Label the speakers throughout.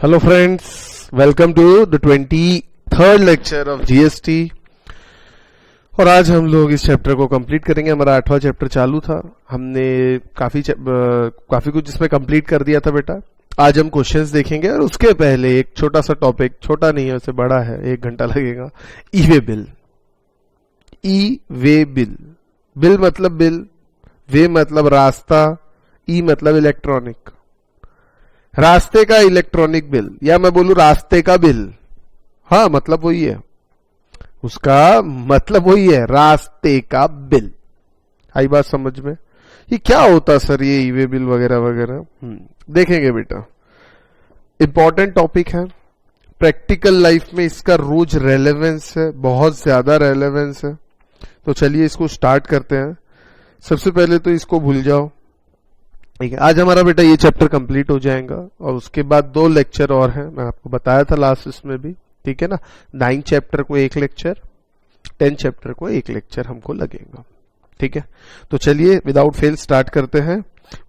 Speaker 1: Hello friends, welcome to the 23rd lecture of GST. और आज हम लोग इस चैप्टर को कंप्लीट करेंगे। हमारा 8वां चैप्टर चालू था, हमने काफी कुछ इसमें कंप्लीट कर दिया था बेटा। आज हम क्वेश्चंस देखेंगे और उसके पहले एक छोटा सा टॉपिक, छोटा नहीं है वैसे बड़ा है, 1 घंटा लगेगा। ई way bill. E way bill, bill मतलब बिल, वे मतलब रास्ता, ई मतलब इलेक्ट्रॉनिक। रास्ते का इलेक्ट्रॉनिक बिल, या मैं बोलूं रास्ते का बिल, हाँ मतलब वही है, उसका मतलब वही है, रास्ते का बिल। आई बात समझ में? ये क्या होता सर, ये ई वे बिल वगैरह वगैरह? देखेंगे बेटा, इंपॉर्टेंट टॉपिक है, प्रैक्टिकल लाइफ में इसका रोज रेलेवेंस है, बहुत ज्यादा रेलेवेंस है। तो चलिए इसको स्टार्ट करते हैं। सबसे पहले तो इसको भूल जाओ, ठीक है। आज हमारा बेटा ये चैप्टर कंप्लीट हो जाएगा और उसके बाद 2 लेक्चर और हैं, मैं आपको बताया था लास्ट इसमें भी, ठीक है ना। 9 चैप्टर को 1 लेक्चर, 10 चैप्टर को 1 लेक्चर हमको लगेगा, ठीक है। तो चलिए विदाउट फेल स्टार्ट करते हैं।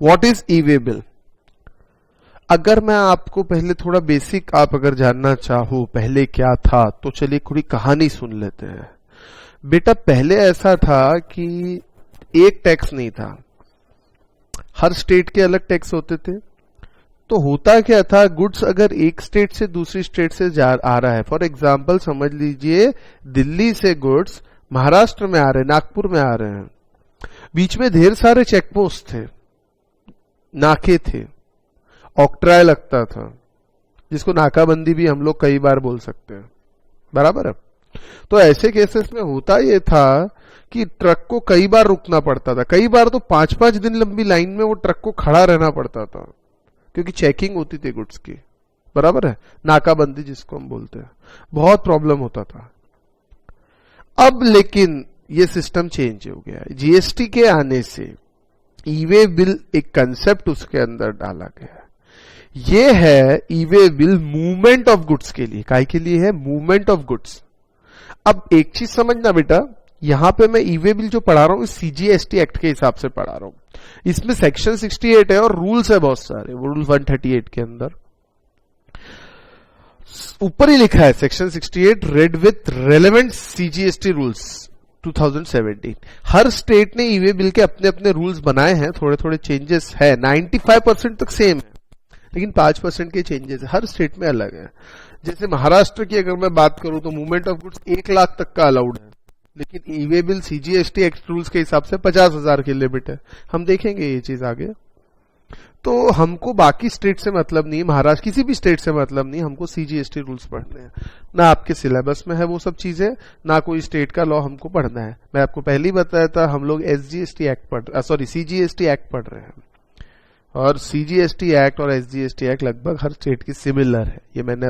Speaker 1: What is E way bill? अगर मैं आपको पहले थोड़ा बेसिक आप अगर जानना चाहो पहले क्या था, तो चलिए थोड़ी कहानी सुन लेते हैं। बेटा पहले ऐसा था कि एक टैक्स नहीं था, हर स्टेट के अलग टैक्स होते थे। तो होता क्या था, गुड्स अगर एक स्टेट से दूसरी स्टेट से आ रहा है, फॉर एग्जांपल समझ लीजिए दिल्ली से गुड्स महाराष्ट्र में आ रहे हैं, नागपुर में आ रहे हैं, बीच में ढेर सारे चेक पोस्ट थे, नाके थे, ऑक्ट्राय लगता था, जिसको नाकाबंदी भी हम लोग कई बार बोल सकते हैं, बराबर है। तो ऐसे केसेस में होता ये था कि ट्रक को कई बार रुकना पड़ता था, कई बार तो 5-5 दिन लंबी लाइन में वो ट्रक को खड़ा रहना पड़ता था, क्योंकि चेकिंग होती थी गुड्स की, बराबर है, नाकाबंदी जिसको हम बोलते हैं। बहुत प्रॉब्लम होता था। अब लेकिन ये सिस्टम चेंज हो गया है, जीएसटी के आने से ई वे बिल एक कंसेप्ट उसके अंदर डाला गया है। ये है e way bill movement of goods के लिए। काय के लिए है? Movement of goods. अब एक चीज समझना बेटा, यहां पे मैं ई वे बिल जो पढ़ा रहा हूं सीजीएसटी एक्ट के हिसाब से पढ़ा रहा हूं। इसमें सेक्शन 68 है और रूल्स है बहुत सारे, रूल 138 के अंदर ऊपर ही लिखा है section 68 red with relevant CGST rules 2017। Her state ने ई वे बिल के अपने अपने रूल्स बनाए हैं, थोड़े थोड़े चेंजेस है, 95% तक सेम है, लेकिन 5% के चेंजेस है, हर स्टेट में अलग है। जैसे महाराष्ट्र की अगर मैं बात करूं तो मूवमेंट ऑफ गुड्स 1 लाख तक का अलाउड है, लेकिन e way bill CGST act rules के हिसाब से 50,000 की लिमिट है। हम देखेंगे ये चीज आगे। तो हमको बाकी स्टेट से मतलब नहीं, महाराष्ट्र किसी भी स्टेट से मतलब नहीं, हमको सीजीएसटी रूल्स पढ़ने हैं। ना आपके सिलेबस में है वो सब चीजें, ना कोई स्टेट का लॉ हमको पढ़ना है। मैं आपको पहले ही बताया था, हम लोग सीजीएसटी एक्ट पढ़ रहे हैं, और सीजीएसटी एक्ट और एसजीएसटी एक्ट लगभग हर स्टेट की सिमिलर है,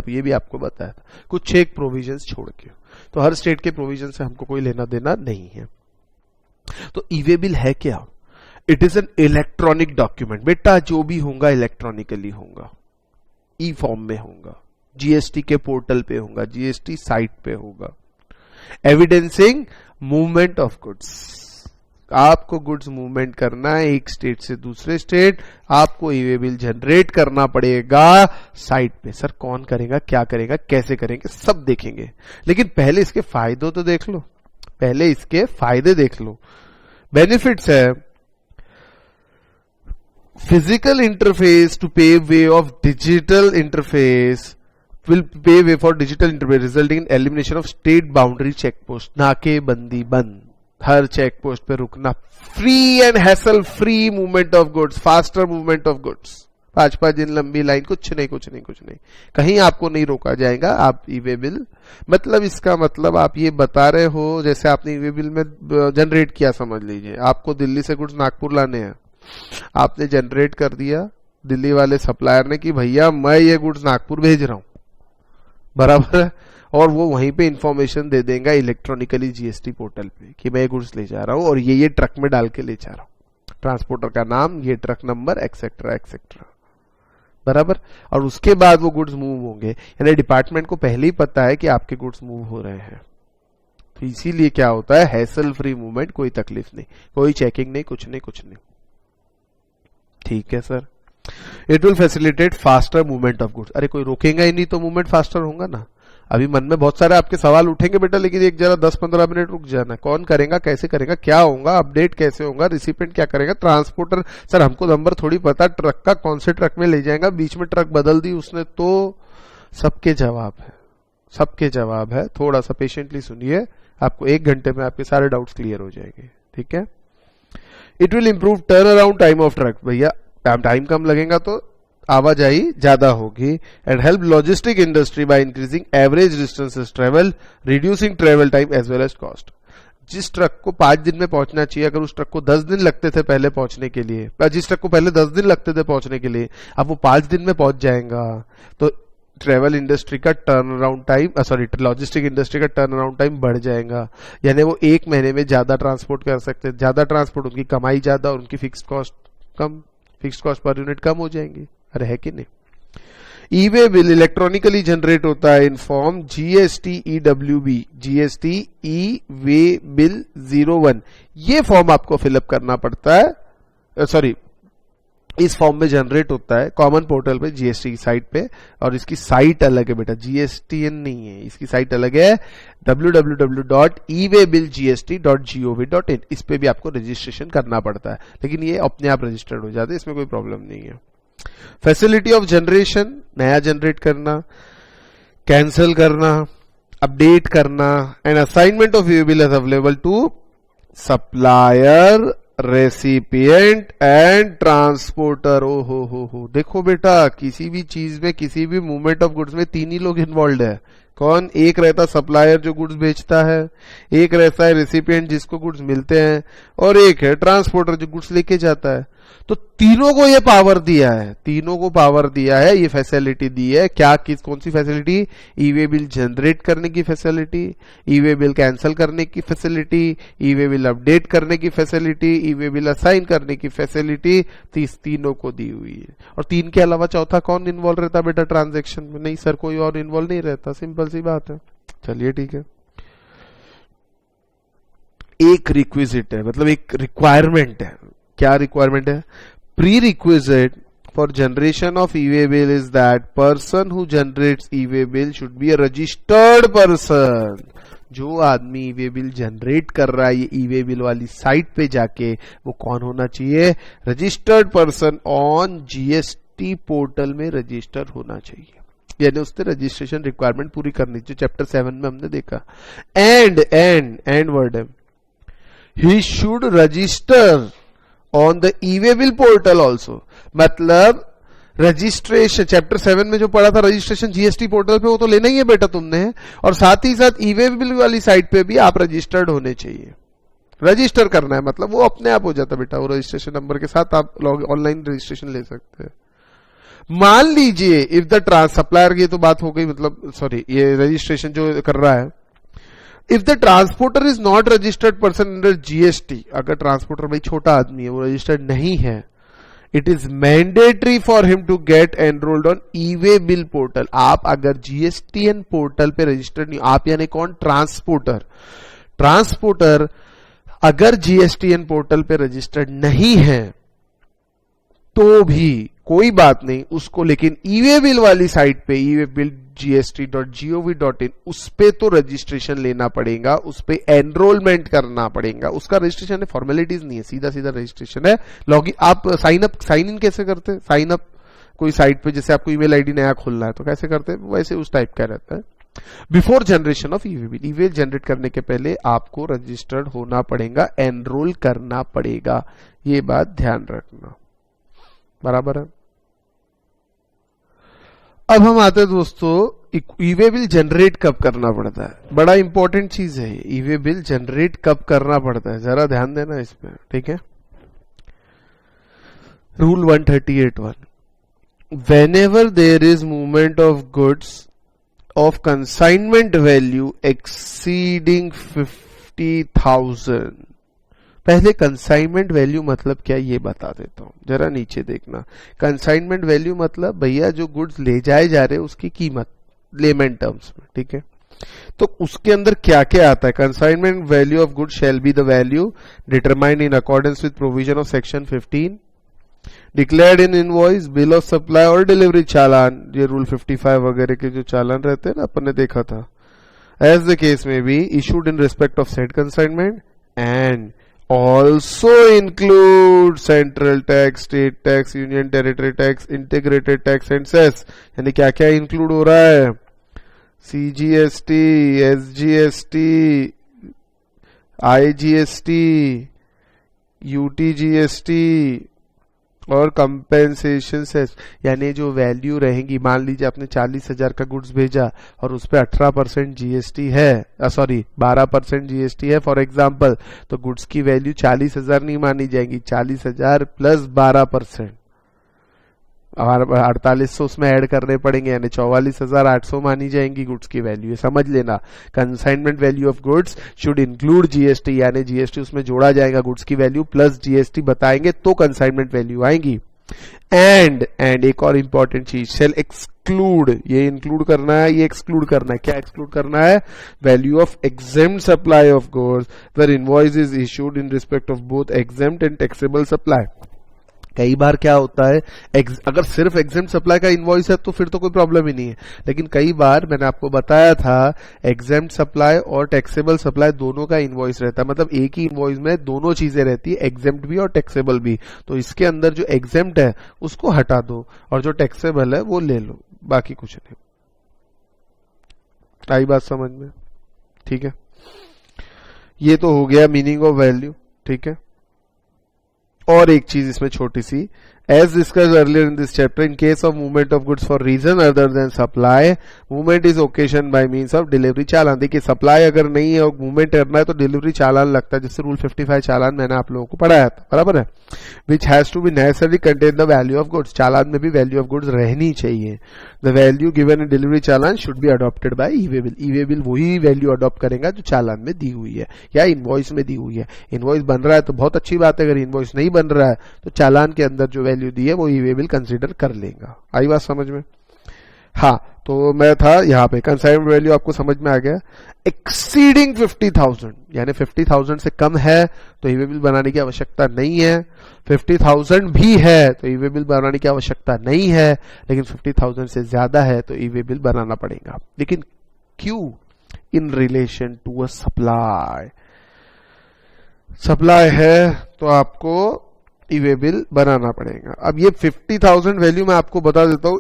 Speaker 1: ये भी आपको बताया था, कुछ एक प्रोविजंस छोड़ के। तो हर स्टेट के प्रोविजन से हमको कोई लेना देना नहीं है। तो ई वे बिल है क्या? It is an electronic document. बेटा जो भी होगा इलेक्ट्रॉनिकली होगा, ई फॉर्म में होगा, जीएसटी के पोर्टल पे होगा, जीएसटी साइट पे होगा, एविडेंसिंग मूवमेंट ऑफ गुड्स। आपको गुड्स मूवमेंट करना है एक स्टेट से दूसरे स्टेट, आपको ई वे बिल जनरेट करना पड़ेगा साइट पे। सर कौन करेगा, क्या करेगा, कैसे करेंगे, सब देखेंगे, लेकिन पहले इसके फायदे तो देख लो, पहले इसके फायदे देख लो। बेनिफिट्स है, physical interface to pave way of digital interface will pave way for digital interface resulting in elimination of state boundary check post। नाकेबंदी बंद, हर चेक पोस्ट पे रुकना, free and hassle free movement of goods, faster movement of goods, 5-5 दिन लंबी line, कुछ नहीं, कहीं आपको नहीं रोका जाएगा। आप ई वे बिल मतलब इसका मतलब आप ये बता रहे हो, जैसे आपने ई वे बिल में जनरेट किया, समझ लीजिए आपको दिल्ली से गुड्स नागपुर लाने हैं, आपने जनरेट कर दिया दिल्ली वाले सप्लायर ने कि भैया मैं ये गुड्स नागपुर भेज रहा हूं, बराबर है, और वो वहीं पे इंफॉर्मेशन दे देगा इलेक्ट्रॉनिकली जीएसटी पोर्टल पे कि मैं गुड्स ले जा रहा हूं और ये ट्रक में डाल के ले जा रहा हूं, ट्रांसपोर्टर का नाम, ये ट्रक नंबर, एक्सेट्रा एक्सेट्रा, बराबर। और उसके बाद वो गुड्स मूव होंगे, यानी डिपार्टमेंट को पहले ही पता है कि आपके गुड्स मूव हो रहे हैं। तो इसीलिए क्या होता है, हैसल फ्री मूवमेंट, कोई तकलीफ नहीं, कोई चेकिंग नहीं, कुछ नहीं। ठीक है sir. It will facilitate faster movement of goods. अरे कोई रोकेगा ही नहीं तो मूवमेंट फास्टर होगा ना। अभी मन में बहुत सारे आपके सवाल उठेंगे बेटा, लेकिन एक जरा 10-15 मिनट रुक जाना। कौन करेगा, कैसे करेगा, क्या होगा, अपडेट कैसे होगा, रिसिपेंट क्या करेगा, ट्रांसपोर्टर। सर हमको नंबर थोड़ी पता, ट्रक का कौन से ट्रक में ले जाएगा, बीच में ट्रक बदल दी उसने तो। सबके जवाब है, सबके जवाब है। थोड़ा सा पेशेंटली सुनिए, आपको 1 घंटे में आपके सारे डाउट्स क्लियर हो जाएंगे। ठीक है। It will improve turn around time of truck. भैया टाइम कम लगेगा तो आवाजाही ज्यादा होगी। And help logistic industry by increasing average distances travel, reducing travel time as well as cost. जिस ट्रक को 5 दिन में पहुंचना चाहिए, अगर उस ट्रक को 10 दिन लगते थे पहले पहुंचने के लिए, जिस ट्रक को पहले 10 दिन लगते थे पहुंचने के लिए, अब वो 5 दिन में पहुंच जाएगा। तो ट्रेवल इंडस्ट्री का turn around time, logistic industry का टर्न अराउंड टाइम बढ़ जाएगा। यानी वो 1 महीने में ज्यादा ट्रांसपोर्ट कर सकते हैं। ज्यादा ट्रांसपोर्ट, उनकी कमाई ज्यादा और उनकी फिक्स्ड कॉस्ट कम, फिक्स्ड कॉस्ट पर यूनिट कम हो जाएंगी। अरे है कि नहीं। ई वे बिल इलेक्ट्रॉनिकली जनरेट होता है in form GST EWB, GST E way bill 01। ये फॉर्म आपको फिलअप करना पड़ता है, सॉरी इस फॉर्म में जनरेट होता है कॉमन पोर्टल पे, जीएसटी की साइट पे। और इसकी साइट अलग है बेटा, जीएसटीएन नहीं है, इसकी साइट अलग है www.ewaybillgst.gov.in। इस पे भी आपको रजिस्ट्रेशन करना पड़ता है, लेकिन ये अपने आप रजिस्टर्ड हो जाते हैं, इसमें कोई प्रॉब्लम नहीं है। फैसिलिटी ऑफ जनरेशन, नया जनरेट करना, कैंसिल करना, अपडेट करना। And assignment of e way bill is available to supplier, recipient and transporter. ओ हो। देखो बेटा, किसी भी चीज में, किसी भी मूवमेंट ऑफ गुड्स में 3 ही लोग इन्वॉल्व है। कौन? एक रहता सप्लायर जो गुड्स बेचता है, एक रहता है रेसिपिएंट जिसको गुड्स मिलते हैं, और एक है ट्रांसपोर्टर जो गुड्स लेके जाता है। तो तीनों को ये पावर दिया है, तीनों को पावर दिया है, ये फैसिलिटी दी है। क्या, कौन सी फैसिलिटी? ई वे बिल जनरेट करने की फैसिलिटी, ई वे बिल कैंसिल करने की फैसिलिटी, ई वे बिल अपडेट करने की फैसिलिटी, ई वे बिल असाइन करने की फैसिलिटी। तीनों को दी हुई है। और 3 के अलावा चौथा कौन इन्वॉल्व रहता बेटा ट्रांजेक्शन में? नहीं सर, कोई और इन्वॉल्व नहीं रहता, सिंपल सी बात है। चलिए ठीक है। एक रिक्विजिट है, मतलब एक रिक्वायरमेंट है। क्या रिक्वायरमेंट है? Pre requisite for generation of e way bill is that person who generates E way bill should be a registered person. जो आदमी ई वे बिल जनरेट कर रहा है ये ई वे बिल वाली साइट पे जाके, वो कौन होना चाहिए? Registered person on GST portal में रजिस्टर होना चाहिए। यानी उसने रजिस्ट्रेशन रिक्वायरमेंट पूरी करनी चाहिए, चैप्टर 7 में हमने देखा। एंड वर्ड है, he should register on the e way bill portal also. मतलब रजिस्ट्रेशन चैप्टर 7 में जो पढ़ा था रजिस्ट्रेशन जीएसटी पोर्टल पे, वो तो लेना ही है बेटा तुमने। और साथ ही साथ ई वे बिल वाली साइट पे भी आप रजिस्टर्ड होने चाहिए। रजिस्टर करना है मतलब वो अपने आप हो जाता बेटा, वो रजिस्ट्रेशन नंबर के साथ आप ऑनलाइन रजिस्ट्रेशन ले सकते हैं। मान लीजिए इफ द सप्लायर, ये तो बात हो गई, मतलब सॉरी ये रजिस्ट्रेशन जो कर रहा है। If the transporter is not registered person under GST, अगर ट्रांसपोर्टर भाई छोटा आदमी है, वो रजिस्टर्ड नहीं है, it is mandatory for him to get enrolled on e way bill portal. आप अगर जीएसटीएन पोर्टल पे रजिस्टर्ड नहीं, आप यानी कौन? ट्रांसपोर्टर अगर जीएसटीएन पोर्टल पे रजिस्टर्ड नहीं है तो भी कोई बात नहीं उसको, लेकिन ई वे बिल वाली साइट पे ewaybillgst.gov.in उस पे तो रजिस्ट्रेशन लेना पड़ेगा, उस पे एनरोलमेंट करना पड़ेगा। उसका रजिस्ट्रेशन है, फॉर्मेलिटीज नहीं है, सीधा सीधा रजिस्ट्रेशन है। लॉगिन, आप साइन इन कैसे करते हैं? साइन अप कोई साइट पे, जैसे आपको ईमेल आईडी नया खोलना है तो कैसे करते हैं, वैसे उस टाइप का रहता है। Before generation of e way bill, e way generate करने के पहले आपको रजिस्टर्ड होना पड़ेगा, एनरोल करना पड़ेगा। ये बात ध्यान रखना, बराबर है। अब हम आते हैं दोस्तों, ई वे बिल जनरेट कब करना पड़ता है? बड़ा इंपॉर्टेंट चीज है ये, ई वे बिल जनरेट कब करना पड़ता है, जरा ध्यान देना इसमें, ठीक है। Rule 138(1), whenever there is movement of goods of consignment value exceeding 50,000। पहले कंसाइनमेंट वैल्यू मतलब क्या ये बता देता हूं, जरा नीचे देखना। कंसाइनमेंट वैल्यू मतलब भैया जो गुड्स ले जाए जा रहे उसकी कीमत, लेमन टर्म्स में, ठीक है। तो उसके अंदर क्या क्या आता है? Consignment value of goods shall be the value determined in accordance with provision of section 15 declared in invoice, bill of supply और डिलीवरी चालान, ये रूल 55 वगैरह के जो चालान रहते हैं ना, अपन ने देखा था. एज द केस में B, issued in respect of said consignment and also include central tax, state tax, union territory tax, integrated tax and cess. यानी क्या क्या इंक्लूड हो रहा है? CGST, SGST, IGST, UTGST और कंपेंसेशन सेस. यानी जो वैल्यू रहेगी, मान लीजिए आपने 40,000 का गुड्स भेजा और उस पर 18% जीएसटी है, 12% जीएसटी है फॉर एग्जांपल, तो गुड्स की वैल्यू 40,000 नहीं मानी जाएगी, 40,000 प्लस 12%, 4800 उसमें ऐड करने पड़ेंगे, यानी 44,800 मानी जाएंगी गुड्स की वैल्यू. समझ लेना, consignment value of goods should include GST, यानी जीएसटी उसमें जोड़ा जाएगा, गुड्स की वैल्यू प्लस जीएसटी बताएंगे तो कंसाइनमेंट वैल्यू आएगी. एंड एक और इंपॉर्टेंट चीज, शेल एक्सक्लूड, ये इंक्लूड करना है, ये एक्सक्लूड करना है. क्या एक्सक्लूड करना है? Value of exempt supply of goods where invoice is issued in respect of both exempt and taxable supply. कई बार क्या होता है, अगर सिर्फ एग्जेम्प्ट सप्लाई का इनवॉइस है तो फिर तो कोई प्रॉब्लम ही नहीं है, लेकिन कई बार मैंने आपको बताया था एग्जेम्प्ट सप्लाई और टैक्सेबल सप्लाई दोनों का इनवॉइस रहता है, मतलब एक ही इनवॉइस में दोनों चीजें रहती है, एग्जेम्प्ट भी और टैक्सेबल भी. तो इसके अंदर जो एग्जेम्प्ट है उसको हटा दो और जो टैक्सेबल है वो ले लो, बाकी कुछ नहीं. आई बात समझ में? ठीक है, ये तो हो गया मीनिंग ऑफ वैल्यू. ठीक है, और एक चीज इसमें छोटी सी, as discussed earlier in this chapter, in case of movement of goods for reason other than supply, movement is occasion by means of delivery challan. देखिए, सप्लाई अगर नहीं है और मूवमेंट करना है तो डिलीवरी चालान लगता है, जिससे रूल 55 चालान मैंने आप लोगों को पढ़ाया था, बराबर है. Which has to be necessary contain the value of goods, challan में भी वैल्यू ऑफ गुड्स रहनी चाहिए. The value given in delivery challan should be adopted by e way bill. E way bill वही वैल्यू अडॉप्ट करेगा जो चालान में दी हुई है या इनवॉइस में दी हुई है. इनवॉइस बन रहा है तो बहुत अच्छी बात है, अगर इनवॉइस नहीं बन रहा है तो चालान के अंदर जो वैल्यू दी है वो ई वे बिल कंसीडर कर लेगा. आई बात समझ में? हाँ, तो मैं था यहाँ पे, कंसाइनमेंट वैल्यू आपको समझ में आ गया. एक्सीडिंग 50,000, यानी 50,000 से कम है तो ई वे बिल बनाने की आवश्यकता नहीं है. 50,000 भी है तो ई वे बिल बनाने की आवश्यकता नहीं है, लेकिन 50,000 से ज्यादा है तो ई वे बिल बनाना पड़ेगा. लेकिन क्यों? In relation to a supply. Supply है तो आपको ई वे बिल बनाना पड़ेगा. अब ये 50,000 वैल्यू मैं आपको बता देता हूं,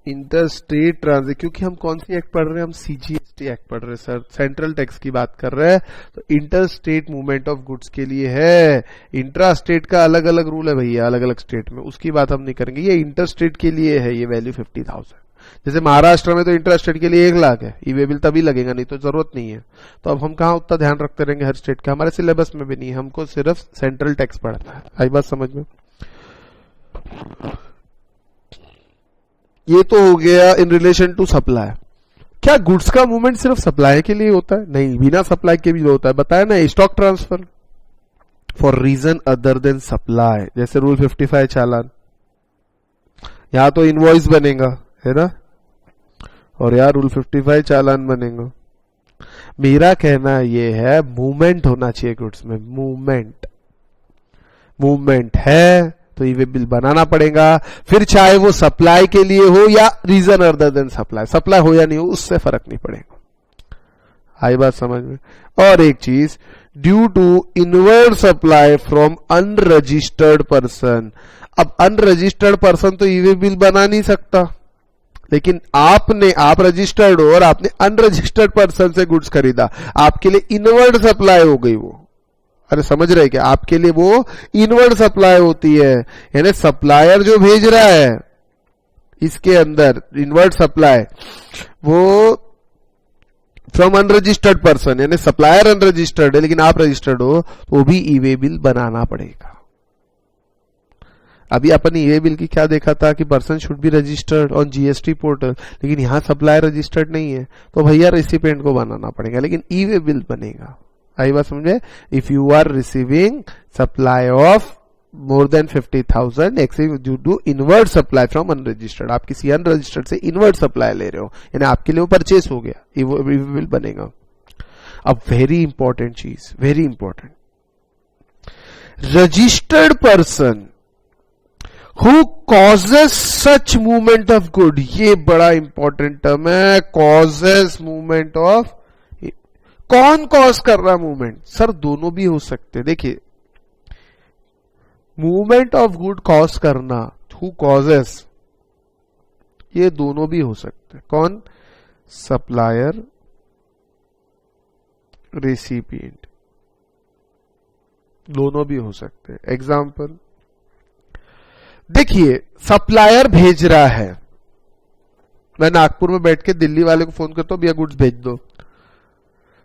Speaker 1: इंटरस्टेट ट्रांजिट, क्योंकि हम कौन सी एक्ट पढ़ रहे हैं? हम सीजीएसटी एक्ट पढ़ रहे हैं सर, सेंट्रल टैक्स की बात कर रहे हैं. तो इंटरस्टेट मूवमेंट ऑफ गुड्स के लिए है. इंट्रा स्टेट का अलग अलग रूल है भैया, अलग अलग स्टेट में, उसकी बात हम नहीं करेंगे. ये इंटरस्टेट के लिए है ये वैल्यू 50,000. जैसे महाराष्ट्र में तो इंट्रा स्टेट के लिए 1 लाख है, ई वे बिल तभी लगेगा, नहीं तो जरूरत नहीं है. तो अब हम कहाँ उतना ध्यान रखते रहेंगे हर स्टेट का? हमारे सिलेबस में भी नहीं है, हमको सिर्फ सेंट्रल टैक्स पढ़ना है. आई बात समझ में? ये तो हो गया इन रिलेशन टू सप्लाई. क्या गुड्स का मूवमेंट सिर्फ सप्लाई के लिए होता है? नहीं, बिना सप्लाई के भी होता है. बताया ना, stock transfer for reason other than supply, जैसे रूल 55 चालान. यहां तो इनवॉइस बनेगा, है ना, और यार रूल 55 चालान बनेगा. मेरा कहना ये है, मूवमेंट होना चाहिए गुड्स में. मूवमेंट है तो ई वे बिल बनाना पड़ेगा, फिर चाहे वो सप्लाई के लिए हो या reason other than supply. Supply हो या नहीं हो उससे फर्क नहीं पड़ेगा. आई बात समझ में? और एक चीज, due to inward supply from unregistered person. अब अनरजिस्टर्ड पर्सन तो ई वे बिल बना नहीं सकता, लेकिन आप रजिस्टर्ड हो और आपने अनरजिस्टर्ड पर्सन से गुड्स खरीदा, आपके लिए इनवर्ड सप्लाई हो गई वो. अरे समझ रहे क्या? आपके लिए वो इनवर्ड सप्लाई होती है, यानी सप्लायर जो भेज रहा है इसके अंदर इनवर्ड सप्लाई, वो फ्रॉम अनरजिस्टर्ड पर्सन, यानी सप्लायर अनरजिस्टर्ड है लेकिन आप रजिस्टर्ड हो, तो भी ई वे बिल बनाना पड़ेगा. अभी अपन ई वे बिल की क्या देखा था कि person should be registered on GST portal, लेकिन यहां सप्लायर रजिस्टर्ड नहीं है तो भैया रेसिपिएंट को बनाना पड़ेगा, लेकिन ई वे बिल बनेगा. आई बात समझे? If you are receiving supply of more than 50,000 due to inward supply from unregistered, आप किसी अनरजिस्टर्ड से इनवर्ड सप्लाई ले रहे हो, यानी आपके लिए वो परचेस हो गया, ई वे बिल बनेगा. अब वेरी इंपॉर्टेंट चीज, very important, registered person who causes such movement of good, ये बड़ा इंपॉर्टेंट टर्म है, कॉजेस मूवमेंट ऑफ, कौन कॉज कर रहा मूवमेंट? सर दोनों भी हो सकते। देखिए मूवमेंट ऑफ गुड कॉज करना, हु कॉजेस, ये दोनों भी हो सकते। कौन? सप्लायर, रेसिपिएंट, दोनों भी हो सकते हैं। एग्जाम्पल देखिए, सप्लायर भेज रहा है, मैं नागपुर में बैठ के दिल्ली वाले को फोन करता हूं, भैया गुड्स भेज दो।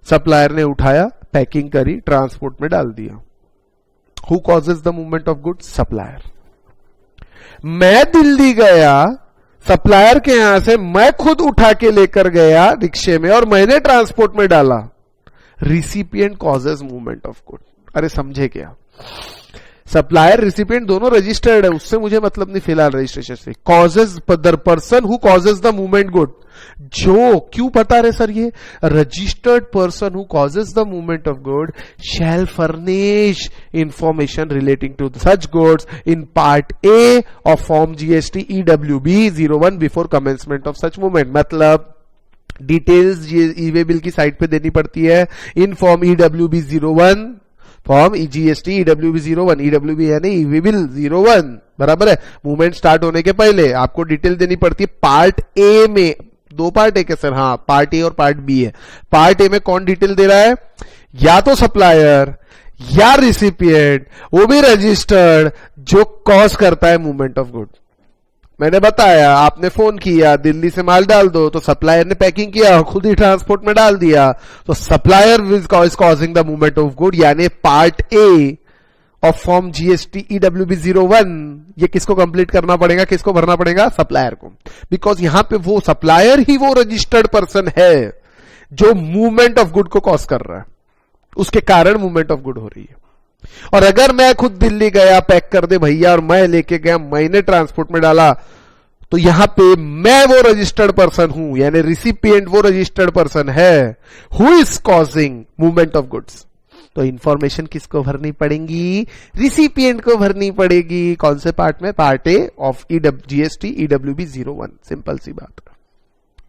Speaker 1: सप्लायर ने उठाया, पैकिंग करी, ट्रांसपोर्ट में डाल दिया। Who causes the movement of goods? Supplier. मैं दिल्ली गया, सप्लायर के यहां से मैं खुद उठा के लेकर गया रिक्शे में और मैंने ट्रांसपोर्ट में डाला। Recipient causes movement of good. अरे समझे क्या? सप्लायर रिसिपिएंट दोनों रजिस्टर्ड है, उससे मुझे मतलब नहीं फिलहाल रजिस्ट्रेशन से। Causes the person who causes the movement good, जो क्यों बता रहे सर? ये registered person who causes the movement of good shall furnish information relating to such goods in part A of form GST EWB 01 before commencement of such movement. मतलब details ये e way bill की site पे देनी पड़ती है। In form EWB 01, form GST EWB 01, EWB यानी e way bill 01, बराबर है। मूवमेंट स्टार्ट होने के पहले आपको डिटेल देनी पड़ती है। पार्ट ए में दो पार्ट है क्या सर? हाँ, पार्ट ए और पार्ट बी है। पार्ट ए में कौन डिटेल दे रहा है? या तो सप्लायर या रिसिपिएंट, वो भी रजिस्टर्ड, जो कॉज करता है मूवमेंट ऑफ गुड। मैंने बताया, आपने फोन किया दिल्ली से माल डाल दो, तो सप्लायर ने पैकिंग किया, खुद ही ट्रांसपोर्ट में डाल दिया, तो supplier is causing the movement of good, यानी part A of form GST EWB 01, ये किसको कंप्लीट करना पड़ेगा? किसको भरना पड़ेगा? सप्लायर को। बिकॉज यहां पे वो सप्लायर ही वो रजिस्टर्ड पर्सन है जो मूवमेंट ऑफ गुड को कॉज कर रहा है, उसके कारण मूवमेंट ऑफ गुड हो रही है। और अगर मैं खुद दिल्ली गया, पैक कर दे भैया, और मैं लेके गया, मैंने ट्रांसपोर्ट में डाला, तो यहां पे मैं वो रजिस्टर्ड पर्सन हूं, यानी रिसिपिएंट वो रजिस्टर्ड पर्सन है who is causing movement of goods. तो इंफॉर्मेशन किसको भरनी पड़ेगी? रिसिपिएंट को भरनी पड़ेगी। कौन से पार्ट में? Part A of GST EWB 01। Simple सी बात।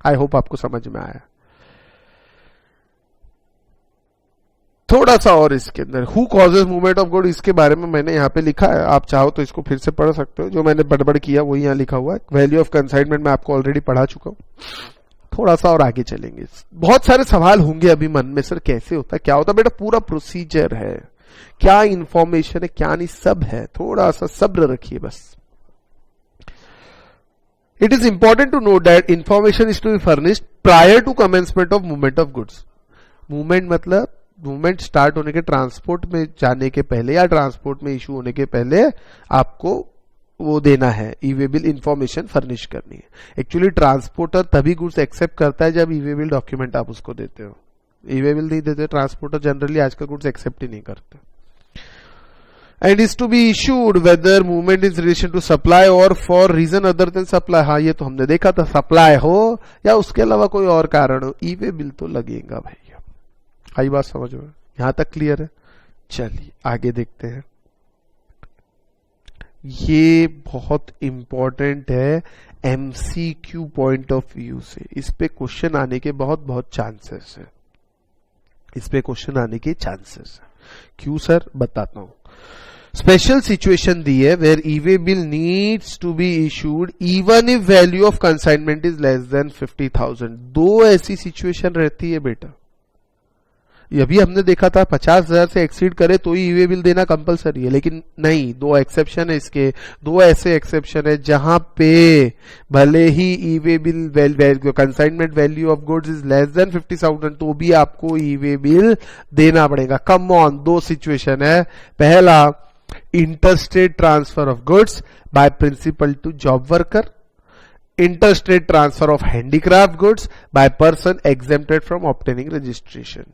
Speaker 1: आई होप आपको समझ में आया। थोड़ा सा और इसके अंदर who causes movement of good, इसके बारे में मैंने यहां पे लिखा है, आप चाहो तो इसको फिर से पढ़ सकते हो। जो मैंने बड़बड़ किया वही यहां लिखा हुआ है। वैल्यू ऑफ कंसाइनमेंट मैं आपको ऑलरेडी पढ़ा चुका हूं। थोड़ा सा और आगे चलेंगे। बहुत सारे सवाल होंगे अभी मन में, सर कैसे होता है, क्या होता है? बेटा पूरा प्रोसीजर है, क्या इंफॉर्मेशन है, क्या नहीं, सब है। थोड़ा सा सब्र रखिए बस। It is important to note that information is to be furnished prior to commencement of movement of goods. Movement मतलब मूवमेंट स्टार्ट होने के, ट्रांसपोर्ट में जाने के पहले या ट्रांसपोर्ट में इशू होने के पहले आपको वो देना है, ई-वे बिल इंफॉर्मेशन फर्निश करनी है। एक्चुअली ट्रांसपोर्टर तभी गुड्स एक्सेप्ट करता है जब ई-वे बिल डॉक्यूमेंट आप उसको देते हो। ई-वे बिल नहीं देते ट्रांसपोर्टर, जनरली आजकल गुड्स एक्सेप्ट ही नहीं करते। And is to be issued whether movement is relation to supply और for reason other than supply. हाँ, ये तो हमने देखा था, सप्लाई हो या उसके अलावा कोई और कारण हो, ई-वे बिल तो लगेगा भैया। आई बात समझ में? यहां तक क्लियर है? चलिए आगे देखते हैं। ये बहुत इंपॉर्टेंट है एमसीक्यू पॉइंट ऑफ व्यू से। इस पे क्वेश्चन आने के बहुत बहुत चांसेस है। इस पे क्वेश्चन आने के चांसेस है। क्यों सर? बताता हूं। स्पेशल सिचुएशन दी है where e way bill needs to be issued even if value of consignment is less than 50,000। दो ऐसी सिचुएशन रहती है बेटा। अभी हमने देखा था 50,000 से एक्सीड करे तो ही ई-वे बिल देना कंपलसरी है, लेकिन नहीं, दो एक्सेप्शन है इसके। दो ऐसे एक्सेप्शन है जहां पे भले ही e way bill consignment value of goods is less than 50,000 तो भी आपको ई-वे बिल देना पड़ेगा। कम ऑन, दो सिचुएशन है। पहला, interstate transfer of goods by principal to job worker, interstate transfer of handicraft goods by person exempted from obtaining registration.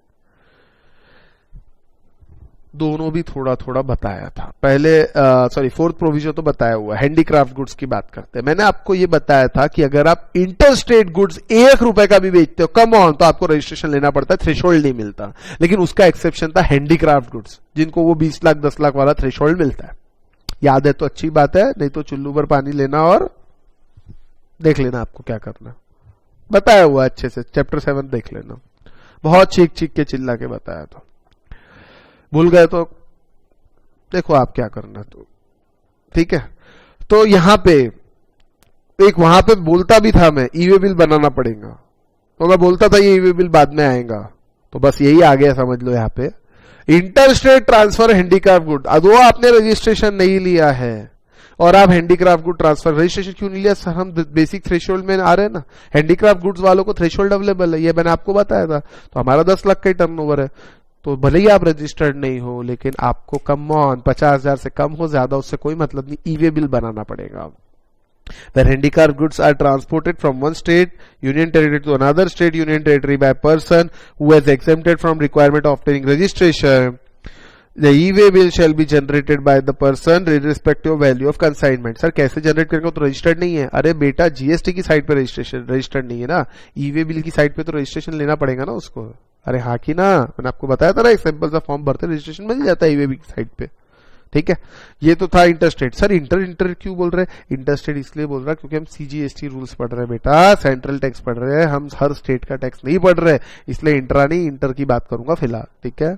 Speaker 1: दोनों भी थोड़ा थोड़ा बताया था पहले। सॉरी, फोर्थ प्रोविजन तो बताया हुआ। हैंडीक्राफ्ट गुड्स की बात करते हैं। मैंने आपको ये बताया था कि अगर आप इंटरस्टेट गुड्स 1 रुपए का भी बेचते हो, कम ऑन, तो आपको रजिस्ट्रेशन लेना पड़ता है, थ्रेशोल्ड नहीं मिलता। लेकिन उसका एक्सेप्शन था हैंडीक्राफ्ट गुड्स, जिनको वो 20 लाख 10 लाख वाला थ्रेशोल्ड मिलता है। याद है तो अच्छी बात है, नहीं तो चुल्लू पर पानी लेना और देख लेना आपको क्या करना। बताया हुआ अच्छे से, चैप्टर 7 देख लेना, बहुत चीख चीख के चिल्ला के बताया था। भूल गए तो देखो आप क्या करना। तो ठीक है, तो यहां पे एक, वहां पे बोलता भी था मैं, ई वे बिल बनाना पड़ेगा, तो मैं बोलता था ये ई वे बिल बाद में आएगा, तो बस यही आ गया, समझ लो। यहां पे इंटरस्टेट ट्रांसफर हैंडीक्राफ्ट गुड, अदो आपने रजिस्ट्रेशन नहीं लिया है और आप हैंडीक्राफ्ट गुड ट्रांसफर, रजिस्ट्रेशन क्यों नहीं लिया सर? हम बेसिक थ्रेशोल्ड में आ रहे हैं ना, हैंडीक्राफ्ट गुड्स वालों को थ्रेशोल्ड अवेलेबल है, ये मैंने आपको बताया था। तो हमारा 10 लाख का ही टर्नओवर है, तो भले ही आप रजिस्टर्ड नहीं हो, लेकिन आपको कम ऑन 50,000 से कम हो, ज्यादा उससे कोई मतलब नहीं, ई वे बिल बनाना पड़ेगा। Where handicraft goods are transported from one state union territory to another state union territory by a person who has exempted from requirement of obtaining registration, the e-way bill shall be generated by the person irrespective of value of consignment. Sir कैसे generate करेंगे? तो registered नहीं है। अरे बेटा, GST की site पे registration registered नहीं है ना, ई-वे बिल की साइट पे तो रजिस्ट्रेशन लेना पड़ेगा ना उसको। अरे हाँ कि ना, मैंने आपको बताया था ना, एक सिंपल सा फॉर्म भरते रजिस्ट्रेशन मिल जाता है ई-वे बिल की साइट पे। ठीक है, ये तो था इंटरस्टेट। सर इंटर क्यों बोल रहे हैं? इंटरस्टेट इसलिए बोल रहा है क्योंकि हम सीजीएसटी रूल्स पढ़ रहे हैं बेटा, सेंट्रल टैक्स पढ़ रहे हैं, हम हर स्टेट का टैक्स नहीं पढ़ रहे, इसलिए इंट्रा नहीं इंटर की बात करूंगा फिलहाल। ठीक है,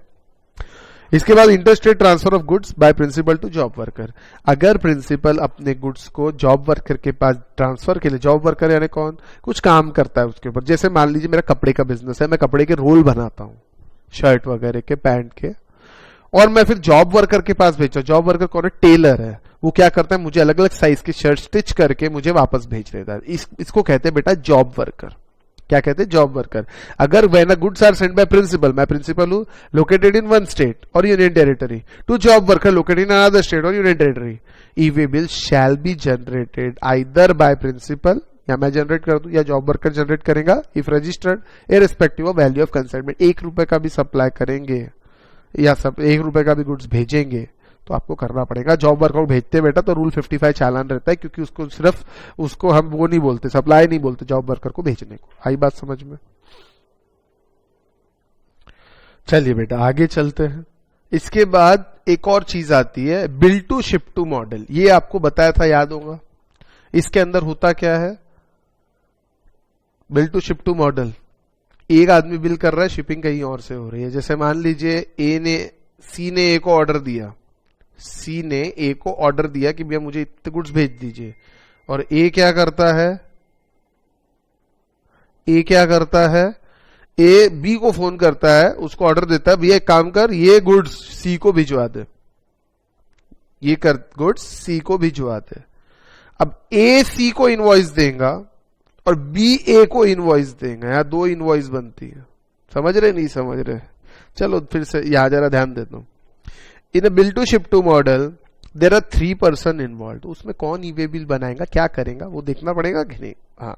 Speaker 1: इसके बाद interstate transfer of goods by principal to job worker. अगर प्रिंसिपल अपने गुड्स को जॉब वर्कर के पास ट्रांसफर के लिए, जॉब वर्कर यानी कौन, कुछ काम करता है उसके ऊपर, जैसे मान लीजिए मेरा कपड़े का बिजनेस है, मैं कपड़े के रोल बनाता हूं, शर्ट वगैरह के, पैंट के, और मैं फिर जॉब वर्कर के पास भेजा। जॉब वर्कर कौन है? टेलर है। वो क्या करता है, मुझे अलग अलग साइज की शर्ट स्टिच करके मुझे वापस भेज देता है। इसको कहते हैं बेटा जॉब वर्कर। क्या कहते हैं? Job worker. अगर when goods are sent by principal, मैं प्रिंसिपल हूं, लोकेटेड इन वन स्टेट और union territory, to job worker located in another state और union territory, e way bill shall be generated either by principal, या मैं generate कर दूं या job worker generate करेगा, if registered, irrespective of value of consignment. 1 रुपए का भी सप्लाई करेंगे या सब 1 रुपए का भी गुड्स भेजेंगे तो आपको करना पड़ेगा। जॉब वर्कर को भेजते बेटा तो रूल 55 चालान रहता है, क्योंकि उसको सिर्फ, उसको हम वो नहीं बोलते, सप्लाई नहीं बोलते जॉब वर्कर को भेजने को। आई बात समझ में? चलिए बेटा आगे चलते हैं। इसके बाद एक और चीज आती है, bill to ship to model. ये आपको बताया था, याद होगा। इसके अंदर होता क्या है? Bill to ship to model, एक आदमी बिल कर रहा है, शिपिंग कहीं और से हो रही है। जैसे मान लीजिए सी ने ए को ऑर्डर दिया, सी ने ए को ऑर्डर दिया कि भैया मुझे इतने गुड्स भेज दीजिए, और ए क्या करता है, ए बी को फोन करता है, उसको ऑर्डर देता है, भैया एक काम कर, ये गुड्स सी को भिजवा दे, ये कर गुड्स सी को भिजवा दे। अब ए सी को इनवॉइस देगा और बी ए को इनवॉइस देगा, यहां 2 इनवॉइस बनती है। समझ रहे नहीं समझ रहे? चलो फिर से यहां जरा ध्यान देता हूं। In a bill to ship to model there are 3 person involve. उसमें कौन ई-वे बिल बनाएगा, क्या करेगा, वो देखना पड़ेगा कि नहीं। हाँ,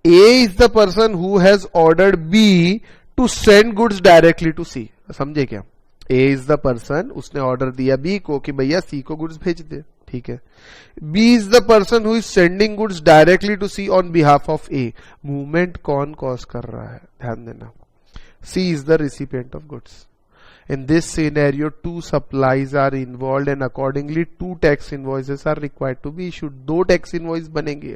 Speaker 1: A is the person who has ordered B to send goods directly to C. समझे क्या? ए इज द पर्सन, उसने ऑर्डर दिया बी को कि भैया सी को गुड्स भेज दे। ठीक है, B is the person who is sending goods directly to C on behalf of A. Movement कौन कॉज कर रहा है, ध्यान देना। C is the recipient of goods. In this scenario, 2 supplies are involved and accordingly 2 tax invoices are required to be issued. 2 tax invoice बनेंगे।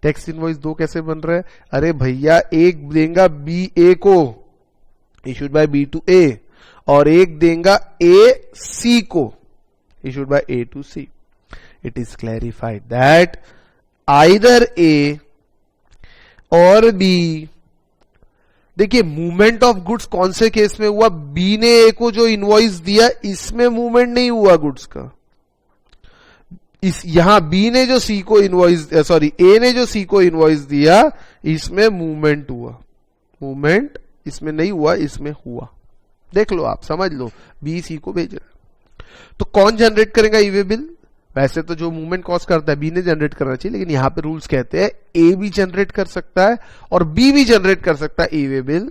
Speaker 1: Tax invoice 2 कैसे बन रहे हैं? अरे भैया, एक देगा बी ए को, issued by B to A, और एक देगा ए सी को, issued by A to C. It is clarified that either A और बी, देखिए मूवमेंट ऑफ गुड्स कौन से केस में हुआ? बी ने ए को जो इनवॉइस दिया, इसमें मूवमेंट नहीं हुआ गुड्स का। यहां बी ने जो सी को इनवॉइस, सॉरी ए ने जो सी को इनवॉइस दिया, इसमें मूवमेंट हुआ। मूवमेंट इसमें नहीं हुआ, इसमें हुआ। देख लो आप, समझ लो, बी सी को भेज रहा। तो कौन जनरेट करेगा ई-वे बिल? वैसे तो जो मूवमेंट कॉज करता है बी ने जनरेट करना चाहिए, लेकिन यहां पे रूल्स कहते हैं ए भी जनरेट कर सकता है और बी भी जनरेट कर सकता है ई-वे बिल,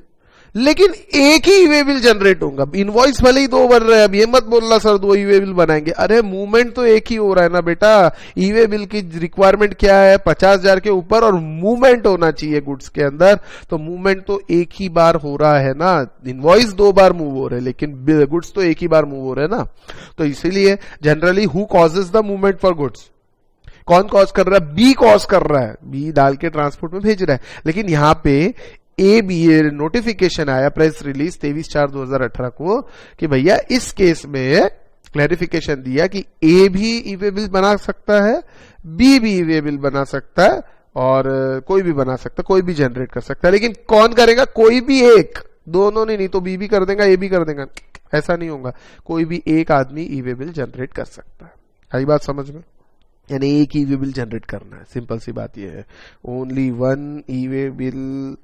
Speaker 1: लेकिन एक ही ई-वे बिल जनरेट होगा। इनवॉइस भले ही दो बन रहे हैं, अब ये मत बोलना सर दो ई-वे बिल बनाएंगे। अरे मूवमेंट तो एक ही हो रहा है ना बेटा। ई-वे बिल की रिक्वायरमेंट क्या है, 50,000 के ऊपर और मूवमेंट होना चाहिए गुड्स के अंदर, तो मूवमेंट तो एक ही बार हो रहा है ना। इनवॉइस 2 बार मूव हो रहे हैं लेकिन गुड्स तो एक ही बार मूव हो रहे हैं ना। तो इसीलिए generally who causes the movement for goods, कौन कॉज कर रहा है, बी कॉज कर रहा है, बी डाल के ट्रांसपोर्ट में भेज रहा है। लेकिन यहां पे ए बी नोटिफिकेशन आया प्रेस रिलीज 23/4/2018 को कि भैया इस केस में क्लैरिफिकेशन दिया कि ए भी ई-वे बिल बना सकता है, बी भी ई-वे बिल बना सकता है और कोई भी बना सकता है, कोई भी जनरेट कर सकता है। लेकिन कौन करेगा, कोई भी एक, दोनों नहीं तो बी भी कर देगा ए भी कर देगा, ऐसा नहीं होगा। कोई भी एक आदमी ई-वे बिल जनरेट कर सकता है। आई बात समझ में? यानी एक ई-वे बिल जनरेट करना है, सिंपल सी बात यह है। Only one e way bill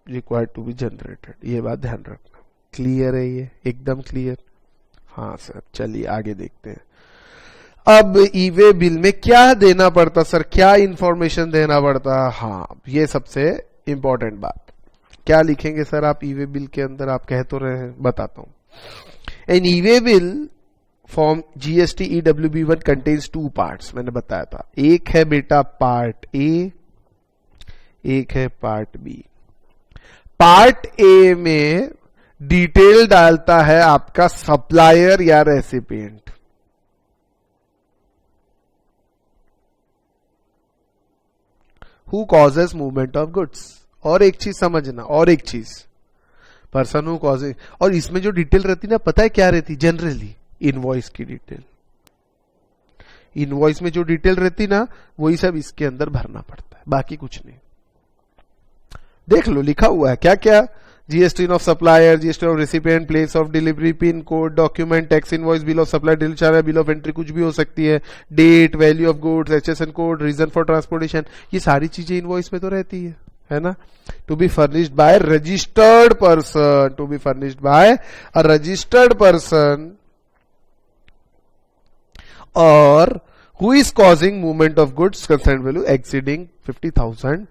Speaker 1: required to be generated, ये बात ध्यान रखना। क्लियर है ये, एकदम क्लियर? हाँ सर, चलिए आगे देखते हैं। अब ई-वे बिल में क्या देना पड़ता सर, क्या इंफॉर्मेशन देना पड़ता? हाँ, ये सबसे इंपॉर्टेंट बात। क्या लिखेंगे सर आप ई-वे बिल के अंदर? आप कह तो रहे हैं, बताता हूं। An e way bill form GST EWB1 contains 2 parts, मैंने बताया था। एक है बेटा पार्ट ए, एक है पार्ट बी। पार्ट ए में डिटेल डालता है आपका सप्लायर या recipient. Who causes movement of goods. और एक चीज समझना, और एक चीज, पर्सन हु कॉजेज, और इसमें जो डिटेल रहती ना, पता है क्या रहती? जनरली इनवॉइस की डिटेल। इनवॉइस में जो डिटेल रहती ना, वही सब इसके अंदर भरना पड़ता है, बाकी कुछ नहीं। देख लो लिखा हुआ है क्या क्या। GST of supplier, GST of recipient, place of delivery, pin code, document, tax invoice, bill of supply, delivery charge, bill of entry कुछ भी हो सकती है, date, value of goods, HSN code, reason for transportation, ये सारी चीजें invoice में तो रहती है ना। To be furnished by registered person, to be furnished by a registered person और who is causing movement of goods concern value exceeding 50,000।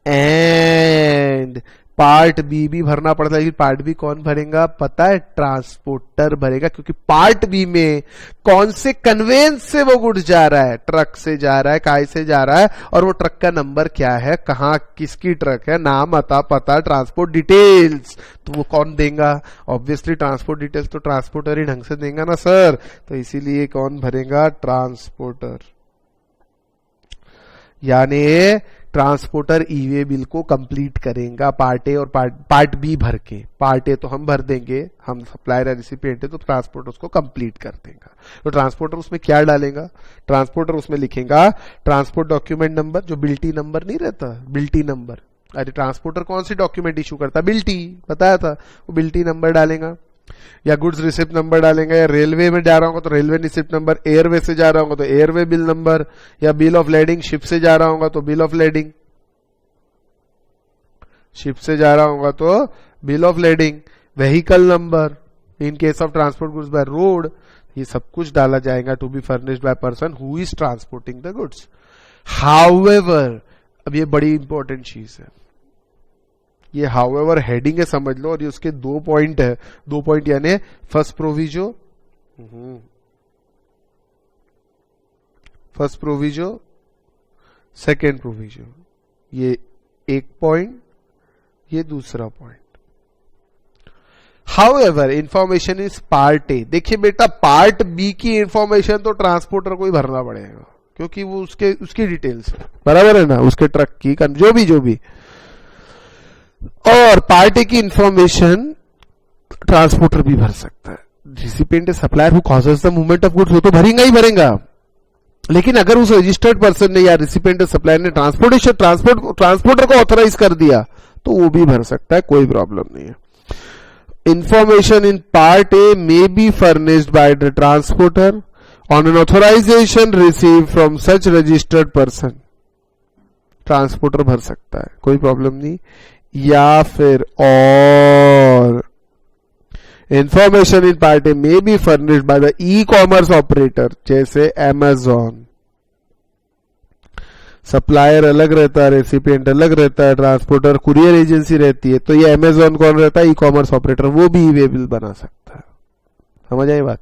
Speaker 1: And part B भी भरना पड़ता है, लेकिन पार्ट बी कौन भरेगा पता है? ट्रांसपोर्टर भरेगा, क्योंकि पार्ट बी में कौन से कन्वेंस से वो गुड्स जा रहा है, ट्रक से जा रहा है, काय से जा रहा है, और वो ट्रक का नंबर क्या है, कहां किसकी ट्रक है, नाम, पता, ट्रांसपोर्ट डिटेल्स, तो वो कौन देगा? ऑब्वियसली ट्रांसपोर्ट डिटेल्स तो ट्रांसपोर्टर ही ढंग से देगा ना सर, तो इसीलिए कौन भरेगा? ट्रांसपोर्टर। यानी ट्रांसपोर्टर ई-वे बिल को कंप्लीट करेगा पार्ट ए और पार्ट बी भर के। पार्ट ए तो हम भर देंगे, हम सप्लायर या रिसिपिएंट है, तो ट्रांसपोर्टर उसको कंप्लीट कर देगा। तो ट्रांसपोर्टर उसमें क्या डालेगा? ट्रांसपोर्टर उसमें लिखेगा ट्रांसपोर्ट डॉक्यूमेंट नंबर, जो बिल्टी नंबर नहीं रहता, बिल्टी नंबर। अरे ट्रांसपोर्टर कौन सी डॉक्यूमेंट इशू करता है? बिल्टी, बताया था, वो बिल्टी नंबर डालेगा। या गुड्स रिसिप्ट नंबर डालेंगे, या रेलवे में जा रहा होगा तो रेलवे रिसिप्ट नंबर, एयरवे से जा रहा होगा तो एयरवे बिल नंबर, या बिल ऑफ लैडिंग, शिप से जा रहा होगा तो बिल ऑफ लैडिंग, शिप से जा रहा होगा तो bill of lading, vehicle number in case of transport goods by road, ये सब कुछ डाला जाएगा। To be furnished by person who is transporting the goods. However, अब ये बड़ी इंपॉर्टेंट चीज है, ये हाउएवर हेडिंग है, समझ लो, और ये उसके 2 पॉइंट है। 2 पॉइंट यानी first proviso, first proviso, second proviso, ये एक पॉइंट, ये दूसरा point. However information is part A. देखिए बेटा, पार्ट बी की इंफॉर्मेशन तो ट्रांसपोर्टर को ही भरना पड़ेगा, क्योंकि वो उसकी डिटेल्स है, बराबर है ना, उसके ट्रक की जो भी। और पार्ट ए की इंफॉर्मेशन ट्रांसपोर्टर भी भर सकता है। Recipient supplier who causes the movement of goods, वो तो भरेगा। लेकिन अगर उस रजिस्टर्ड पर्सन ने या रिसिपिएंट सप्लायर ने ट्रांसपोर्टर को ऑथराइज कर दिया तो वो भी भर सकता है, कोई प्रॉब्लम नहीं है। Information in part A may be furnished by the transporter on an authorisation receive from such registered person. Transporter भर सकता है, कोई प्रॉब्लम नहीं। या फिर और information in part A may be furnished by the e commerce operator, जैसे Amazon, supplier अलग रहता है, रेसिपिएंट अलग रहता है, ट्रांसपोर्टर कुरियर एजेंसी रहती है, तो ये अमेजोन कौन रहता है? ई कॉमर्स ऑपरेटर, वो भी ई वे बिल बना सकता है। समझ आई बात?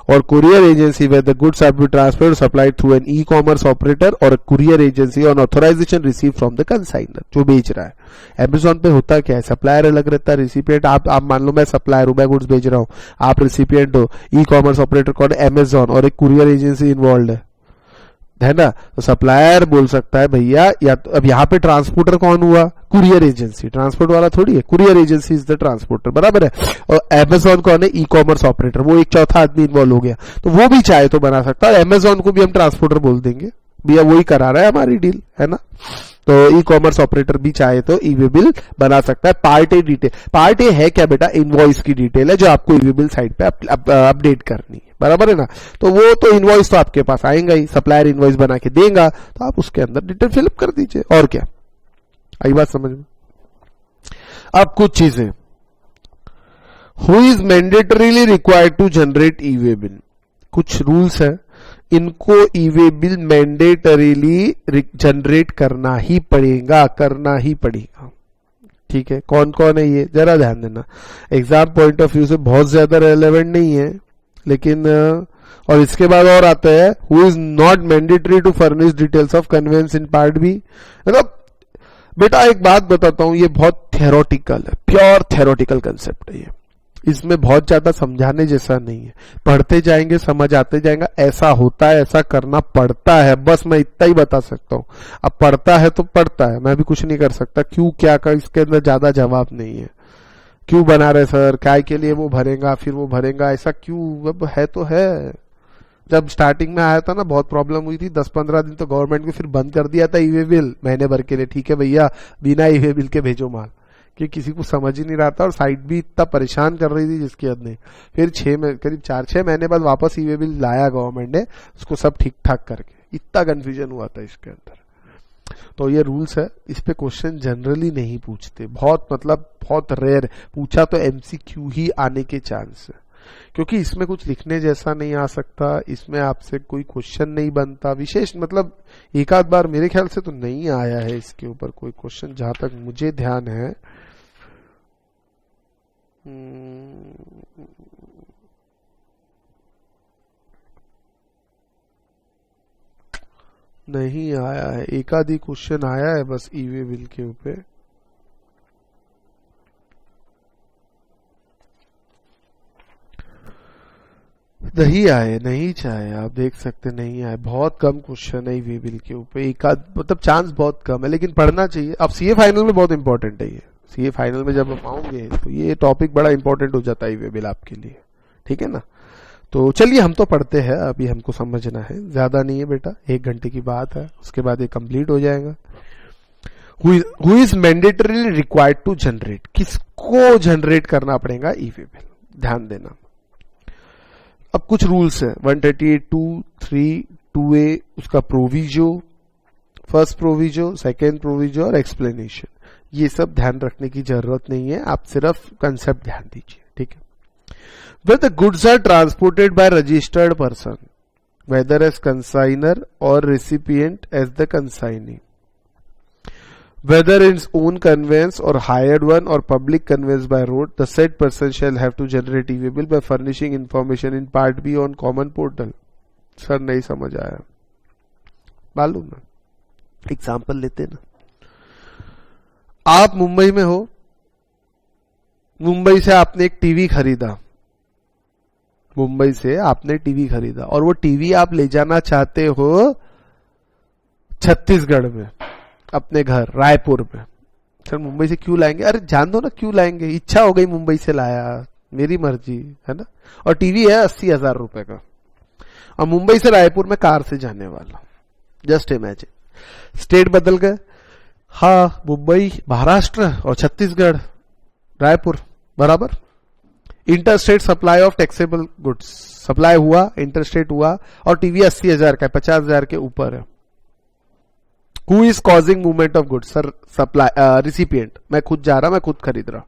Speaker 1: और courier agency where the goods are to be transferred supplied through an e-commerce operator or a courier agency on authorization received from the consigner, जो बेच रहा है। अमेजोन पे होता क्या है? सप्लायर अलग रहता है, रिसिपिएंट आप मान लो मैं सप्लायर हूं, मैं गुड्स बेच रहा हूं, आप रिसिपिएंट हो, ई कॉमर्स ऑपरेटर कौन है? अमेजोन, और एक कुरियर एजेंसी इन्वॉल्व है ना? तो सप्लायर बोल सकता है भैया, या तो अब यहाँ पे ट्रांसपोर्टर कौन हुआ? कुरियर एजेंसी, ट्रांसपोर्ट वाला थोड़ी है, courier agency is the transporter, बराबर है। और अमेजोन कौन है? ई कॉमर्स ऑपरेटर, वो एक चौथा आदमी इन्वॉल्व हो गया, तो वो भी चाहे तो बना सकता है। अमेजोन को भी हम ट्रांसपोर्टर बोल देंगे, भैया वही करा रहा है हमारी डील, है ना? तो ई कॉमर्स ऑपरेटर भी चाहे तो ई वे बिल बना सकता है। Part A detail, part A है क्या बेटा? इनवॉइस की डिटेल है जो आपको ई वे बिल साइट पे अपडेट करनी है, बराबर है ना? तो वो तो इनवॉइस तो आपके पास आएगा ही, सप्लायर इनवॉइस बना के देगा, तो आप उसके अंदर डिटेल फिलअप कर दीजिए, और क्या। आई बात समझ में? अब कुछ चीजें, who is mandatorily required to generate e way bill, कुछ रूल्स है, इनको e way bill mandatorily generate करना ही पड़ेगा, करना ही पड़ेगा। ठीक है, कौन कौन है ये जरा ध्यान देना, एग्जाम पॉइंट ऑफ व्यू से बहुत ज्यादा रेलेवेंट नहीं है, लेकिन और इसके बाद और आता है, who is not mandatory to furnish details of conveyance in part B. मतलब बेटा एक बात बताता हूं, ये बहुत थ्योरेटिकल है, प्योर थ्योरेटिकल कंसेप्ट है ये, इसमें बहुत ज्यादा समझाने जैसा नहीं है, पढ़ते जाएंगे समझ आते जाएगा, ऐसा होता है, ऐसा करना पड़ता है, बस मैं इतना ही बता सकता हूं। अब पढ़ता है तो पढ़ता है, मैं भी कुछ नहीं कर सकता, क्यों क्या कर, इसके अंदर ज्यादा जवाब नहीं है। क्यों बना रहे सर, काय के लिए वो भरेगा, फिर वो भरेगा, ऐसा क्यों? अब है तो है। जब स्टार्टिंग में आया था ना, बहुत प्रॉब्लम हुई थी, 10-15 दिन तो गवर्नमेंट ने फिर बंद कर दिया था ई वे बिल महीने भर के लिए। ठीक है भैया, बिना ई वे बिल के भेजो माल, कि किसी को समझ ही नहीं रहा था, और साइट भी इतना परेशान कर रही थी जिसकी हद नहीं। फिर करीब 4-6 महीने बाद वापस ई वे बिल लाया गवर्नमेंट ने, उसको सब ठीक ठाक करके। इतना कंफ्यूजन हुआ था इसके अंदर। तो ये रूल्स है, इस पे क्वेश्चन जनरली नहीं पूछते, बहुत मतलब बहुत रेयर, पूछा तो एमसीक्यू ही आने के चांस है, क्योंकि इसमें कुछ लिखने जैसा नहीं आ सकता, इसमें आपसे कोई क्वेश्चन नहीं बनता विशेष, मतलब एक आध बार मेरे ख्याल से तो नहीं आया है इसके ऊपर कोई क्वेश्चन, जहां तक मुझे ध्यान है। नहीं आया है, एक आधी क्वेश्चन आया है बस ई वे बिल के ऊपर। नहीं आए, नहीं चाहे, आप देख सकते नहीं आए, बहुत कम क्वेश्चन है ई वे बिल के ऊपर, एक आध मतलब चांस बहुत कम है, लेकिन पढ़ना चाहिए। अब सीए फाइनल में बहुत इंपॉर्टेंट है ये, सीए फाइनल में जब हम आएंगे तो ये टॉपिक बड़ा इंपॉर्टेंट हो जाता है ई वे बिल आपके लिए, ठीक है ना? तो चलिए हम तो पढ़ते हैं, अभी हमको समझना है, ज्यादा नहीं है बेटा, 1 घंटे की बात है, उसके बाद ये कंप्लीट हो जाएगा। Who is mandatorily required to generate, किसको जनरेट करना पड़ेगा ई वे बिल, ध्यान देना। अब कुछ रूल्स है, 138(2)(3) 2A, उसका proviso, first proviso, second proviso और एक्सप्लेनेशन, ये सब ध्यान रखने की जरूरत नहीं है, आप सिर्फ कंसेप्ट ध्यान दीजिए, ठीक है? Where the goods are transported by registered person, whether as consignor or recipient as the consignee, whether in its own conveyance or hired one or public conveyance by road, the said person shall have to generate e-way bill by furnishing information in Part B on common portal. Sir नहीं समझ आया, मालूम ना, example लेते ना। आप मुंबई में हो, मुंबई से आपने एक टीवी खरीदा, मुंबई से आपने टीवी खरीदा, और वो टीवी आप ले जाना चाहते हो छत्तीसगढ़ में, अपने घर रायपुर में। सर मुंबई से क्यों लाएंगे? अरे जान दो ना क्यों लाएंगे, इच्छा हो गई मुंबई से लाया, मेरी मर्जी है ना। और टीवी है 80,000 रुपए का, और मुंबई से रायपुर में कार से जाने वाला, जस्ट इमेजिन, स्टेट बदल गए, हाँ मुंबई महाराष्ट्र और छत्तीसगढ़ रायपुर बराबर। Interstate supply of taxable goods supply हुआ, इंटरस्टेट हुआ, और टीवी 80,000 का, 50,000 के ऊपर है। Who is causing movement of goods? Sir supply, recipient, मैं खुद जा रहा, मैं खुद खरीद रहा।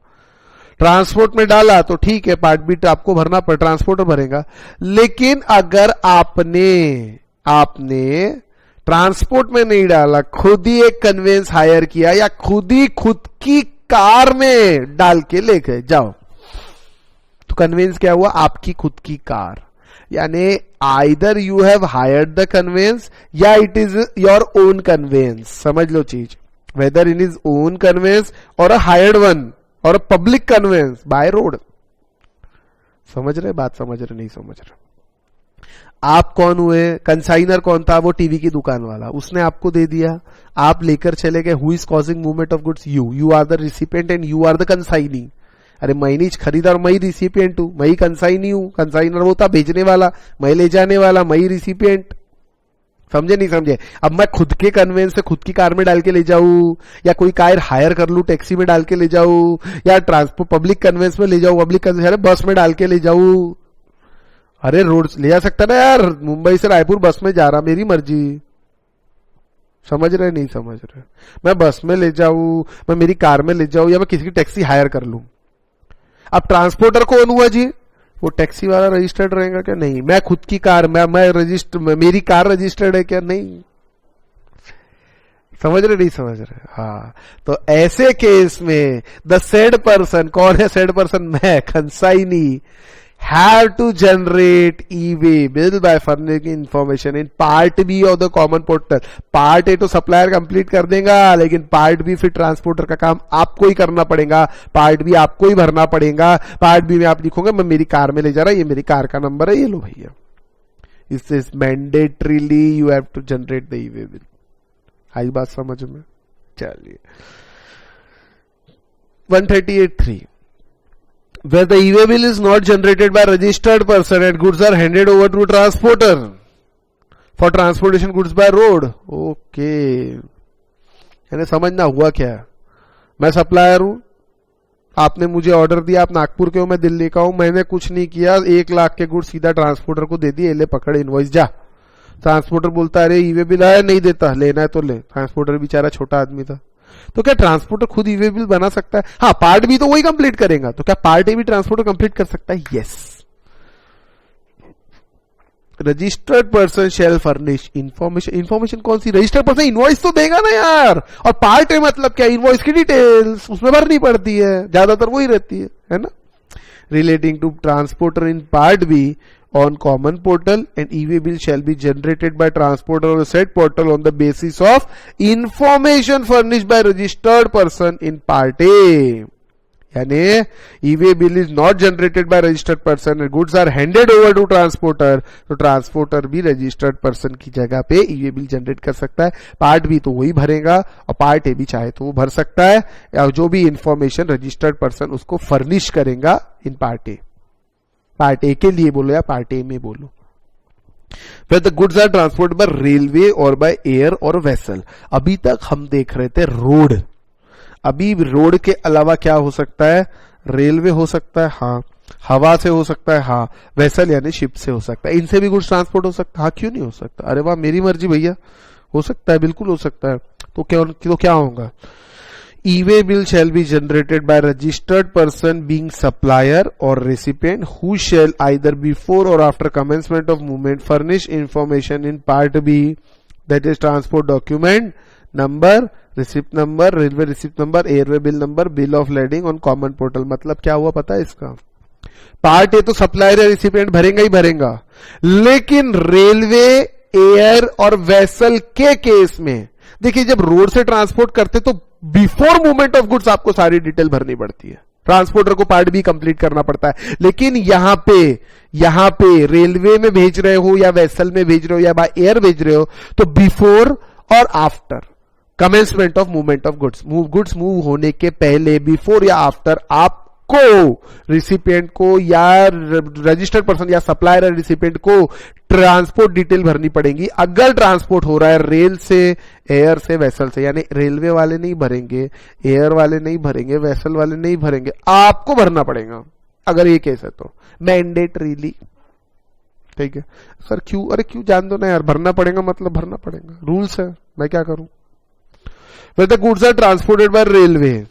Speaker 1: ट्रांसपोर्ट में डाला तो ठीक है, पार्ट बी आपको भरना पड़, ट्रांसपोर्टर भरेगा, लेकिन अगर आपने ट्रांसपोर्ट में नहीं डाला, खुद ही एक कन्वेंस हायर किया या खुद ही खुद की कार में डाल के ले गए, जाओ। तो कन्वेंस क्या हुआ? आपकी खुद की कार। यानी either you have hired the conveyance या it is your own conveyance. समझ लो चीज, whether in is own conveyance और अ हायर्ड वन और a public conveyance by road. समझ रहे बात? समझ रहे नहीं समझ रहे? आप कौन हुए? कंसाइनर कौन था? वो टीवी की दुकान वाला, उसने आपको दे दिया, आप लेकर चले गए। Who is causing movement of goods? You are the recipient and you are the consignee. अरे मैं नहीं खरीदार, मैं ही रिसिपिएंट हूं, मैं ही कंसाइनी हूं। कंसाइनर वो था भेजने वाला, मैं ले जाने वाला, मैं ही रिसिपिएंट। समझे नहीं समझे? अब मैं खुद के कन्वेंस से खुद की कार में डाल के ले जाऊं या कोई कार हायर कर लूं, टैक्सी में डाल के ले जाऊं या ट्रांसपोर्ट पब्लिक कन्वेंस में ले जाऊं, पब्लिक कन्वेंस बस में डाल के ले जाऊं। अरे रोड ले जा सकता ना यार, मुंबई से रायपुर बस में जा रहा, मेरी मर्जी। समझ रहे नहीं समझ रहे? मैं बस में ले जाऊं, मैं मेरी कार में ले जाऊं या मैं किसी की टैक्सी हायर कर लूं। अब ट्रांसपोर्टर कौन हुआ जी? वो टैक्सी वाला रजिस्टर्ड रहेगा क्या? नहीं। मैं खुद की कार, मैं रजिस्टर, मेरी कार रजिस्टर्ड है क्या? नहीं। समझ रहे नहीं समझ रहे? हाँ। तो ऐसे केस में द सेड पर्सन, कौन है सेड पर्सन? मैं, consignee, have to generate e-way bill by furnishing information in part B of the common portal। Part A तो सप्लायर कंप्लीट कर देगा, लेकिन पार्ट बी फिर ट्रांसपोर्टर का काम आपको ही करना पड़ेगा, पार्ट बी आपको ही भरना पड़ेगा। पार्ट बी में आप लिखोगे मैं मेरी कार में ले जा रहा, ये मेरी कार का नंबर है, ये लो भैया। इससे mandatorily you have to generate the e way bill. आई बात समझ में? चलिए 138(3) where the e-way bill is not generated by registered person and goods are handed over to transporter for transportation goods by road। Okay, यानी समझना हुआ क्या? मैं सप्लायर हूं, आपने मुझे ऑर्डर दिया, आप नागपुर के हो, मैं दिल्ली का हूं, मैंने कुछ नहीं किया, 1 लाख के गुड्स सीधा ट्रांसपोर्टर को दे दिए, ले पकड़ इनवॉइस जा। ट्रांसपोर्टर बोलता है अरे ई-वे बिल आया, नहीं देता, लेना है तो ले। ट्रांसपोर्टर बेचारा छोटा आदमी था, तो क्या ट्रांसपोर्टर खुद ई-वे बिल बना सकता है? हाँ, पार्ट बी तो वही कंप्लीट करेगा, तो क्या पार्ट ए भी ट्रांसपोर्टर कंप्लीट कर सकता है? Yes. Registered person shall furnish information. Information कौन सी? रजिस्टर्ड पर्सन इनवॉइस तो देगा ना यार। और पार्ट ए मतलब क्या? इनवॉइस की डिटेल्स उसमें भरनी पड़ती है, ज्यादातर वही रहती है ना। Relating to transporter in part B on common portal and e-way bill shall be generated by transporter on the said portal on the basis of information furnished by registered person in part A। यानी e-way bill is not generated by registered person and goods are handed over to transporter, तो transporter भी registered person की जगह पे e-way bill generate कर सकता है। Part B तो वही भरेगा और पार्ट ए भी चाहे तो वो भर सकता है, या जो भी इंफॉर्मेशन रजिस्टर्ड पर्सन उसको फर्निश करेगा इन पार्ट ए। पार्ट ए के लिए बोलो या पार्ट ए में बोलो। फिर the goods are transport by railway और बाय एयर और वेसल। अभी तक हम देख रहे थे रोड, अभी रोड के अलावा क्या हो सकता है? रेलवे हो सकता है, हाँ, हवा से हो सकता है, हाँ, वेसल यानी शिप से हो सकता है, इनसे भी गुड्स ट्रांसपोर्ट हो सकता है। हाँ, क्यों नहीं हो सकता? अरे वाह, मेरी मर्जी भैया, हो सकता है, बिल्कुल हो सकता है। तो क्या होगा? E-way bill shall be generated by registered person being supplier or recipient who shall either before or after commencement of movement furnish information in part B, that is transport document number, receipt number, railway receipt number, airway bill number, bill of lading on common portal। मतलब क्या हुआ पता है इसका? Part A तो supplier या recipient भरेगा ही भरेगा, लेकिन रेलवे, एयर और वेसल के केस में देखिए, जब रोड से ट्रांसपोर्ट करते तो बिफोर मूवमेंट ऑफ गुड्स आपको सारी डिटेल भरनी पड़ती है, ट्रांसपोर्टर को पार्ट बी कंप्लीट करना पड़ता है। लेकिन यहां पे रेलवे में भेज रहे हो या वेसल में भेज रहे हो या बाय एयर भेज रहे हो, तो बिफोर और after commencement of movement of goods, goods move होने के पहले, बिफोर या आफ्टर, आपको रिसिपिएंट को या रजिस्टर्ड पर्सन या सप्लायर या रिसिपिएंट को ट्रांसपोर्ट डिटेल भरनी पड़ेगी। अगर ट्रांसपोर्ट हो रहा है रेल से, एयर से, वेसल से, यानी रेलवे वाले नहीं भरेंगे, एयर वाले नहीं भरेंगे, वेसल वाले नहीं भरेंगे, आपको भरना पड़ेगा अगर ये केस है तो, मैंडेटरीली। ठीक है सर, क्यों? अरे क्यों, जान दो ना यार, भरना पड़ेगा मतलब भरना पड़ेगा, रूल्स है, मैं क्या करूं। When the goods are transported by railway,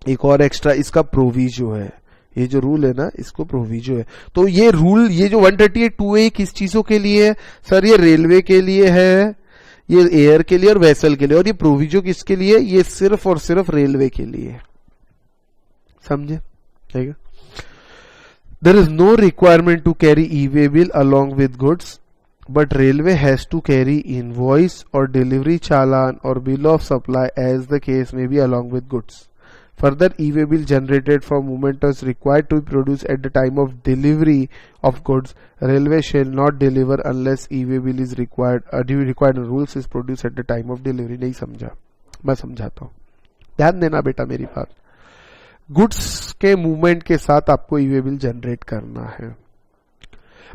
Speaker 1: एक और एक्स्ट्रा इसका प्रोविजो है, ये जो रूल है ना, इसको प्रोविजो है। तो ये रूल, ये जो 138(2)(a) किस चीजों के लिए है सर? ये रेलवे के लिए है, ये एयर के लिए और वेसल के लिए, और ये प्रोविजो किसके लिए, ये सिर्फ और सिर्फ रेलवे के लिए, समझे, ठीक है। There is no requirement to carry e way bill along with goods, but railway has to carry invoice और डिलीवरी चालान और bill of supply as the case may be along with goods. Further, e-way bill generated from movement is required to be produced at the time of delivery of goods. Railway shall not deliver unless e-way bill is required. Required rules is produced at the time of delivery. नहीं समझा, मैं समझाता हूँ, ध्यान देना बेटा मेरी बात. गुड्स के मूवमेंट के साथ आपको ई-वे बिल जनरेट करना है,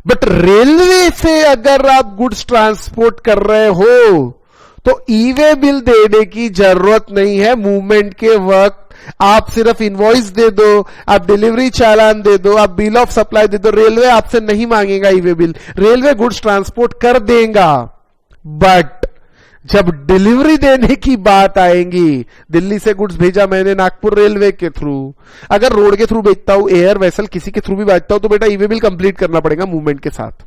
Speaker 1: बट रेलवे से अगर आप गुड्स ट्रांसपोर्ट कर रहे हो तो ई-वे बिल देने की जरूरत नहीं है. मूवमेंट के वक्त आप सिर्फ इनवॉइस दे दो, आप डिलीवरी चालान दे दो, आप बिल ऑफ सप्लाई दे दो, रेलवे आपसे नहीं मांगेगा e-way bill. Railway goods transport कर देगा, बट जब डिलीवरी देने की बात आएगी, दिल्ली से गुड्स भेजा मैंने नागपुर रेलवे के थ्रू, अगर रोड के थ्रू भेजता हूं, एयर वेसल किसी के थ्रू भी भेजता हूं, तो बेटा ई-वे बिल कंप्लीट करना पड़ेगा मूवमेंट के साथ.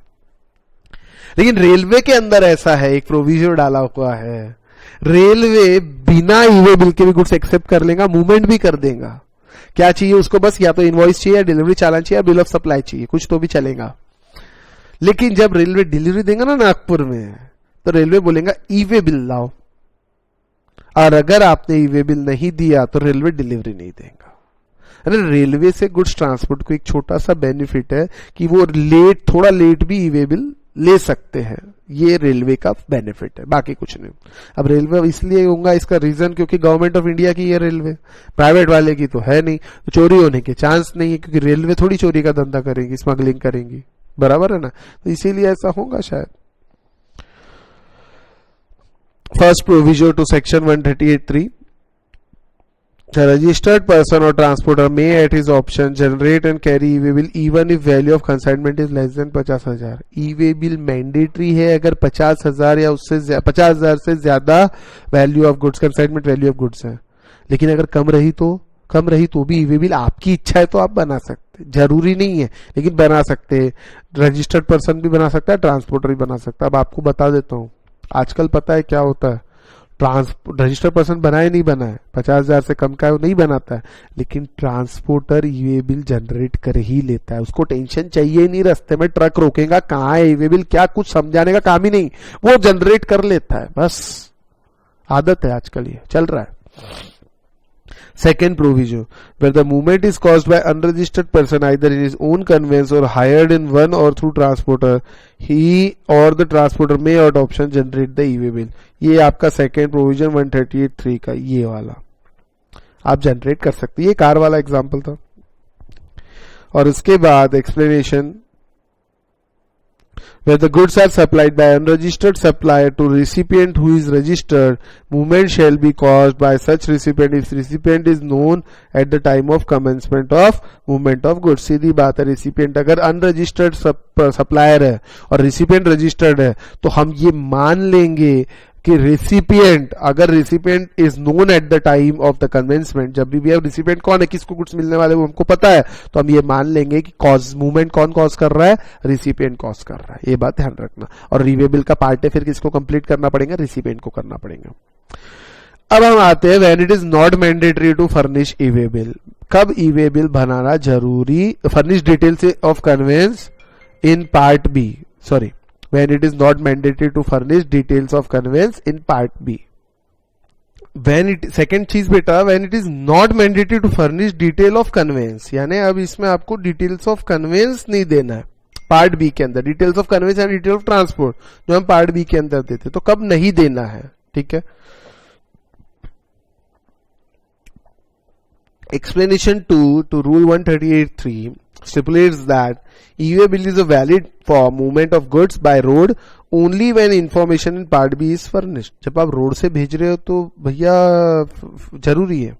Speaker 1: लेकिन रेलवे के अंदर ऐसा है, एक प्रोविजन डाला हुआ है, रेलवे बिना ई-वे बिल के भी गुड्स एक्सेप्ट कर लेगा, मूवमेंट भी कर देगा. क्या चाहिए उसको, बस या तो इनवॉइस चाहिए, या डिलीवरी चालान चाहिए, या बिल ऑफ सप्लाई चाहिए, कुछ तो भी चलेगा. लेकिन जब रेलवे डिलीवरी देगा ना नागपुर में, तो रेलवे बोलेगा ई-वे बिल लाओ, और अगर आपने ई-वे बिल नहीं दिया तो रेलवे डिलीवरी नहीं देगा. अरे रेलवे से गुड्स ट्रांसपोर्ट को एक छोटा सा बेनिफिट है कि वो थोड़ा लेट भी ई-वे बिल ले सकते हैं. ये रेलवे का बेनिफिट है, बाकी कुछ नहीं. अब रेलवे इसलिए होगा, इसका रीजन क्योंकि गवर्नमेंट ऑफ इंडिया की ये रेलवे, प्राइवेट वाले की तो है नहीं, तो चोरी होने के चांस नहीं है, क्योंकि रेलवे थोड़ी चोरी का धंधा करेगी, स्मगलिंग करेंगी, बराबर है ना. तो इसीलिए ऐसा होगा शायद. First provision to section 138(3). The registered person or transporter may at his option generate and carry e-way bill even if value of consignment is less than 50,000. e-way bill mandatory है अगर 50,000 या उससे 50,000 से ज्यादा value of goods, consignment value of goods है. लेकिन अगर कम रही तो भी ई-वे बिल आपकी इच्छा है तो आप बना सकते, जरूरी नहीं है, लेकिन बना सकते. रजिस्टर्ड पर्सन भी बना सकता है, ट्रांसपोर्टर भी बना सकता है. अब आपको बता देता हूँ, आजकल पता है क्या होता है, रजिस्टर्ड पर्सन बनाए नहीं बनाए, 50,000 से कम का है वो नहीं बनाता है, लेकिन ट्रांसपोर्टर ई-वे बिल जनरेट कर ही लेता है. उसको टेंशन चाहिए नहीं, रास्ते में ट्रक रोकेगा कहाँ है ई-वे बिल, क्या कुछ समझाने का काम ही नहीं, वो जनरेट कर लेता है. बस आदत है आजकल, ये चल रहा है. Second provision, where the movement is caused by unregistered person either in his own conveyance or hired in one or through transporter, he or the transporter may at option generate the e-way bill. ये आपका second provision 138(3) का ये वाला आप generate कर सकते. ये car वाला एग्जांपल था. और उसके बाद explanation, where the goods are supplied by unregistered supplier to recipient who is registered, movement shall be caused by such recipient if recipient is known at the time of commencement of movement of goods. सीधी बात है, recipient अगर unregistered supplier है और recipient registered है, तो हम ये मान लेंगे कि रेसिपिएंट, अगर recipient is known at the time of the conveyancement, जब भी रेसिपिएंट कौन है, किसको गुड्स मिलने वाले वो हमको पता है, तो हम ये मान लेंगे कि कॉज मूवमेंट कौन कॉज कर रहा है, रेसिपिएंट कॉज कर रहा है. ये बात ध्यान रखना. और ई-वे बिल का पार्ट है, फिर किसको कंप्लीट करना पड़ेगा, रेसिपिएंट को करना पड़ेगा. अब हम आते हैं when it is not mandatory to furnish e way bill. कब ई-वे बिल बनाना जरूरी, furnish details of conveyance in part B, sorry, when it is not mandatory to furnish details of conveyance in part B. When it, second चीज बेटा, when it is not mandatory to furnish detail of conveyance, यानी अब इसमें आपको details of conveyance नहीं देना है part B के अंदर. details of conveyance and detail of transport जो हम पार्ट बी के अंदर देते, तो कब नहीं देना है, ठीक है. Explanation 2 to Rule 138(3) stipulates that e-way bill is a valid for movement of goods by road only when information in part B is furnished. जब आप रोड से भेज रहे हो तो भैया जरूरी है.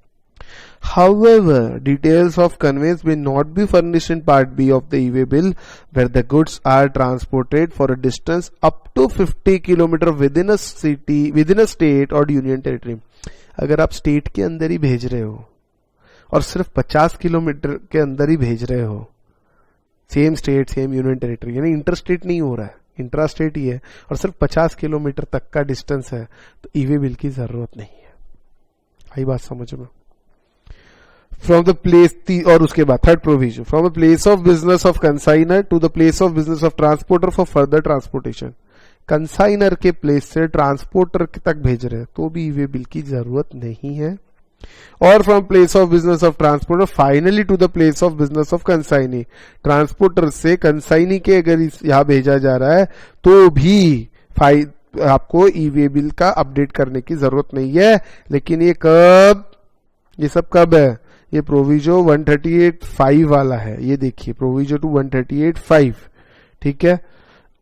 Speaker 1: However, details of conveyance may not be furnished in part B of the e-way bill where the goods are transported for a distance up to 50 km within a city, within a state or union territory. अगर आप state के अंदर ही भेज रहे हो और सिर्फ 50 kilometre के अंदर ही भेज रहे हो, same state same union territory, यानी इंटर स्टेट नहीं हो रहा है, इंट्रा स्टेट ही है और सिर्फ 50 किलोमीटर तक का डिस्टेंस है, तो ई वे बिल की जरूरत नहीं है। आई बात समझ में? फ्रॉम द प्लेस, और उसके बाद third provision, from the place of business of consignor to the place of business of transporter for further transportation. Consignor के प्लेस से ट्रांसपोर्टर तक भेज रहे हैं तो भी ई वे बिल की जरूरत नहीं है। और from place of business of transporter finally to the place of business of consignee, transporter से कंसाइनी के अगर यहां भेजा जा रहा है तो भी आपको ई वे बिल का अपडेट करने की जरूरत नहीं है। लेकिन ये कब, ये सब कब है? ये प्रोविजो 138(5) वाला है, ये देखिए प्रोविजो टू 138(5), ठीक है।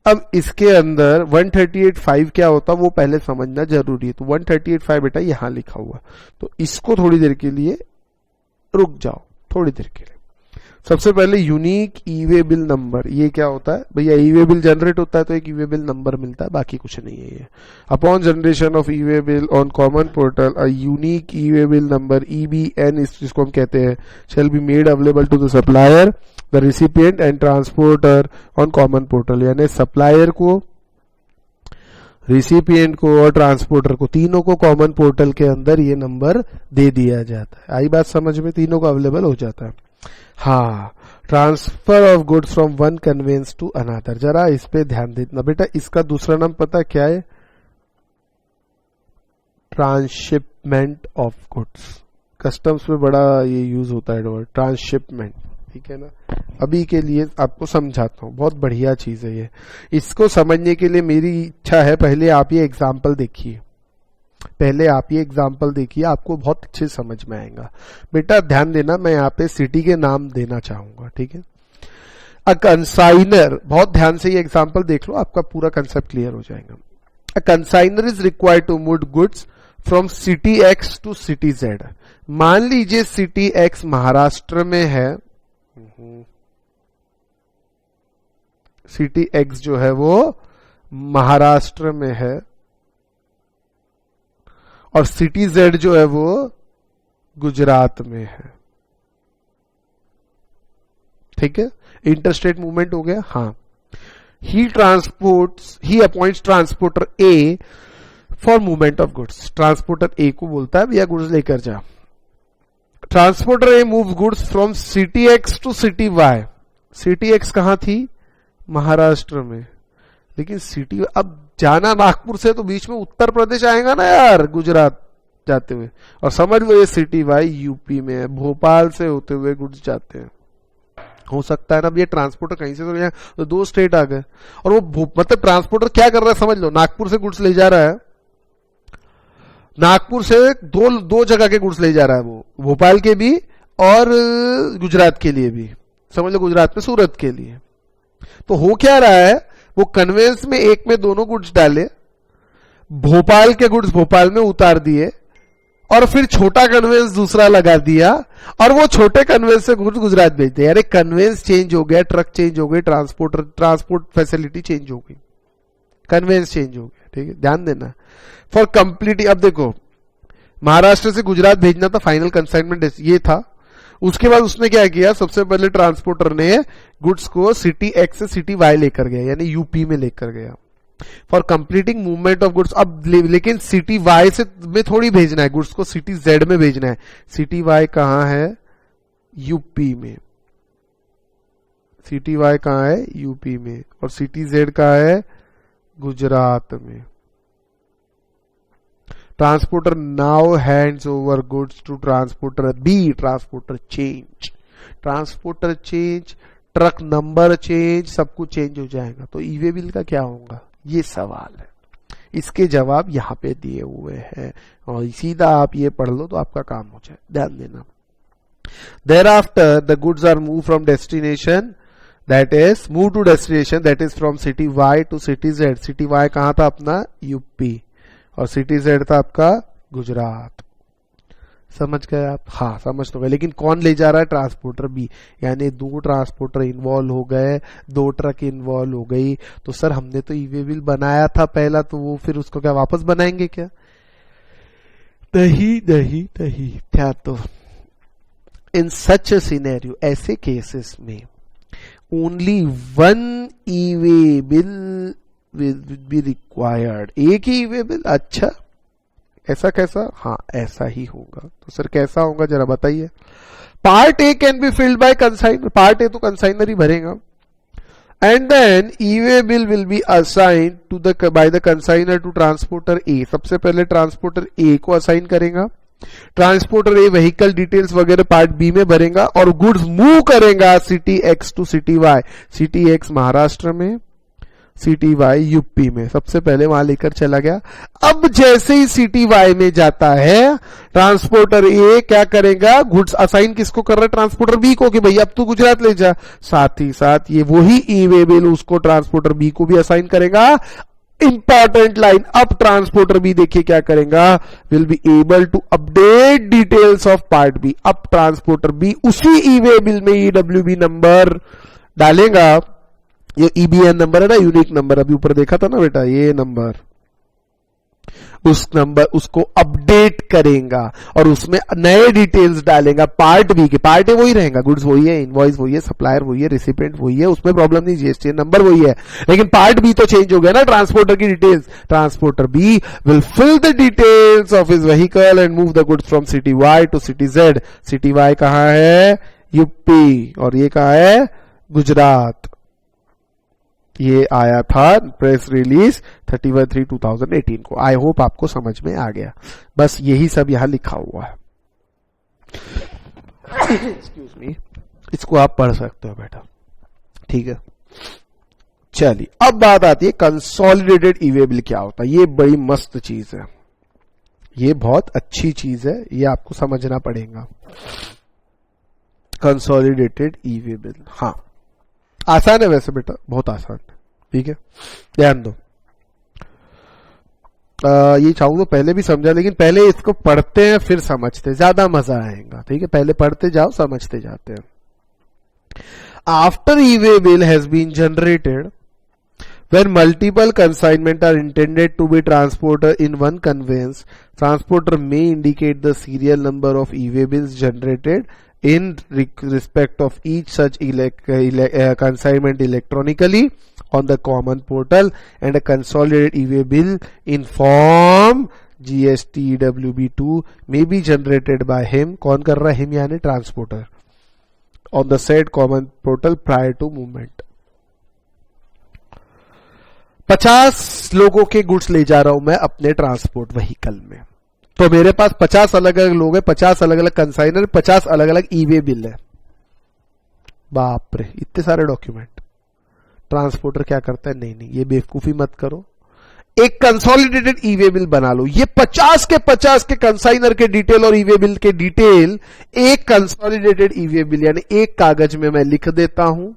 Speaker 1: अब इसके अंदर 138(5) क्या होता है वो पहले समझना जरूरी है। तो 138(5) बेटा यहां लिखा हुआ, तो इसको थोड़ी देर के लिए रुक जाओ, थोड़ी देर के लिए। सबसे पहले unique e way bill number, ये क्या होता है भैया? ई वे बिल जनरेट होता है तो एक ई वे बिल नंबर मिलता है, बाकी कुछ नहीं है ये। Upon generation of e way bill on common portal a unique e way bill number EBN, जिसको हम कहते हैं, shall be made available to the supplier, the recipient and transporter on common portal. यानी सप्लायर को, recipient को और transporter को, तीनों को कॉमन पोर्टल के अंदर ये नंबर दे दिया जाता है। आई बात समझ में? तीनों को अवेलेबल हो जाता है। हाँ, transfer of goods from one conveyance to another, जरा इस पे ध्यान देना बेटा। इसका दूसरा नाम पता क्या है? Transshipment of goods. कस्टम्स में बड़ा ये यूज होता है वर्ड ट्रांसशिपमेंट, ठीक है ना। अभी के लिए आपको समझाता हूं, बहुत बढ़िया चीज है ये। इसको समझने के लिए मेरी इच्छा है पहले आप ये एग्जाम्पल देखिए, पहले आप ये एग्जाम्पल देखिए, आपको बहुत अच्छे समझ में आएगा। बेटा ध्यान देना, मैं यहाँ पे सिटी के नाम देना चाहूंगा, ठीक है। अ कंसाइनर, बहुत ध्यान से ये एग्जाम्पल देख लो, आपका पूरा कंसेप्ट क्लियर हो जाएगा। A consignor is required to move goods from city X to city Z। मान लीजिए सिटी X महाराष्ट्र में है, सिटी X जो है वो महाराष्ट्र में है, और सिटी Z जो है वो गुजरात में है, ठीक है। इंटरस्टेट मूवमेंट हो गया। हाँ, he appoints transporter A for movement of goods. Transporter A को बोलता है भैया गुड्स लेकर जा। Transporter A move goods from city X to city Y। City X कहां थी? महाराष्ट्र में। लेकिन सिटी, अब जाना नागपुर से तो बीच में उत्तर प्रदेश आएगा ना यार, गुजरात जाते हुए, और समझ लो ये सिटी Y यूपी में है, भोपाल से होते हुए गुड्स जाते हैं। हो सकता है ना, अब ये ट्रांसपोर्टर कहीं से तो यहाँ तो 2 स्टेट आ गए, और वो मतलब ट्रांसपोर्टर क्या कर रहा है समझ लो, नागपुर से गुड्स ले जा रहा है, नागपुर से दो जगह के गुड्स ले जा रहा है वो, भोपाल के भी और गुजरात के लिए भी, समझ लो गुजरात में सूरत के लिए। तो हो क्या रहा है, वो कन्वेंस में एक में दोनों गुड्स डाले, भोपाल के गुड्स भोपाल में उतार दिए, और फिर छोटा कन्वेंस दूसरा लगा दिया, और वो छोटे कन्वेंस से गुड्स गुजरात भेज दिया। यानी कन्वेंस चेंज हो गया, ट्रक चेंज हो गई, ट्रांसपोर्ट फैसिलिटी चेंज हो गई, कन्वेंस चेंज हो गया, ठीक है, ध्यान देना। फॉर कंप्लीट, अब देखो महाराष्ट्र से गुजरात भेजना था, फाइनल कंसाइनमेंट ये था। उसके बाद उसने क्या किया, सबसे पहले ट्रांसपोर्टर ने गुड्स को सिटी X से सिटी Y लेकर गया, यानी यूपी में लेकर गया for completing movement of goods. अब लेकिन सिटी Y से में थोड़ी भेजना है गुड्स को, सिटी Z में भेजना है। सिटी Y कहां है? यूपी में। सिटी Y कहां है? यूपी में। और सिटी Z कहां है? गुजरात में। Transporter now hands over goods to transporter B. Transporter change, transporter change, truck number change, सब कुछ चेंज हो जाएगा। तो ई वे बिल का क्या होगा, ये सवाल है। इसके जवाब यहां पे दिए हुए हैं, और सीधा आप ये पढ़ लो तो आपका काम हो जाए, ध्यान देना। Thereafter the goods are moved from destination, that is move to destination, that is from city Y to city Z। City Y कहां था अपना? यूपी, और सिटी Z था आपका गुजरात। समझ गए आप? हाँ समझ तो गए। लेकिन कौन ले जा रहा है? Transporter B. यानी 2 ट्रांसपोर्टर इन्वॉल्व हो गए, 2 ट्रक इन्वॉल्व हो गई। तो सर हमने तो ई वे बिल बनाया था पहला, तो वो फिर उसको क्या वापस बनाएंगे क्या? नहीं नहीं नहीं, क्या तो इन सच सिनेरियो, ऐसे केसेस में only 1 E way bill will be required. एक ही ई-वे बिल, अच्छा ऐसा कैसा? हाँ ऐसा ही होगा. तो सर कैसा होगा जरा बताइए. Part A can be filled by consignor. Part A तो कंसाइनर ही भरेगा. And then e way bill will be assign to the by the consignor to transporter A. सबसे पहले ट्रांसपोर्टर ए को असाइन करेगा. ट्रांसपोर्टर ए व्हीकल डिटेल्स वगैरह part B में भरेगा और गुड्स मूव करेगा city X to city Y. City X Maharashtra में, सिटी वाई यूपी में. सबसे पहले वहां लेकर चला गया. अब जैसे ही सिटी वाई में जाता है, ट्रांसपोर्टर ए क्या करेगा? गुड्स असाइन किसको कर रहा है? ट्रांसपोर्टर बी को, कि भैया अब तू गुजरात ले जा. साथ ही साथ ये वही ई-वे बिल उसको ट्रांसपोर्टर बी को भी असाइन करेगा. इंपॉर्टेंट लाइन, अब ट्रांसपोर्टर बी देखिए क्या करेगा? Will be able to update details of part B. अब ट्रांसपोर्टर बी उसी ई-वे बिल में ईडब्ल्यूबी नंबर डालेगा. ये ईबीएन नंबर है ना, यूनिक नंबर, अभी ऊपर देखा था ना बेटा, ये नंबर, उस नंबर उसको अपडेट करेगा और उसमें नए डिटेल्स डालेगा पार्ट बी के. पार्ट ए वही रहेगा, गुड्स वही है, इनवॉइस वही है, सप्लायर वही है, रिसिपेंट वही है, उसमें प्रॉब्लम नहीं, जीएसटी नंबर वही है, लेकिन पार्ट बी तो चेंज हो गया ना, ट्रांसपोर्टर की details. Transporter B will fill the details of his vehicle and move the goods from city Y to city Z. City Y कहां है? यूपी. और ये कहां है? गुजरात. ये आया था प्रेस रिलीज 31/3/2018 को. आई होप आपको समझ में आ गया. बस यही सब यहां लिखा हुआ है. एक्सक्यूज मी, इसको आप पढ़ सकते हो बेटा, ठीक है. चलिए अब बात आती है कंसोलिडेटेड ई-वे बिल क्या होता है. ये बड़ी मस्त चीज है, ये बहुत अच्छी चीज है, ये आपको समझना पड़ेगा. कंसोलिडेटेड ई-वे बिल, हाँ आसान है वैसे बेटा, बहुत आसान है, ठीक है. ध्यान दो. ये चाहूँ तो पहले भी समझा, लेकिन पहले इसको पढ़ते हैं फिर समझते, ज्यादा मजा आएगा, ठीक है. पहले पढ़ते जाओ, समझते जाते हैं. After e way bill has been generated, when multiple consignment are intended to be transported in one conveyance, transporter may indicate the serial number of e-way bills generated in respect of each such consignment electronically on the common portal, and a consolidated e-way bill in form GST EWB2 may be generated by him. कौन कर रहा है? him यानी transporter on the said common portal prior to movement. 50 लोगों के goods ले जा रहा हूं मैं अपने ट्रांसपोर्ट व्हीकल में, तो मेरे पास 50 अलग अलग लोग हैं, 50 अलग अलग कंसाइनर, 50 अलग अलग ई-वे बिल है. बाप रे, इतने सारे डॉक्यूमेंट. ट्रांसपोर्टर क्या करता है? नहीं, ये बेवकूफी मत करो, एक कंसोलिडेटेड ई-वे बिल बना लो. ये 50 के कंसाइनर के डिटेल और ई-वे बिल के डिटेल एक कंसोलिडेटेड ई-वे बिल यानी एक कागज में मैं लिख देता हूं.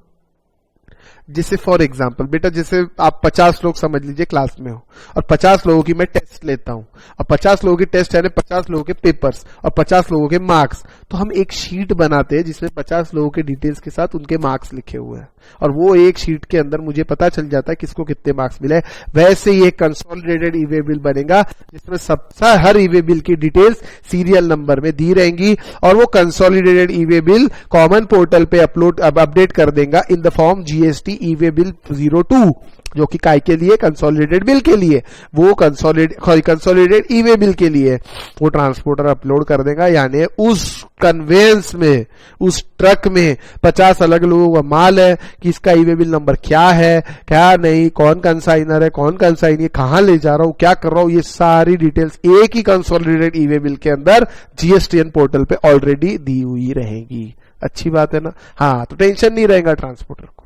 Speaker 1: जैसे फॉर एग्जाम्पल बेटा, जैसे आप 50 लोग समझ लीजिए क्लास में हो, और 50 लोगों की मैं टेस्ट लेता हूं, और 50 लोगों की टेस्ट यानी 50 लोगों के पेपर्स और 50 लोगों के मार्क्स. तो हम एक शीट बनाते हैं जिसमें 50 लोगों के डिटेल्स के साथ उनके मार्क्स लिखे हुए हैं, और वो एक शीट के अंदर मुझे पता चल जाता है किसको कितने मार्क्स मिले. वैसे ही एक कंसोलिडेटेड ई-वे बिल बनेगा जिसमें सबसे हर ई-वे बिल की डिटेल्स सीरियल नंबर में दी रहेंगी, और वो consolidated e way bill common portal पे अपडेट कर देगा in the form GST e-way bill 02, जो कि काय के लिए? कंसोलिडेटेड बिल के लिए. वो कंसोलिडेटेड ई-वे बिल के लिए वो ट्रांसपोर्टर अपलोड कर देगा. यानी उस कन्वेंस में, उस ट्रक में 50 अलग लोगों का माल है कि इसका ई-वे बिल नंबर क्या है, क्या नहीं, कौन कंसाइनर है, कौन कंसाइन है, कहां ले जा रहा हूं, क्या कर रहा हूं, ये सारी डिटेल्स एक ही कंसोलिडेटेड ई-वे बिल के अंदर जीएसटीएन पोर्टल पे ऑलरेडी दी हुई रहेगी. अच्छी बात है ना? हाँ, तो टेंशन नहीं रहेगा ट्रांसपोर्टर को.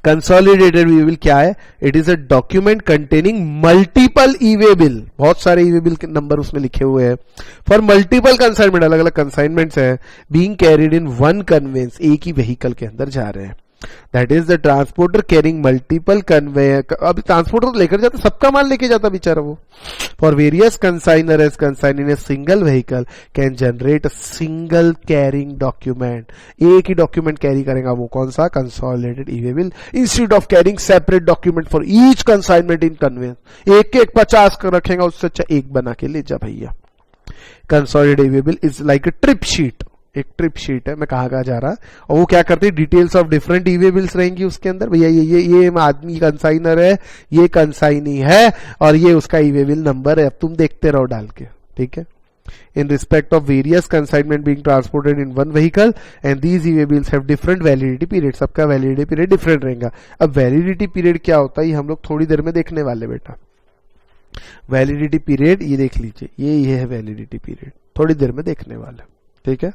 Speaker 1: कंसोलिडेटेड ई-वे बिल क्या है? It is a document containing multiple e-way bill, बहुत सारे ई-वे बिल के नंबर उसमें लिखे हुए हैं, फॉर मल्टीपल कंसाइनमेंट, अलग अलग कंसाइनमेंट्स हैं, being carried in one conveyance, एक ही व्हीकल के अंदर जा रहे हैं. That is the transporter carrying multiple conveyer. अब ट्रांसपोर्टर तो लेकर जाता, सबका माल लेके जाता बेचारा वो. For various consigner as consign in a single vehicle can generate a single carrying document. एक ही डॉक्यूमेंट कैरी करेगा, वो कौन सा? Consolidated e way bill, instead of carrying separate document for each consignment in convince. एक 50 रखेगा, उससे अच्छा एक बना के ले जा भैया. Consolidated e way bill is like a trip sheet. एक ट्रिप शीट है, मैं कहाँ जा रहा, और वो क्या करते हैं, details of different E way bills रहेंगी उसके अंदर। भैया ये आदमी कंसाइनर है, ये कंसाइनी है, और ये उसका ई वे बिल नंबर है, अब तुम देखते रहो डाल के, ठीक है। In respect of various consignment being transported in one vehicle and these e-way bills have different validity period, सबका validity period different रहेगा। अब validity period क्या होता है ये हम लोग थोड़ी देर में देखने वाले बेटा। validity period ये देख लीजिए, ये है validity period, थोड़ी देर में देखने वाले, ठीक है।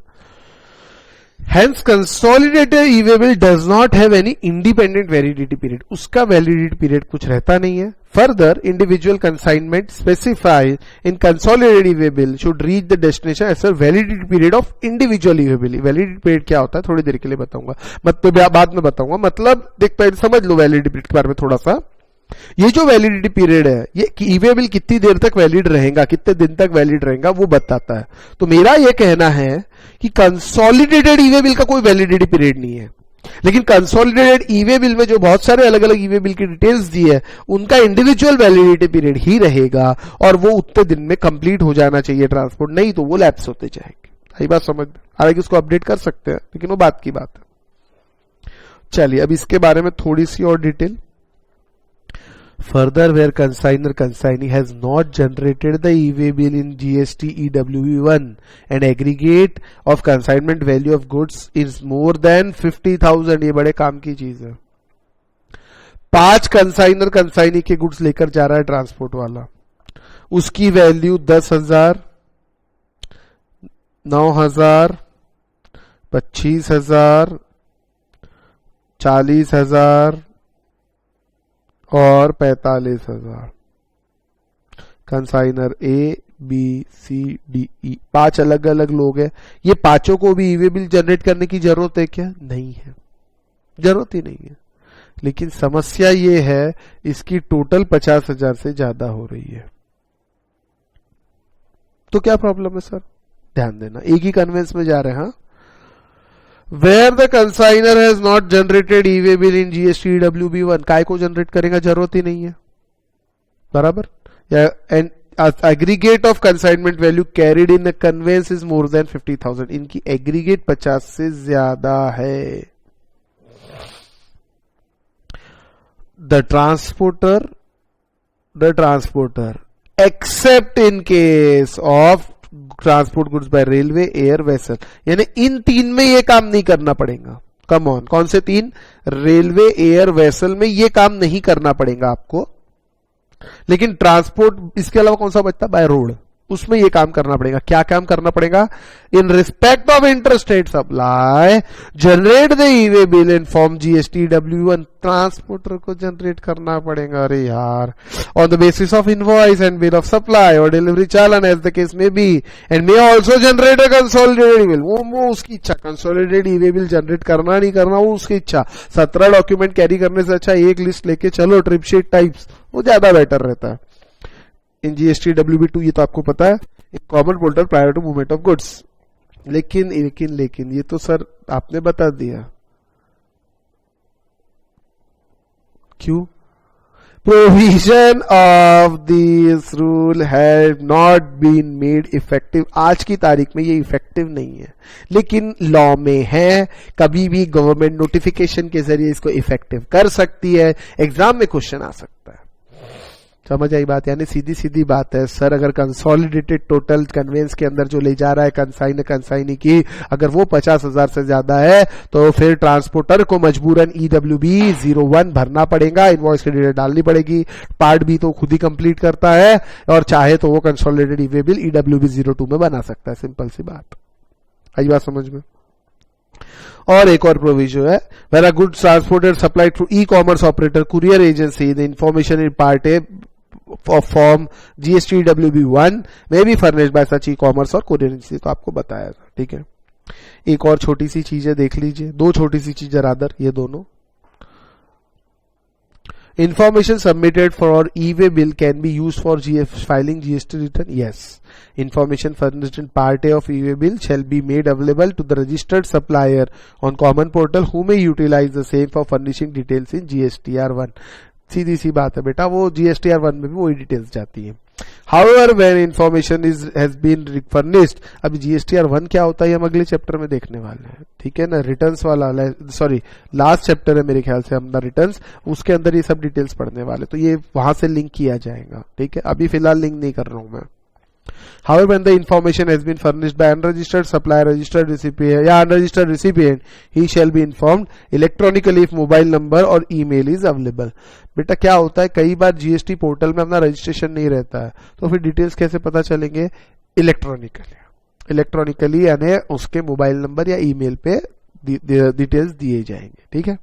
Speaker 1: Hence consolidated e-way bill does not have any independent validity period, उसका validity period कुछ रहता नहीं है। Further, individual consignment specified in consolidated e-way bill should reach the destination as a validity period of individual e-way bill। validity period क्या होता है थोड़ी देर के लिए बताऊंगा, मतलब बाद में बताऊंगा। मतलब देख पहले समझ लो validity period के बारे में थोड़ा सा। ये जो वैलिडिटी पीरियड है, ये ई-वे बिल कितनी देर तक वैलिड रहेगा, कितने दिन तक वैलिड रहेगा, वो बताता है। तो मेरा ये कहना है कि कंसोलिडेटेड ई-वे बिल का कोई वैलिडिटी पीरियड नहीं है, लेकिन कंसोलिडेटेड ई-वे बिल में जो बहुत सारे अलग अलग ई-वे बिल की डिटेल्स दी है, उनका इंडिविजुअल वैलिडिटी पीरियड ही रहेगा, और वो उतने दिन में कंप्लीट हो जाना चाहिए ट्रांसपोर्ट, नहीं तो वो लैप्स होते जाएंगे। यही बात समझ में, हालांकि उसको अपडेट कर सकते हैं, लेकिन वो बात की बात है। चलिए अब इसके बारे में थोड़ी सी और detail. Further, where consignee has not generated the e-way bill in GST EWB1 and aggregate of consignment value of goods is more than 50,000, ये बड़े काम की चीज है। 5 कंसाइनी के गुड्स लेकर जा रहा है ट्रांसपोर्ट वाला, उसकी वैल्यू 10,000, 9,000, 25,000, 40,000 और 45,000। Consigner A B C D E, 5 अलग अलग लोग हैं। ये पांचों को भी ई-वे बिल जनरेट करने की जरूरत है क्या? नहीं है, जरूरत ही नहीं है। लेकिन समस्या ये है इसकी टोटल 50,000 से ज्यादा हो रही है, तो क्या प्रॉब्लम है सर? ध्यान देना, एक ही कन्वेंस में जा रहे हैं। हाँ, Where the consignor has not generated e-way bill in GST EWB1, काय को जनरेट करेगा, जरूरत ही नहीं है, बराबर। या and aggregate of consignment value carried in a conveyance is more than 50,000, इनकी एग्रीगेट 50 से ज्यादा है। The transporter except in case of transport goods bye railway, air, vessel, यानी इन 3 में ये काम नहीं करना पड़ेगा। कम ऑन, कौन से 3? रेलवे, एयर, वेसल में ये काम नहीं करना पड़ेगा आपको, लेकिन ट्रांसपोर्ट इसके अलावा कौन सा बचता? बाय रोड, उसमें ये काम करना पड़ेगा। क्या काम करना पड़ेगा? In respect of interstate supply generate the e way bill in form GST EWB1, transporter को जनरेट करना पड़ेगा। अरे यार, on the basis of invoice and bill of supply और delivery challan as the case में be, and may also generate a consolidated bill, वो उसकी इच्छा, कंसोलिडेटेड ई-वे बिल जनरेट करना नहीं करना वो उसकी इच्छा। 17 डॉक्यूमेंट कैरी करने से अच्छा एक लिस्ट लेके चलो, ट्रिप शीट टाइप्स, वो ज्यादा बेटर रहता है। इन जीएसटी EWB2 ये तो आपको पता है, common portal prior to movement of goods. लेकिन ये तो सर आपने बता दिया, क्यों? Provision of this rule have not been made effective, आज की तारीख में ये इफेक्टिव नहीं है, लेकिन लॉ में है, कभी भी गवर्नमेंट नोटिफिकेशन के जरिए इसको इफेक्टिव कर सकती है, एग्जाम में क्वेश्चन आ सकता है। समझ आई बात? यानी सीधी सीधी बात है सर, अगर कंसोलिडेटेड टोटल कन्वेंस के अंदर जो ले जा रहा है कंसाइनी की, अगर वो 50,000 से ज्यादा है तो फिर ट्रांसपोर्टर को मजबूरन EWB01 भरना पड़ेगा, इनवॉइस की डिटेल डालनी पड़ेगी। पार्ट बी तो खुद ही कंप्लीट करता है, और चाहे तो वो कंसोलिडेटेड ई-वे बिल EWB02 में बना सकता है। सिंपल सी बात, आई बात समझ में? और एक और प्रोविजन है, where a goods transported supplied through e commerce operator, courier agency, the information in part A of form GST EWB1 may be furnished by such e-commerce और courier agency, तो आपको बताया था, ठीक है। एक और छोटी सी चीजें देख लीजिए, 2 छोटी सी चीजें रादर, ये दोनों। Information submitted for e-way bill can be used for filing GST return. Yes. Information furnished in Part A of e-way bill shall be made available to the registered supplier on common portal who may utilize the same for furnishing details in GSTR1. सीधी सी बात है बेटा, वो GSTR1 में भी वही details जाती है। However, when information has been furnished, अभी GSTR 1 क्या होता है हम अगले चैप्टर में देखने वाले हैं, ठीक है ना. रिटर्न्स वाला, सॉरी लास्ट चैप्टर है मेरे ख्याल से अपना रिटर्न्स, उसके अंदर ये सब डिटेल्स पढ़ने वाले, तो ये वहां से लिंक किया जाएगा, ठीक है. अभी फिलहाल लिंक नहीं कर रहा हूं मैं. However, when the information has been furnished by unregistered supplier, registered recipient या unregistered recipient, he shall be informed electronically if mobile number और email is available. बेटा क्या होता है, कई बार जीएसटी पोर्टल में अपना रजिस्ट्रेशन नहीं रहता है, तो फिर डिटेल्स कैसे पता चलेंगे, इलेक्ट्रॉनिकली यानी उसके मोबाइल नंबर या ईमेल पे डिटेल्स दिए जाएंगे, ठीक है.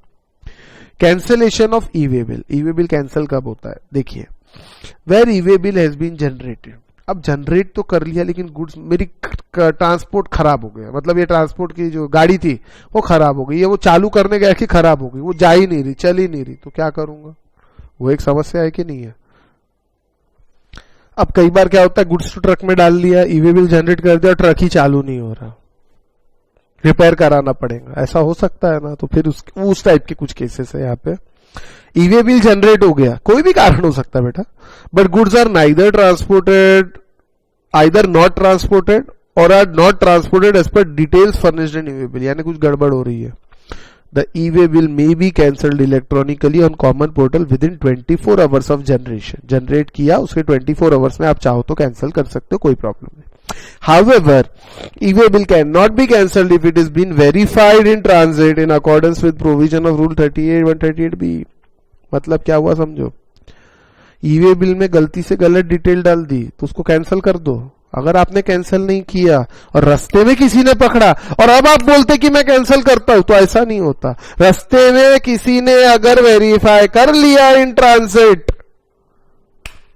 Speaker 1: Cancellation of e way bill. E way bill cancel कब होता है, देखिए, where e way bill has been generated. अब जनरेट तो कर लिया, लेकिन गुड्स, मेरी ट्रांसपोर्ट खराब हो गया, मतलब ये ट्रांसपोर्ट की जो गाड़ी थी वो खराब हो गई, ये वो चालू करने गया कि खराब हो गई, वो जा ही नहीं रही, चल ही नहीं रही, तो क्या करूंगा, वो एक समस्या है कि नहीं है. अब कई बार क्या होता है, गुड्स तो ट्रक में डाल लिया, ई वे बिल जनरेट कर दिया, ट्रक ही चालू नहीं हो रहा, रिपेयर कराना पड़ेगा, ऐसा हो सकता है ना. तो फिर उस टाइप के कुछ केसेस है यहाँ पे. ई वे बिल जनरेट हो गया, कोई भी कारण हो सकता है बेटा, but goods are neither transported, either not transported और are not transported as per details furnished in e way bill, यानी कुछ गड़बड़ हो रही है. The e way bill may be cancelled electronically on common portal within 24 hours of generation. Generate किया, उसके 24 hours में आप चाहो तो कैंसिल कर सकते हो, कोई प्रॉब्लम नहीं. However, e-way bill cannot be cancelled if it is been verified in transit in accordance with provision of Rule 38 138B. मतलब क्या हुआ समझो, ई-वे बिल में गलती से गलत डिटेल डाल दी तो उसको कैंसिल कर दो. अगर आपने कैंसिल नहीं किया और रास्ते में किसी ने पकड़ा और अब आप बोलते कि मैं कैंसिल करता हूं, तो ऐसा नहीं होता. रास्ते में किसी ने अगर वेरीफाई कर लिया इन ट्रांसिट,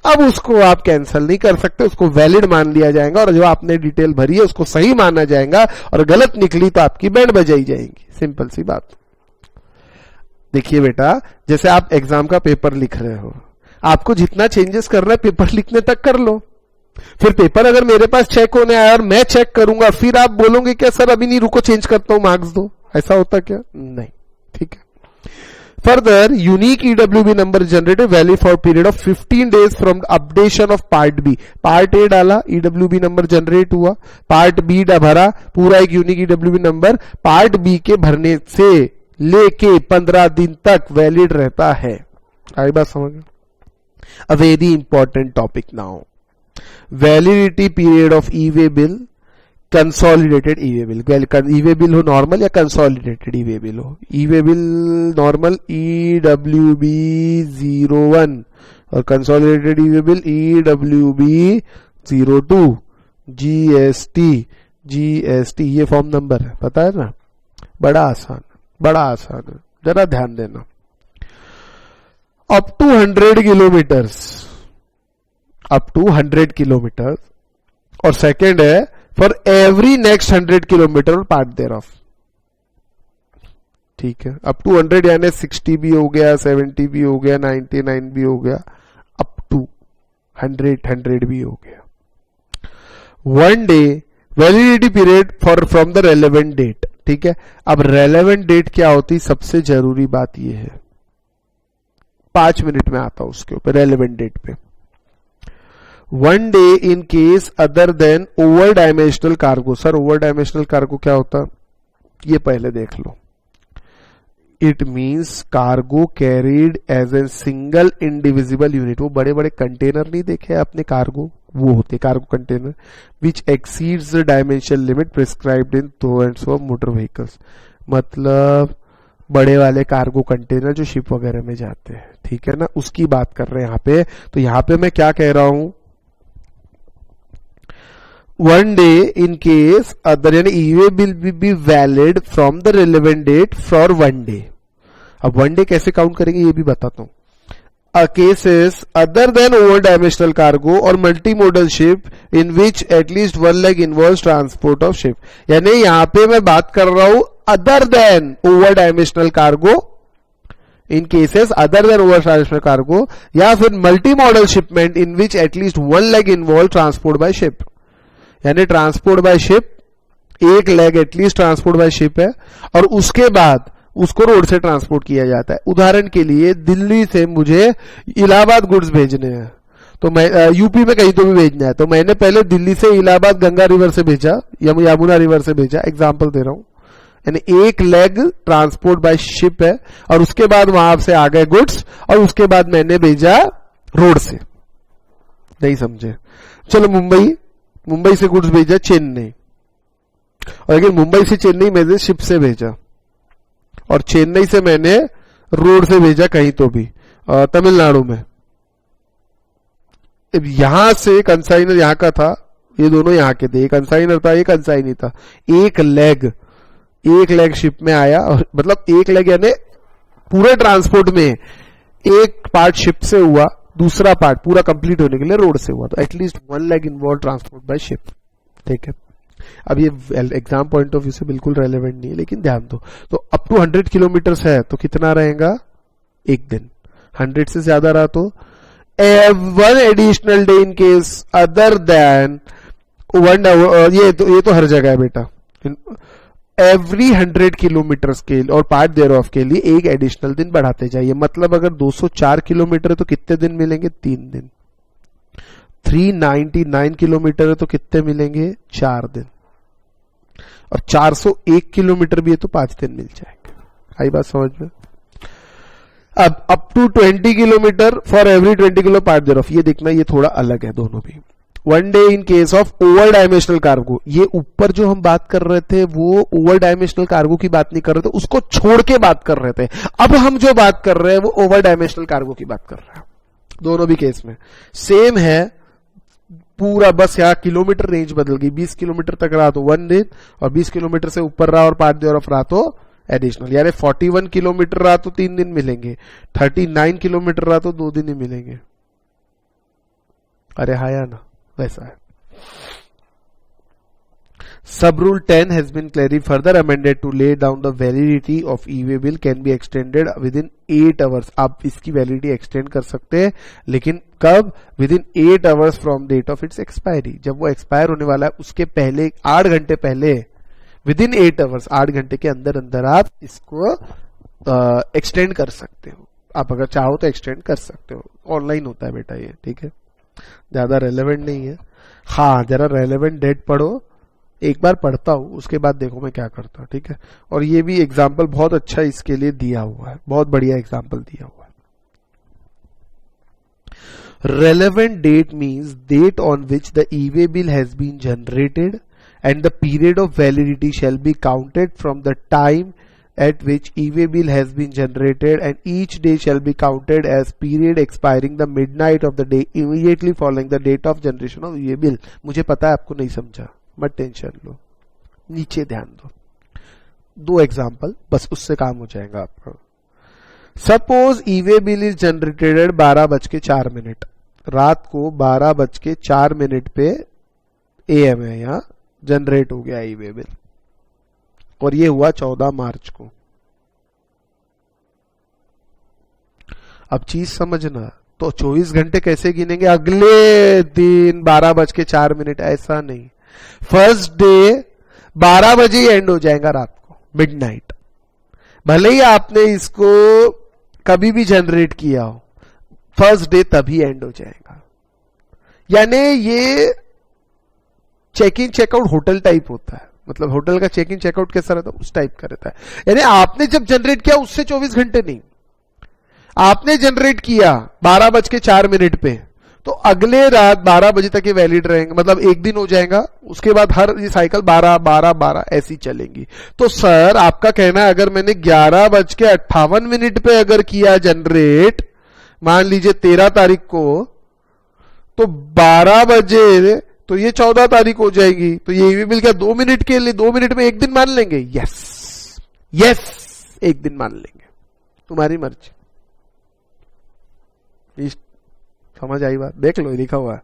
Speaker 1: अब उसको आप कैंसिल नहीं कर सकते, उसको वैलिड मान लिया जाएगा और जो आपने डिटेल भरी है उसको सही माना जाएगा, और गलत निकली तो आपकी बैंड बजाई जाएगी. सिंपल सी बात. देखिए बेटा, जैसे आप एग्जाम का पेपर लिख रहे हो, आपको जितना चेंजेस करना है पेपर लिखने तक कर लो. फिर पेपर अगर मेरे पास चेक होने आया और मैं चेक करूंगा, फिर आप बोलोगे क्या सर अभी नहीं, रुको चेंज करता हूं, मार्क्स दो. ऐसा होता क्या, नहीं, ठीक है. Further, unique EWB number generated valid for a period of 15 days from updation of Part B. Part A डाला, EWB number generate हुआ, Part B भरा, पूरा एक unique EWB number Part B के भरने से लेके 15 दिन तक वैलिड रहता है. आई बात समझ में? A very important topic now. Validity period of E-way bill, consolidated E way bill. E way bill हो नॉर्मल या कंसोलिडेटेड ई वे बिल हो. ई वे बिल नॉर्मल EWB 01 और कंसोलिडेटेड ई वे बिल EWB 02. GST ये फॉर्म नंबर है, पता है ना. बड़ा आसान है, जरा ध्यान देना. अप टू 100 किलोमीटर और सेकेंड है for every next 100 kilometre part thereof. ठीक है, अप टू 100 यानी 60 भी हो गया, 70 भी हो गया, 99 भी हो गया, अप टू 100 भी हो गया. 1 day validity period for from the relevant date. ठीक है, अब रेलेवेंट डेट क्या होती, सबसे जरूरी बात यह है, 5 मिनट में आता हूं उसके ऊपर रेलेवेंट डेट पे. 1 day in case other than over dimensional cargo. Sir over dimensional cargo क्या होता, ये पहले देख लो. It means cargo carried as a single indivisible unit. वो बड़े बड़े कंटेनर नहीं देखे आपने, कार्गो वो होते cargo container which exceeds the dimension limit prescribed in so and so motor vehicles. मतलब बड़े वाले कार्गो कंटेनर जो शिप वगैरह में जाते हैं, ठीक है ना, उसकी बात कर रहे हैं यहां पे. तो यहां पे मैं क्या कह रहा हूं, 1 डे इन केस अदर यानी e way bill will be valid from the relevant date for 1 day. अब 1 डे कैसे काउंट करेंगे ये भी बताता हूं. Cases other than over dimensional cargo और multi modal ship in which at least 1 leg involves transport of ship. यानी यहां पे मैं बात कर रहा हूं other than over dimensional cargo, in cases other than over dimensional cargo, या फिर multi modal shipment in which at least 1 leg involve transport by ship. यानी ट्रांसपोर्ट बाय शिप, एक leg at least transport by ship है और उसके बाद उसको road से ट्रांसपोर्ट किया जाता है. उदाहरण के लिए दिल्ली से मुझे इलाहाबाद गुड्स भेजने हैं, तो मैं यूपी में कहीं तो भी भेजना है, तो मैंने पहले दिल्ली से इलाहाबाद गंगा रिवर से भेजा, यमुना रिवर से भेजा, एग्जाम्पल दे रहा हूं, यानी एक लेग ट्रांसपोर्ट बाय शिप है, और उसके बाद वहां से आ गए गुड्स, और उसके बाद मैंने भेजा रोड से। नहीं समझे? चलो मुंबई से गुड्स भेजा चेन्नई, और लेकिन मुंबई से चेन्नई मैंने शिप से भेजा, और चेन्नई से मैंने रोड से भेजा कहीं तो भी तमिलनाडु में। यहां से कंसाइनर यहां का था, ये दोनों यहां के थे, एक कंसाइनर था एक कंसाइनी था, एक लेग शिप में आया, और मतलब एक लेग यानी पूरे ट्रांसपोर्ट में एक पार्ट शिप से हुआ, दूसरा पार्ट पूरा कंप्लीट होने के लिए रोड से हुआ, तो at least one leg involve transport by ship. ठीक है, अब ये एग्जाम पॉइंट ऑफ व्यू से बिल्कुल रेलेवेंट नहीं है, लेकिन ध्यान दो। तो अप टू 100 किलोमीटर है तो कितना रहेगा? एक दिन। 100 से ज्यादा रहा तो one additional day in case other than 1 hour. ये तो हर जगह है बेटा। एवरी 100 किलोमीटर के और पार्ट देयर ऑफ के लिए एक एडिशनल दिन बढ़ाते जाइए। मतलब अगर 204 किलोमीटर है तो कितने दिन मिलेंगे? 3 दिन। 399 किलोमीटर है तो कितने मिलेंगे? 4 दिन। और 401 किलोमीटर भी है तो 5 दिन मिल जाएंगे। आई बात समझ में? अब up to 20 kilometre for every 20 kilo part thereof, ये देखना, ये थोड़ा अलग है दोनों भी। 1 day in case of over dimensional cargo, ये ऊपर जो हम बात कर रहे थे वो ओवर डायमेंशनल कार्गो की बात नहीं कर रहे थे, उसको छोड़ के बात कर रहे थे। अब हम जो बात कर रहे हैं वो ओवर डायमेंशनल कार्गो की बात कर रहे हैं। दोनों भी केस में सेम है पूरा, बस यहां किलोमीटर रेंज बदल गई। 20 किलोमीटर तक रहा तो 1 दिन, और 20 किलोमीटर से ऊपर रहा और पार्ट देयर ऑफ रहा तो एडिशनल। यानी 41 किलोमीटर रहा तो 3 दिन मिलेंगे, 39 किलोमीटर रहा तो 2 दिन ही मिलेंगे। अरे हाँ या ना? वैसा है। Sub rule 10 has been clearly further amended to lay down the validity of e-way bill can be extended within 8 hours. आप इसकी वैलिडिटी एक्सटेंड कर सकते हैं, लेकिन कब? Within 8 hours from date of its expiry. जब वो एक्सपायर होने वाला है उसके पहले 8 घंटे पहले, विदिन 8 hours, 8 घंटे के अंदर अंदर आप इसको एक्सटेंड कर सकते हो। आप अगर चाहो तो एक्सटेंड कर सकते हो। ऑनलाइन होता है बेटा ये, ठीक है, ज्यादा रेलेवेंट नहीं है। हाँ, जरा रेलेवेंट डेट पढ़ो, एक बार पढ़ता हूं उसके बाद देखो मैं क्या करता हूं। ठीक है, और ये भी एग्जाम्पल बहुत अच्छा इसके लिए दिया हुआ है, बहुत बढ़िया एग्जाम्पल दिया हुआ है। Relevant date means date on which the e way bill has been generated and the period of validity shall be counted from the time at which e-way bill has been generated, and each day shall be counted as period expiring the midnight of the day immediately following the date of generation of e-way bill. मुझे पता है आपको नहीं समझा, मत tension लो, नीचे ध्यान दो। 2 एग्जाम्पल बस, उससे काम हो जाएगा आपका। Suppose e way bill is generated 12:04, रात को 12:04 पे AM है, यहाँ जनरेट हो गया ई-वे बिल, और ये हुआ 14 मार्च को। अब चीज समझना, तो 24 घंटे कैसे गिनेंगे? अगले दिन 12:04, ऐसा नहीं। फर्स्ट डे 12 बजे ही एंड हो जाएगा रात को, मिडनाइट। भले ही आपने इसको कभी भी जनरेट किया हो, फर्स्ट डे तभी एंड हो जाएगा। यानी ये check in checkout hotel type होता है, मतलब होटल का चेक इन चेकआउट कैसा रहता है उस टाइप का रहता है। यानी आपने जब जनरेट किया उससे 24 घंटे नहीं, आपने जनरेट किया 12:04 पे, तो अगले रात 12 बजे तक ये वैलिड रहेंगे, मतलब एक दिन हो जाएगा। उसके बाद हर ये साइकिल 12 ऐसी चलेंगी। तो सर आपका कहना है अगर मैंने 11:58 पे अगर किया जनरेट, मान लीजिए 13 तारीख को, तो 12 बजे तो ये 14 तारीख हो जाएगी। तो ये ई-वे बिल क्या 2 मिनट के लिए, 2 मिनट में एक दिन मान लेंगे? यस, एक दिन मान लेंगे, तुम्हारी मर्जी। समझ आई बात? देख लो, लिखा हुआ है,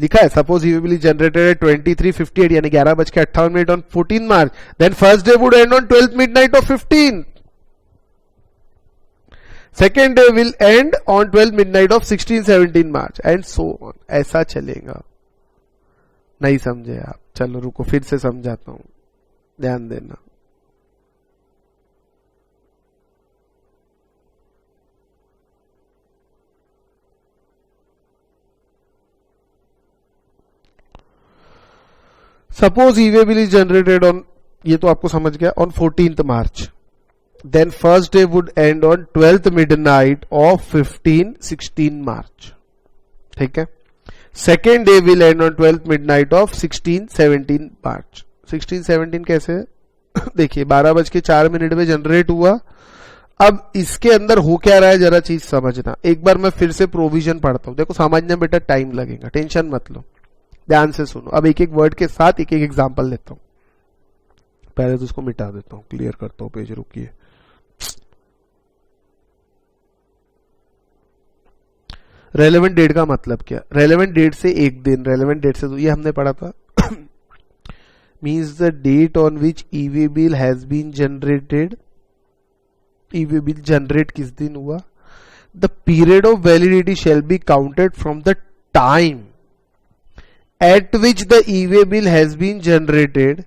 Speaker 1: लिखा है suppose e way bill is generated 23:58 यानी 11:58 on 14 March, then first day would end on 12th midnight of 15। Second day will end on 12 midnight of 16-17 March, and so on. ऐसा चलेगा। नहीं समझे आप? चलो रुको, फिर से समझाता हूं, ध्यान देना। Suppose E way bill is generated on, ये तो आपको समझ गया, on 14th March, then first day would end on 12th midnight of 15-16 March. ठीक है. Second day will end on 12th midnight of 16-17 March. 16-17 कैसे? देखिए 12:04 में जनरेट हुआ. अब इसके अंदर हो क्या रहा है जरा चीज समझना. एक बार मैं फिर से प्रोविजन पढ़ता हूं. देखो समझने में बेटा टाइम लगेगा, टेंशन मत लो, ध्यान से सुनो. अब एक एक वर्ड के साथ एक एक एग्जांपल लेता हूं. पहले तो उसको मिटा देता हूं, क्लियर करता हूं पेज. रुकिए. रेलेवेंट डेट का मतलब क्या? रेलेवेंट डेट से एक दिन, रेलेवेंट डेट से ये हमने पढ़ा था. Means the date on which e way bill has been generated. E way bill generate किस दिन हुआ? The period of validity shall be counted from the time at which the e-way bill has been generated,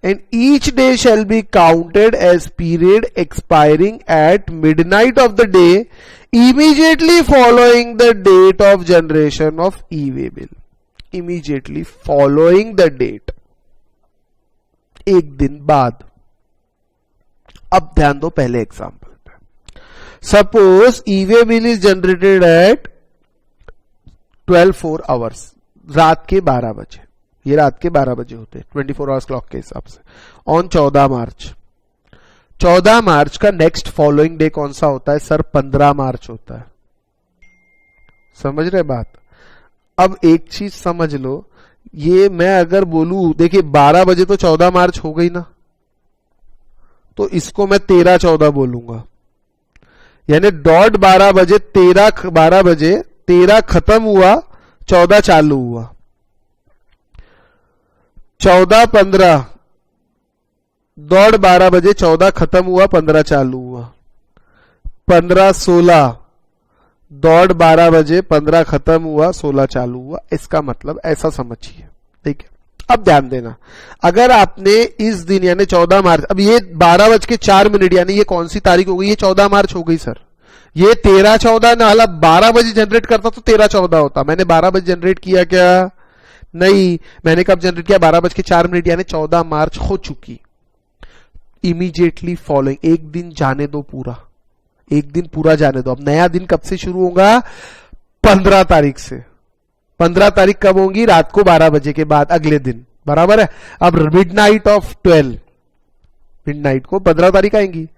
Speaker 1: and each day shall be counted as period expiring at midnight of the day immediately following the date of generation of e-way bill. Immediately following the date, एक दिन बाद. अब ध्यान दो पहले example पे. Suppose e way bill is generated at 12 hours, रात के 12 बजे. ये रात के 12 बजे होते हैं 24 आवर्स क्लॉक के हिसाब से. ऑन 14 मार्च. 14 मार्च का नेक्स्ट फॉलोइंग डे कौन सा होता है सर? 15 मार्च होता है. समझ रहे बात? अब एक चीज समझ लो, ये मैं अगर बोलूं, देखिए 12 बजे तो 14 मार्च हो गई ना, तो इसको मैं 13-14 बोलूंगा. यानी डॉट 12 बजे 12 बजे 13 खत्म हुआ, 14 चालू हुआ. 14-15 दौड़ 12 बजे 14 खत्म हुआ, 15 चालू हुआ. 15-16 दौड़ 12 बजे 15 खत्म हुआ, 16 चालू हुआ. इसका मतलब ऐसा समझिए. ठीक है. अब ध्यान देना, अगर आपने इस दिन यानी 14 मार्च, अब ये 12:04 यानी ये कौन सी तारीख हो गई? ये 14 मार्च हो गई सर. ये 13-14 ना, हालांकि 12 बजे जनरेट करता तो 13-14 होता. मैंने 12 बजे जनरेट किया क्या? नहीं. मैंने कब जनरेट किया? 12:04 यानी 14 मार्च हो चुकी. इमीडिएटली फॉलोइंग, एक दिन जाने दो पूरा, एक दिन पूरा जाने दो. अब नया दिन कब से शुरू होगा? 15 तारीख से. 15 तारीख कब होंगी? रात को 12 बजे के बाद, अगले दिन. बराबर है. अब मिडनाइट ऑफ 12, मिडनाइट को 15 तारीख आएंगी,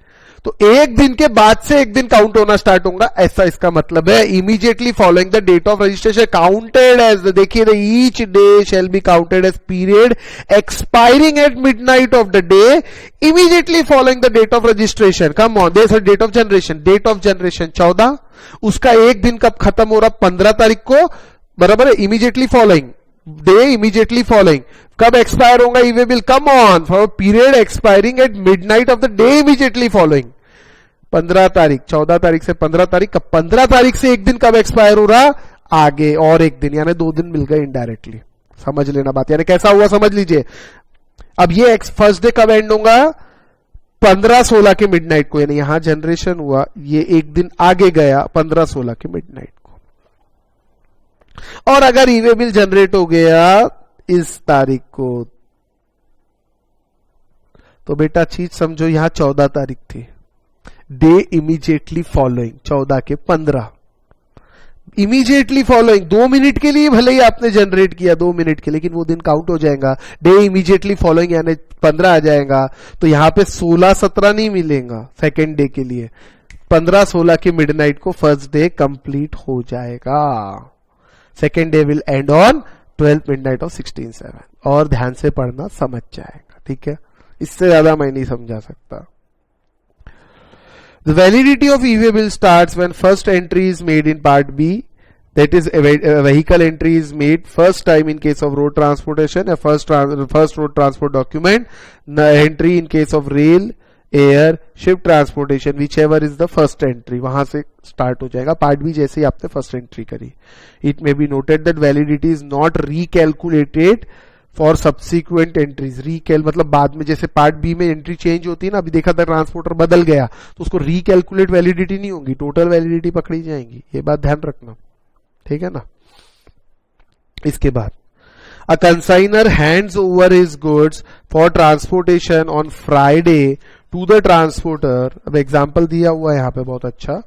Speaker 1: तो एक दिन के बाद से एक दिन काउंट होना स्टार्ट होगा. ऐसा इसका मतलब है. Immediately following the date of registration counted as, देखिए each day shall be counted as period expiring at midnight of the day immediately following the date of registration. Come on, there date of generation. Date of generation 14, उसका एक दिन कब खत्म हो रहा? 15 तारीख को. बराबर है. Immediately following day, immediately following. कब एक्सपायर होगा e way bill? Come on, for period expiring at midnight of the day immediately following. 15 तारीख, 14 तारीख से 15 तारीख का 15 तारीख से एक दिन कब एक्सपायर हो रहा? आगे और एक दिन, यानी 2 दिन मिल गए इनडायरेक्टली. समझ लेना बात. यानी कैसा हुआ समझ लीजिए. अब ये फर्स्ट डे कब एंड होगा? 15-16 के मिडनाइट को. यानी यहां जनरेशन हुआ, ये एक दिन आगे गया 15-16 के मिडनाइट को. और अगर ई-वे बिल जनरेट हो गया इस तारीख को, तो बेटा चीज समझो, यहां 14 तारीख थी. डे इमीडिएटली फॉलोइंग 14 के 15, इमीडिएटली फॉलोइंग 2 मिनट के लिए भले ही आपने जनरेट किया, 2 मिनट के, लेकिन वो दिन काउंट हो जाएगा. डे इमीडिएटली फॉलोइंग यानी 15 आ जाएगा. तो यहां पे 16-17 नहीं मिलेगा सेकेंड डे के लिए. 15-16 के मिडनाइट को फर्स्ट डे कंप्लीट हो जाएगा. Second day will end on 12 midnight of 16-7. और ध्यान से पढ़ना, समझ जाएगा. ठीक है. इससे ज्यादा मैं नहीं समझा सकता. The validity of e-way bill starts when first entry is made in part B, that is a vehicle entry is made first time in case of road transportation, a first road transport document, entry in case of rail, air, ship transportation, whichever is the first entry, वहां से start हो जाएगा. part B जैसे ही आपने first entry करी. It may be noted that validity is not recalculated for subsequent entries. रीकैल मतलब बाद में, जैसे पार्ट बी में एंट्री चेंज होती है ना, अभी देखा था ट्रांसपोर्टर बदल गया, तो उसको रीकैलकुलेट वैलिडिटी नहीं होगी, टोटल वैलिडिटी पकड़ी जाएंगी. ये बात ध्यान रखना. ठीक है ना. इसके बाद A consignor hands over his goods for transportation on Friday to the transporter. अब एग्जाम्पल दिया हुआ है यहाँ पे बहुत अच्छा,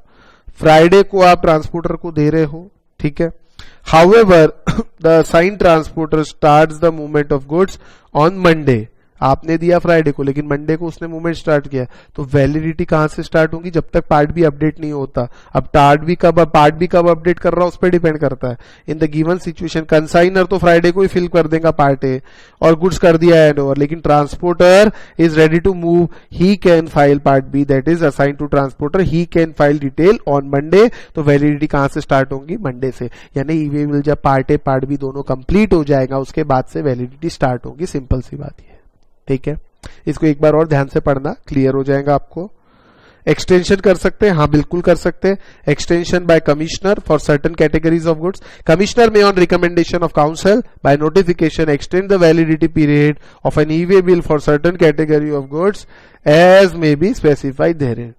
Speaker 1: फ्राइडे को आप ट्रांसपोर्टर को दे रहे हो, ठीक है. However, the assigned transporter starts the movement of goods on Monday. आपने दिया फ्राइडे को, लेकिन मंडे को उसने मूवमेंट स्टार्ट किया, तो वैलिडिटी कहां से स्टार्ट होगी? जब तक पार्ट भी अपडेट नहीं होता. अब पार्ट भी कब अपडेट कर रहा है उस पर डिपेंड करता है. In the given situation consigner तो फ्राइडे को ही फिल कर देगा पार्ट ए और गुड्स कर दिया हैंड ओवर, लेकिन transporter is ready to move, he can file part B that is assign to transporter, he can file detail on Monday. तो वैलिडिटी कहां से स्टार्ट होगी? मंडे से. यानी ईवेबल जब पार्ट ए पार्ट बी दोनों complete हो जाएगा उसके बाद से वैलिडिटी स्टार्ट होगी. सिंपल सी बात है, ठीक है. इसको एक बार और ध्यान से पढ़ना, क्लियर हो जाएगा आपको. एक्सटेंशन कर सकते हैं, हाँ बिल्कुल कर सकते हैं. Extension by commissioner for certain categories of goods. Commissioner may on recommendation of council by notification extend the validity period of an e way bill for certain category of goods as may be specified therein.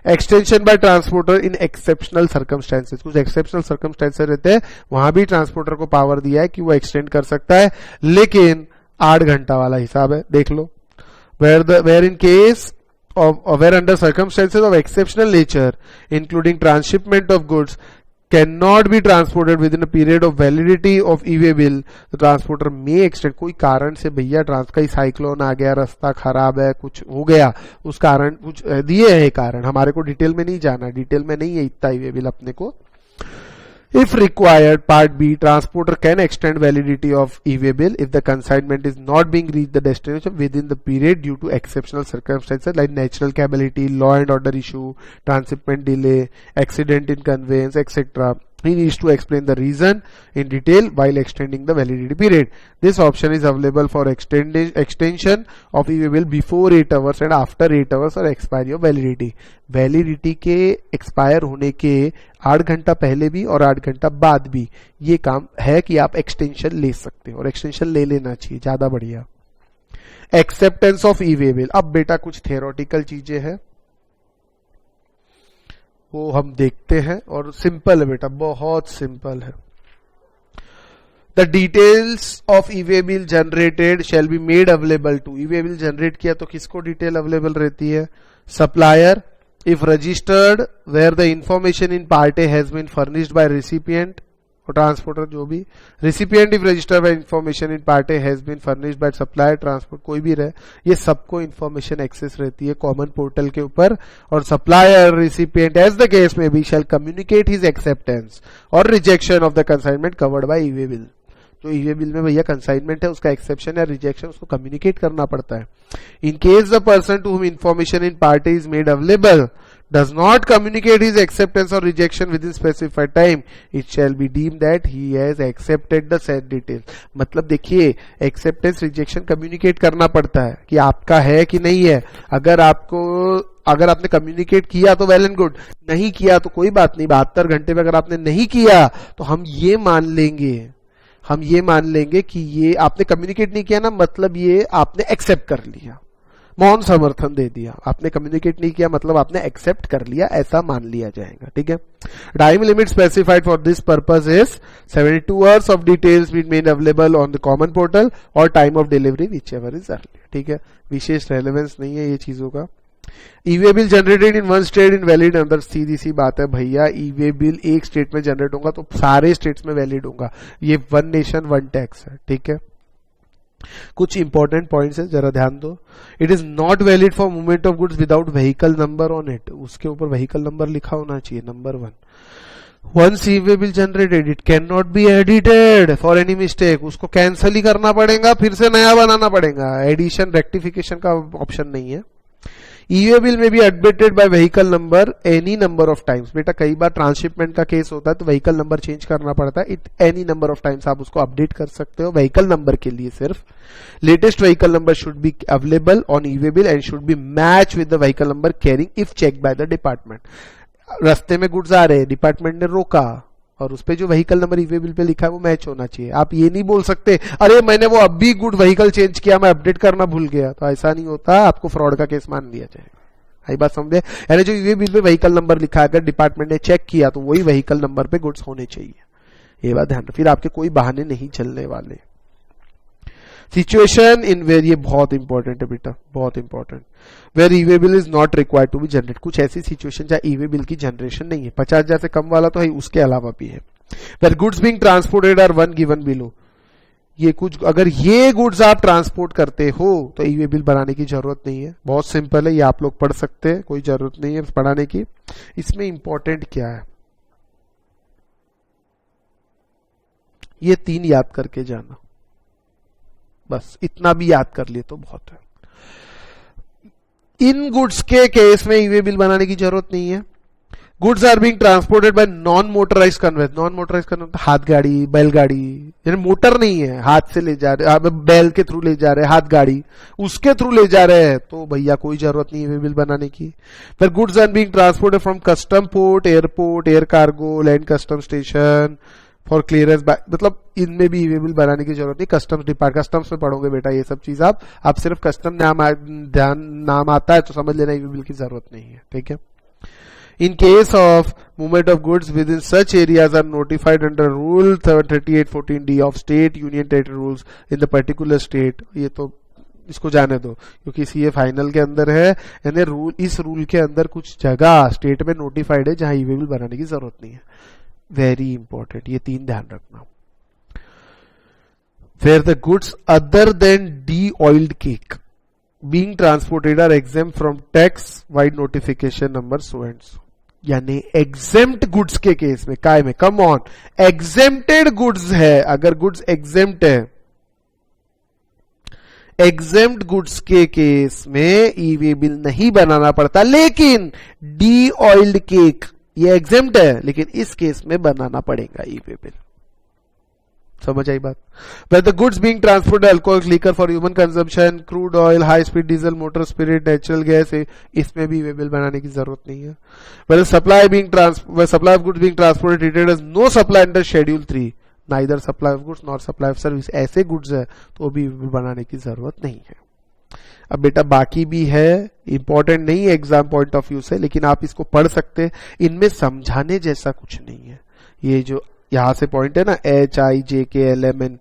Speaker 1: Extension by transporter in exceptional circumstances. कुछ exceptional circumstances रहते हैं, वहां भी transporter को power दिया है कि वो एक्सटेंड कर सकता है, लेकिन 8 घंटा वाला हिसाब है, देख लो. Where in case of where under circumstances of exceptional nature including transhipment of goods can not be transported within a period of validity of e way bill, transporter may extend. कोई कारण से भैया कई साइक्लोन आ गया, रास्ता खराब है, कुछ हो गया, उस कारण कुछ दिए हैं कारण, हमारे को डिटेल में नहीं जाना, डिटेल में नहीं है इतना ई-वे बिल अपने को. If required, Part B, transporter can extend validity of e-way bill if the consignment is not being reached the destination within the period due to exceptional circumstances like natural calamity, law and order issue, transshipment delay, accident in conveyance, etc. He needs to explain the reason in detail while extending the validity period. This option is available for extension of e-way bill before 8 hours and after 8 hours or expiry of validity. Validity के expire होने के 8 घंटा पहले भी और 8 घंटा बाद भी ये काम है कि आप एक्सटेंशन ले सकते हो, और एक्सटेंशन ले लेना चाहिए, ज्यादा बढ़िया. Acceptance of e way bill. अब बेटा कुछ थ्योरेटिकल चीजें हैं वो हम देखते हैं, और सिंपल है बेटा, बहुत सिंपल है. The details of e way bill generated shall be made available to. E way bill generate किया तो किसको डिटेल अवेलेबल रहती है? Supplier if registered where the information in part A has been furnished by recipient और transporter जो भी. recipient if registered by information in part A has been furnished by supplier, transport कोई भी रहे, ये सबको इंफॉर्मेशन एक्सेस रहती है कॉमन पोर्टल के ऊपर. और supplier recipient as the case may be shall communicate his acceptance or rejection of the consignment covered by e-way bill. तो ई-वे बिल में भैया कंसाइनमेंट है, उसका एक्सेप्शन या रिजेक्शन उसको कम्युनिकेट करना पड़ता है. In case the person to whom information in part is made available does not communicate his acceptance or rejection within specified time, it shall be deemed that he has accepted the said detail. मतलब देखिए, acceptance rejection communicate करना पड़ता है कि आपका है कि नहीं है. अगर आपने कम्युनिकेट किया तो वेल एंड गुड, नहीं किया तो कोई बात नहीं. 72 घंटे में अगर आपने नहीं किया तो हम ये मान लेंगे कि ये आपने कम्युनिकेट नहीं किया ना, मतलब ये आपने एक्सेप्ट कर लिया, मौन समर्थन दे दिया. आपने कम्युनिकेट नहीं किया मतलब आपने एक्सेप्ट कर लिया, ऐसा मान लिया जाएगा. ठीक है. Time limit specified for this purpose is 72 hours of details being made available on the common portal or time of delivery whichever is early. ठीक है, विशेष रेलेवेंस नहीं है ये चीजों का. E way bill generated in one state in valid अंदर. सीधी सी बात है भैया, ई-वे बिल एक स्टेट में जनरेट होगा तो सारे स्टेट्स में वैलिड होगा. ये वन नेशन वन टैक्स है. ठीक है. कुछ इंपॉर्टेंट पॉइंट्स है, जरा ध्यान दो. It is not valid for movement of goods without vehicle number on it. उसके ऊपर व्हीकल नंबर लिखा होना चाहिए, number 1. Once e-way bill generated, it cannot be edited for any mistake. उसको कैंसिल ही करना पड़ेगा, फिर से नया बनाना पड़ेगा. एडिशन रेक्टिफिकेशन का ऑप्शन नहीं है. ई-वे बिल में भी updated by vehicle number any number of times. बेटा कई बार ट्रांसशिपमेंट का केस होता है तो व्हीकल नंबर चेंज करना पड़ता है. It any number of times आप उसको अपडेट कर सकते हो व्हीकल नंबर के लिए सिर्फ. Latest vehicle number should be available on e way bill and should be match with the vehicle number carrying if check by the department. रास्ते में गुड्स आ रहे, डिपार्टमेंट ने रोका और उस पे जो vehicle number e-way bill pay लिखा है वो मैच होना चाहिए. आप ये नहीं बोल सकते अरे मैंने वो अभी गुड व्हीकल चेंज किया, मैं अपडेट करना भूल गया. तो ऐसा नहीं होता, आपको फ्रॉड का केस मान लिया जाएगा. आई बात समझे? यानी जो e-way bill pay vehicle number लिखा है, अगर डिपार्टमेंट ने चेक किया तो वही व्हीकल नंबर पे गुड्स होने चाहिए. ये बात ध्यान रखो, फिर आपके कोई बहाने नहीं चलने वाले. सिचुएशन इन वेयर, ये बहुत इंपॉर्टेंट है बेटा, बहुत important, where e way bill is not required to be generate, कुछ ऐसी सिचुएशन जहां ई वे बिल की जनरेशन नहीं है, 50,000 से कम वाला तो है, उसके अलावा भी है। Where goods being transported are one given below, ये कुछ अगर ये गुड्स आप ट्रांसपोर्ट करते हो तो ई वे बिल बनाने की जरूरत नहीं है, बहुत सिंपल है, ये आप लोग पढ़ सकते हैं, कोई जरूरत नहीं है पढ़ाने की। इसमें इंपॉर्टेंट क्या है, ये 3 याद करके जाना, बस इतना भी याद कर लिए तो बहुत है। इन गुड्स के केस में ई वे बिल बनाने की जरूरत नहीं है। Goods are being transported by non motorise conveyance, non motorise conveyance हाथ गाड़ी, बैलगाड़ी, यानी मोटर नहीं है, हाथ से ले जा रहे, बैल के थ्रू ले जा रहे, हाथ गाड़ी उसके थ्रू ले जा रहे हैं, तो भैया कोई जरूरत नहीं है बिल बनाने की। फिर goods are being transported from custom port, airport, air cargo, land custom station for clearance, मतलब इनमें भी ई बिल बनाने की जरूरत नहीं। कस्टम्स डिपार्ट, कस्टम्स में पढ़ोगे बेटा ये सब चीज, आप सिर्फ कस्टम नाम आता है तो समझ लेना ई बिल की जरूरत नहीं है, ठीक है। In case of movement of goods within such areas are notified under Rule 3814D of State Union Territory Rules in the particular state, ये तो इसको जाने दो क्योंकि सीए फाइनल के अंदर है, यानी रूल, इस रूल के अंदर कुछ जगह स्टेट में नोटिफाइड है जहां ई बिल बनाने की जरूरत नहीं है। वेरी इंपॉर्टेंट, ये 3 ध्यान रखना। Where the goods other than de-oiled cake being transported are exempt from tax wide notification number so and so, यानी एग्जेम्प्ट गुड्स के केस में, काय में, कम ऑन, एग्जेम्प्टेड गुड्स है, अगर गुड्स एग्जेम्प्ट है, एग्जेम्प्ट गुड्स के केस में ई वे बिल नहीं बनाना पड़ता, लेकिन डी ऑयल्ड केक ये एग्जेम्प्ट है, लेकिन इस केस में बनाना पड़ेगा ई वे बिल। समझ आई बात। Where the goods being transported alcohol, liquor for human consumption, crude oil, high speed diesel, motor spirit, natural gas, इसमें भी बिल बनाने की जरूरत नहीं है। Where the supply of goods being transported treated as no supply under Schedule 3, neither supply of goods nor supply of service, ऐसे goods है तो भी बिल बनाने की जरूरत नहीं है। अब बेटा बाकी भी है, इंपॉर्टेंट नहीं है एग्जाम पॉइंट ऑफ व्यू से, लेकिन आप इसको पढ़ सकते, इनमें समझाने जैसा कुछ नहीं है। ये जो यहां से पॉइंट है ना, HIJKLMN,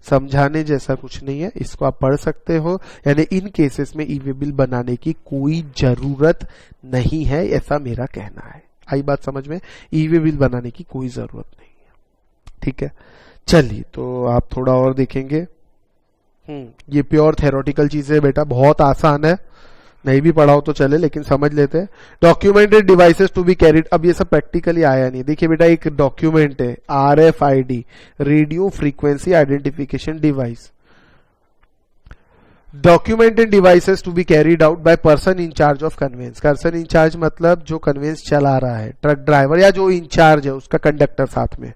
Speaker 1: समझाने जैसा कुछ नहीं है, इसको आप पढ़ सकते हो, यानी इन केसेस में ई वे बिल बनाने की कोई जरूरत नहीं है, ऐसा मेरा कहना है। आई बात समझ में, ई वे बिल बनाने की कोई जरूरत नहीं है, ठीक है। चलिए तो आप थोड़ा और देखेंगे। ये प्योर थेरोटिकल चीजें बेटा, बहुत आसान है, नहीं भी पढ़ाओ तो चले, लेकिन समझ लेते हैं। Documented devices to be carried, अब ये सब प्रैक्टिकली आया नहीं। देखिए बेटा एक डॉक्यूमेंट है RFID, radio frequency identification device, documented devices to be carried out by person in charge of conveyance. Person in charge मतलब जो कन्वेंस चला रहा है, ट्रक ड्राइवर या जो इंचार्ज है उसका कंडक्टर साथ में।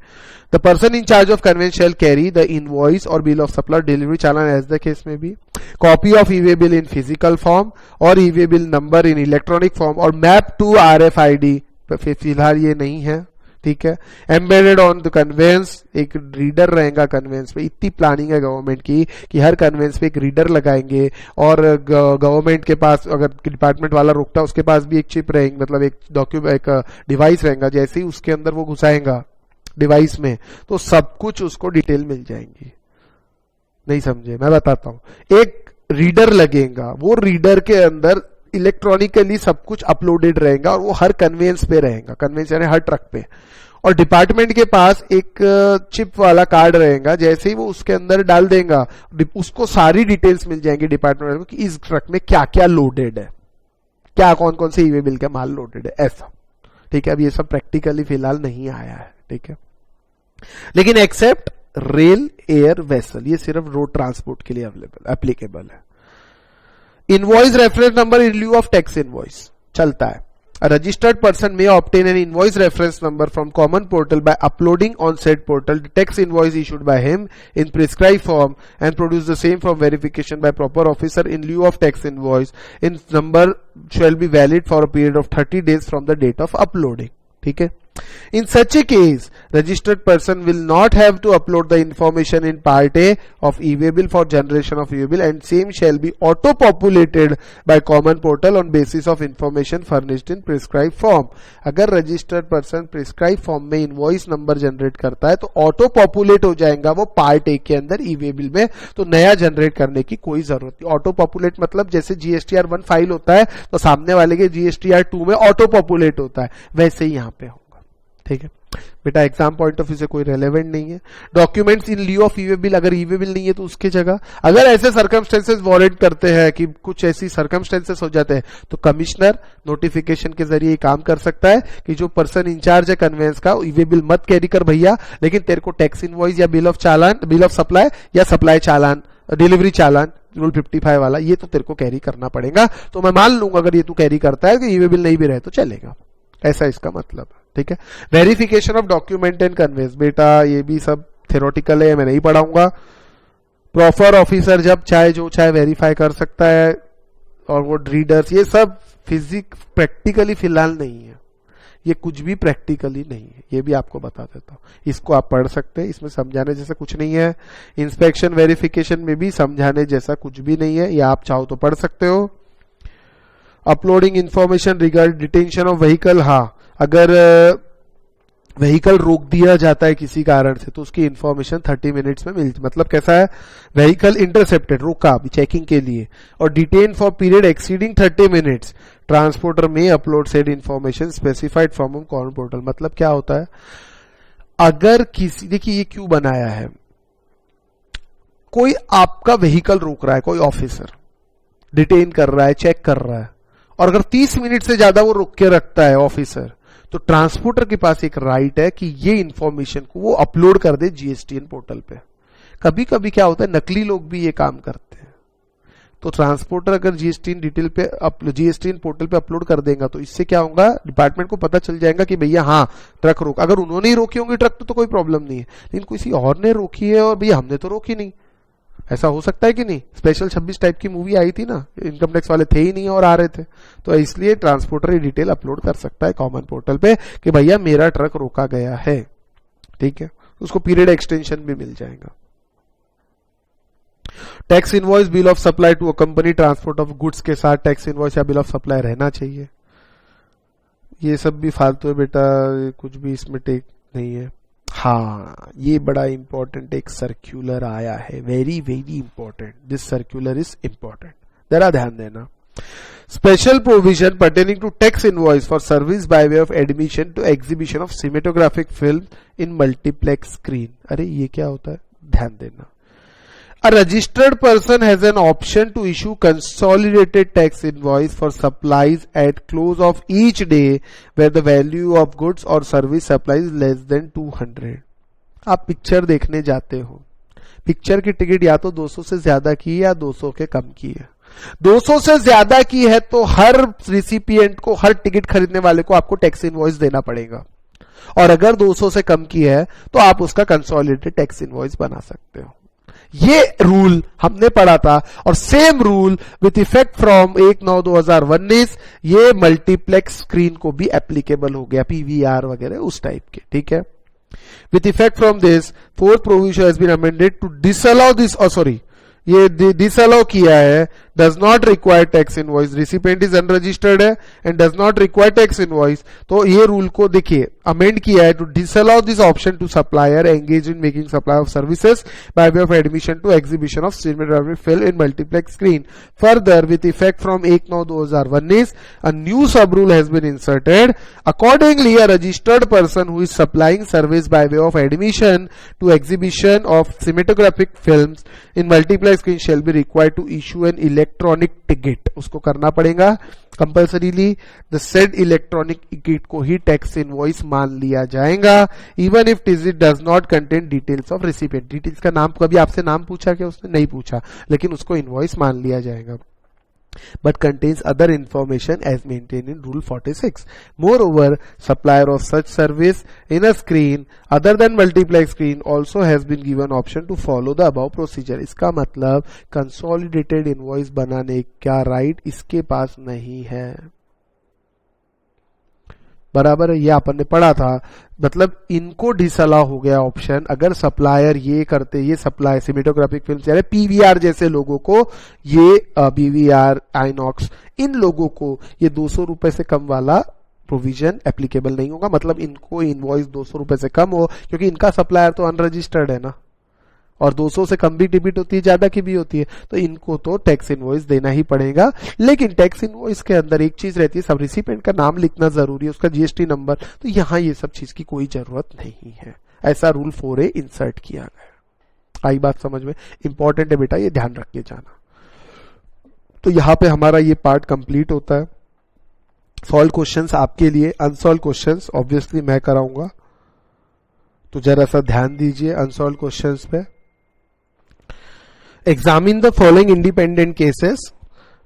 Speaker 1: The person in charge of conveyance shall carry the invoice or bill of supply delivery challan as the case में be, copy of e way bill in physical form or e way bill number in electronic form or map to RFID, फिलहाल ये नहीं है, ठीक है। Embedded on the conveyance, एक reader रहेगा conveyance पे, इतनी प्लानिंग है गवर्नमेंट की कि हर कन्वेंस पे एक रीडर लगाएंगे, और गवर्नमेंट के पास अगर डिपार्टमेंट वाला रुकता है उसके पास भी एक चिप रहेगी, मतलब एक डिवाइस रहेगा, जैसे ही उसके अंदर वो घुसाएगा डिवाइस में तो सब कुछ उसको डिटेल मिल जाएंगी। नहीं समझे, मैं बताता हूं। एक रीडर लगेगा, वो रीडर के अंदर इलेक्ट्रॉनिकली सब कुछ अपलोडेड रहेगा और वो हर कन्वेंस पे रहेगा, कन्वेंस यानी हर ट्रक पे, और डिपार्टमेंट के पास एक चिप वाला कार्ड रहेगा, जैसे ही वो उसके अंदर डाल देगा उसको सारी डिटेल्स मिल जाएंगी डिपार्टमेंट को कि इस ट्रक में क्या क्या लोडेड है, क्या कौन कौन से ई वे बिल का माल लोडेड है, ऐसा, ठीक है। अब ये सब प्रैक्टिकली फिलहाल नहीं आया है, ठीक है, लेकिन एक्सेप्ट रेल, एयर, वेसल, ये सिर्फ रोड ट्रांसपोर्ट के लिए अवेलेबल एप्लीकेबल है। Invoice reference number in lieu of tax invoice चलता है। A registered person may obtain an invoice reference number from common portal by uploading on said portal the tax invoice issued by him in prescribed form and produce the same for verification by proper officer in lieu of tax invoice. In number shall be valid for a period of 30 days from the date of uploading. ठीक है, In such a case, registered person will not have to upload the information in part A of e-waybill for generation of e-waybill, and same shall be auto-populated by common portal on basis of information furnished in prescribed form. अगर registered person prescribed form में invoice number generate करता है तो auto populate हो जाएगा वो part A के अंदर e-waybill में, तो नया generate करने की कोई जरूरत नहीं. auto populate मतलब जैसे GSTR1 फाइल होता है तो सामने वाले के GSTR2 में auto populate होता है, वैसे ही यहाँ पे होगा. ठीक है बेटा, एग्जाम पॉइंट ऑफ व्यू से कोई रेलेवेंट नहीं है. Documents in Leo of e way bill, अगर ई-वे बिल नहीं है तो उसके जगह अगर ऐसे सर्कमस्टेंसेस वारंट करते हैं कि कुछ ऐसी सर्कमस्टेंसेस हो जाते हैं तो कमिश्नर नोटिफिकेशन के जरिए काम कर सकता है कि जो पर्सन इंचार्ज है कन्वेंस का, ई-वे बिल मत कैरी कर भैया, लेकिन तेरे को टैक्स इनवॉइस या bill of challan, bill of supply या सप्लाई चालान, डिलीवरी चालान रूल 55 वाला, ये तो तेरे को कैरी करना पड़ेगा. तो मैं मान लूंगा अगर ये तू कैरी करता है कि ई-वे बिल नहीं भी रहे तो चलेगा, ऐसा इसका मतलब है. ठीक है. Verification of document and conveyance, बेटा ये भी सब थ्योरेटिकल है, मैं नहीं पढ़ाऊंगा. प्रॉपर ऑफिसर जब चाहे जो चाहे वेरीफाई कर सकता है, और वो रीडर्स, ये सब फिजिक्स प्रैक्टिकली फिलहाल नहीं है, ये कुछ भी प्रैक्टिकली नहीं है, ये भी आपको बता देता हूं. इसको आप पढ़ सकते हैं, इसमें समझाने जैसा कुछ नहीं है. इंस्पेक्शन वेरिफिकेशन में भी समझाने जैसा कुछ भी नहीं है, ये आप चाहो तो पढ़ सकते हो. Uploading information regard detention of vehicle, हाँ अगर व्हीकल रोक दिया जाता है किसी कारण से तो उसकी इंफॉर्मेशन 30 मिनट्स में मिलती, मतलब कैसा है, व्हीकल इंटरसेप्टेड, रोका अभी चेकिंग के लिए, और detain for period exceeding 30 minutes, transporter may upload said information specified from common portal. मतलब क्या होता है, अगर किसी, देखिए ये क्यों बनाया है, कोई आपका व्हीकल रोक रहा है, कोई ऑफिसर डिटेन कर रहा है, चेक कर रहा है, और अगर 30 मिनट से ज्यादा वो रोक के रखता है ऑफिसर, तो ट्रांसपोर्टर के पास एक राइट है कि ये इंफॉर्मेशन को वो अपलोड कर दे जीएसटीएन पोर्टल पे. कभी कभी क्या होता है, नकली लोग भी ये काम करते हैं, तो ट्रांसपोर्टर अगर जीएसटीएन डिटेल पे जीएसटीएन पोर्टल पे अपलोड कर देगा तो इससे क्या होगा, डिपार्टमेंट को पता चल जाएगा कि भैया हाँ ट्रक रोक, अगर उन्होंने ही रोकी होंगी ट्रक तो कोई प्रॉब्लम नहीं है, लेकिन किसी और ने रोकी है और भैया हमने तो रोकी नहीं, ऐसा हो सकता है कि नहीं. स्पेशल 26 टाइप की मूवी आई थी ना, इनकम टैक्स वाले थे ही नहीं और आ रहे थे, तो इसलिए ट्रांसपोर्टर ही डिटेल अपलोड कर सकता है कॉमन पोर्टल पे कि भैया मेरा ट्रक रोका गया है. ठीक है, उसको पीरियड एक्सटेंशन भी मिल जाएगा. Tax invoice bill of supply to a company transport of goods के साथ टैक्स इनवॉइस या बिल ऑफ सप्लाई रहना चाहिए. ये सब भी फालतू है बेटा, कुछ भी इसमें टेक नहीं है. हाँ ये बड़ा इंपॉर्टेंट एक सर्क्यूलर आया है, very very important, this circular is important, जरा ध्यान देना. Special provision pertaining to tax invoice for service by way of admission to exhibition of cinematographic film in multiplex screen. अरे ये क्या होता है, ध्यान देना. A registered person has an option to issue consolidated tax invoice for supplies at close of each day where the value of goods or service supplies is less than 200. आप picture देखने जाते हो, पिक्चर की ticket या तो 200 से ज्यादा की है या 200 के कम की है. 200 से ज्यादा की है तो हर रिसिपिएंट को, हर टिकट खरीदने वाले को आपको टैक्स इनवॉइस देना पड़ेगा, और अगर 200 से कम की है तो आप उसका कंसोलिडेटेड टैक्स इनवॉइस बना सकते हो. ये रूल हमने पढ़ा था, और same rule with effect from 1/9/2019 ये मल्टीप्लेक्स स्क्रीन को भी एप्लीकेबल हो गया, पीवीआर वगैरह उस टाइप के. ठीक है, with effect from this fourth provision has been amended to disallow this, sorry ये डिसअलाउ किया है, does not require tax invoice, recipient is unregistered है and does not require tax invoice, तो ये रूल को देखिए अमेंड किया है to disallow this option to supplier engage in making supply of services by way of admission to exhibition of cinematographic film in multiplex screen. Further with effect from 1/9/2019 a new sub rule has been inserted. Accordingly, a registered person who is supplying service by way of admission to exhibition of cinematographic films in multiplex screen shall be required to issue an electronic ticket. उसको करना पड़ेगा compulsorily. The said electronic ticket को ही tax invoice मान लिया जाएगा, even if it does not contain details of recipient. Details का नाम, कभी आपसे नाम पूछा क्या, उसने नहीं पूछा, लेकिन उसको इनवॉइस मान लिया जाएगा. but contains other information as maintained in Rule 46. Moreover, supplier of such service in a screen other than multiplex screen also has been given option to follow the above procedure. इसका मतलब consolidated invoice बनाने का right इसके पास नहीं है. बराबर है, ये अपन ने पढ़ा था। मतलब इनको डिसअलाउ हो गया ऑप्शन अगर सप्लायर ये करते, ये सप्लाई सिनेमेटोग्राफिक फिल्म यानी पीवीआर जैसे लोगों को, ये बीवीआर आइनॉक्स, इन लोगों को ये 200 रुपए से कम वाला प्रोविजन एप्लीकेबल नहीं होगा। मतलब इनको इनवॉइस 200 रुपए से कम हो, क्योंकि इनका सप्लायर तो अनरजिस्टर्ड है ना, और 200 से कम भी डिबिट होती है, ज्यादा की भी होती है, तो इनको तो टैक्स इनवॉइस देना ही पड़ेगा। लेकिन टैक्स इनवॉइस के अंदर एक चीज रहती है, सब रिसिपेंट का नाम लिखना जरूरी है, उसका जीएसटी नंबर, तो यहां ये सब चीज की कोई जरूरत नहीं है। ऐसा रूल 4A इंसर्ट किया गया। आई बात समझ में? इंपॉर्टेंट है बेटा, ये ध्यान रख के जाना। तो यहां पे हमारा ये पार्ट कंप्लीट होता है। सॉल्व क्वेश्चंस आपके लिए, अनसॉल्व क्वेश्चंस ऑब्वियसली मैं कराऊंगा, तो जरा सा ध्यान दीजिए अनसॉल्व क्वेश्चंस पे। Examine the following independent cases.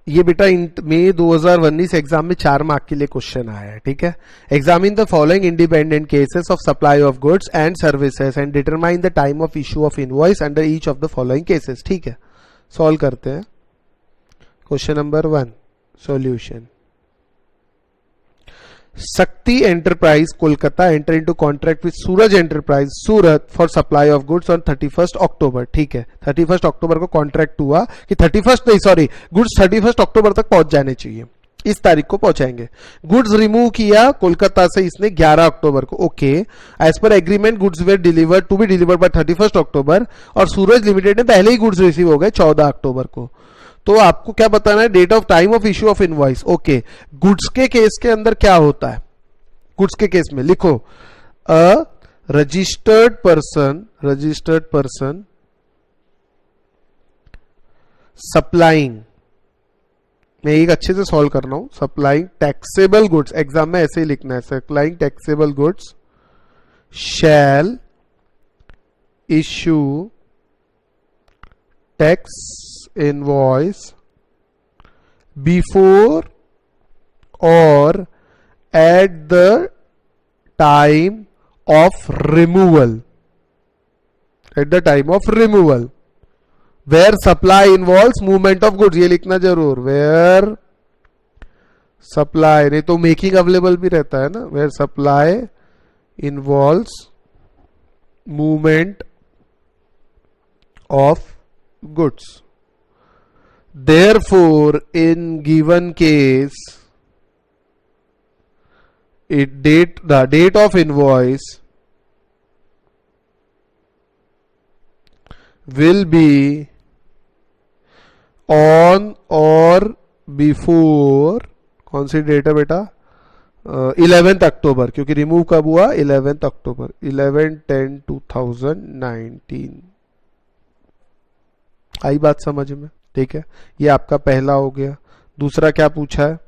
Speaker 1: ये बेटा मई 2019 एग्जाम में 4 मार्क के लिए क्वेश्चन आया है, ठीक है। Examine the following independent cases of supply of goods and services and determine the time of issue of invoice under each of the following cases, ठीक है। सॉल्व करते हैं। Question number 1 solution. Shakti enterprise Kolkata enter into contract with Suraj enterprise Surat for supply of goods on 31 October, ठीक है। 31 अक्टूबर को contract हुआ कि 31 नहीं सॉरी गुड्स 31 अक्टूबर तक पहुंच जाने चाहिए, इस तारीख को पहुंचाएंगे। गुड्स रिमूव किया कोलकाता से इसने 11 अक्टूबर को, okay. As per agreement goods were delivered to be delivered by 31 October और सूरज लिमिटेड ने पहले ही गुड्स रिसीव हो गए 14 अक्टूबर को। तो आपको क्या बताना है? Date of time of issue of invoice, okay. Goods के केस के अंदर क्या होता है? गुड्स के केस में लिखो अ रजिस्टर्ड पर्सन सप्लाइंग, मैं एक अच्छे से सॉल्व कर रहा हूं, सप्लाइंग टैक्सेबल गुड्स, एग्जाम में ऐसे ही लिखना है, supplying taxable goods shall issue tax invoice before or at the time of removal, where supply involves movement of goods, ये लिखना जरूर, where supply, नहीं तो मेकिंग अवेलेबल भी रहता है ना, where supply involves movement of goods. Therefore, in given case, the date of invoice will be on or before, कौन सी डेट है बेटा? 11th अक्टूबर, क्योंकि रिमूव कब हुआ? 11th अक्टूबर, 11/10/2019। आई बात समझ में? ठीक है, ये आपका पहला हो गया। दूसरा क्या पूछा है?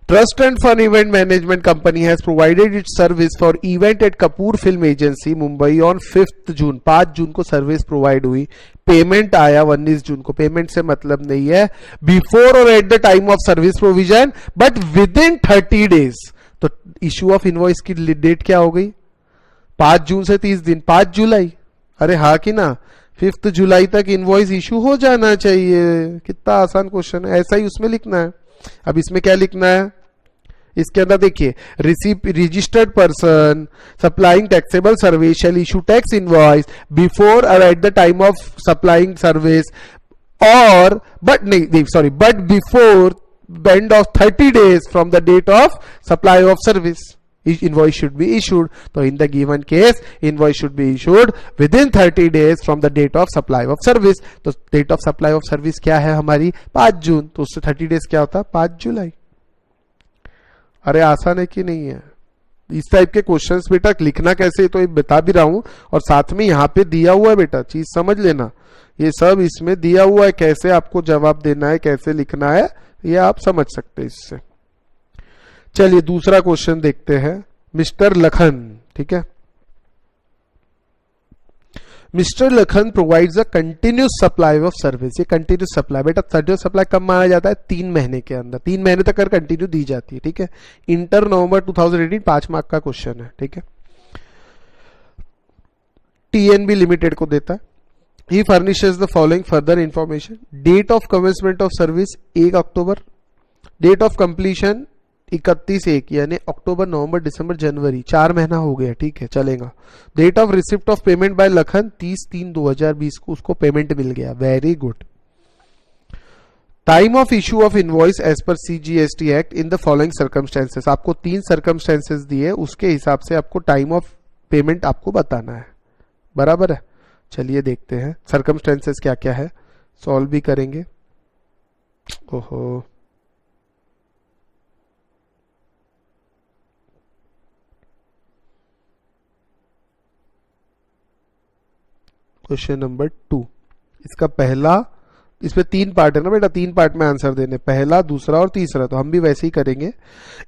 Speaker 1: Trust and fun event management company has provided its service for event at Kapoor film agency Mumbai on 5 June, 5 June को सर्विस प्रोवाइड हुई, पेमेंट आया 19 जून को। पेमेंट से मतलब नहीं है before or at the time of service provision but with in 30 days. तो issue of invoice की डेट क्या हो गई? 5 जून से 30 दिन, 5 जुलाई। अरे हाँ कि ना, 5 जुलाई तक इनवॉइस इशू हो जाना चाहिए। कितना आसान क्वेश्चन है, ऐसा ही उसमें लिखना है। अब इसमें क्या लिखना है? इसके अंदर देखिए, registered person supplying taxable service shall issue tax invoice before or at the time of supplying service or but before the end of 30 days from the date of supply of service. Invoice should be issued. So in the given case, invoice should be issued within 30 days from the date of supply of service. तो date of supply of service क्या है हमारी? 5 जून, तो उससे 30 days क्या होता है? 5 जुलाई। अरे आसान है कि नहीं है? इस टाइप के क्वेश्चंस बेटा लिखना कैसे तो बता भी रहा हूं, और साथ में यहाँ पे दिया हुआ है बेटा, चीज समझ लेना, ये सब इसमें दिया हुआ है, कैसे आपको जवाब देना है, कैसे लिखना है, ये आप समझ सकते हैं इससे। चलिए दूसरा क्वेश्चन देखते हैं। मिस्टर लखन, ठीक है, mister Lakhan provides a continuous supply of service. ये कंटिन्यूस सप्लाई बेटा, कंटिन्यूस सप्लाई कब माना जाता है? 3 महीने के अंदर, 3 महीने तक कंटिन्यू दी जाती है, ठीक है। इंटर नवंबर 2018, 5 मार्क का क्वेश्चन है, ठीक है। टीएनबी लिमिटेड को देता है। He furnishes the following further information. Date of commencement of service 1 October, date of completion 31/1 यानी अक्टूबर, नवंबर, दिसंबर, जनवरी, 4 महीना हो गया, ठीक है, चलेगा। Date of receipt of payment by Lakhan 30/3/2020 को उसको पेमेंट मिल गया, very good. Time of issue of invoice as per CGST act in the following circumstances, आपको 3 सर्कमस्टेंसेस दिए, उसके हिसाब से आपको टाइम ऑफ पेमेंट आपको बताना है, बराबर है। चलिए देखते हैं सर्कमस्टेंसेस क्या क्या है, सॉल्व भी करेंगे। ओहो, क्वेश्चन नंबर 2, इसका पहला, इसमें 3 पार्ट है ना बेटा, 3 पार्ट में आंसर देने, पहला, दूसरा और तीसरा, तो हम भी वैसे ही करेंगे।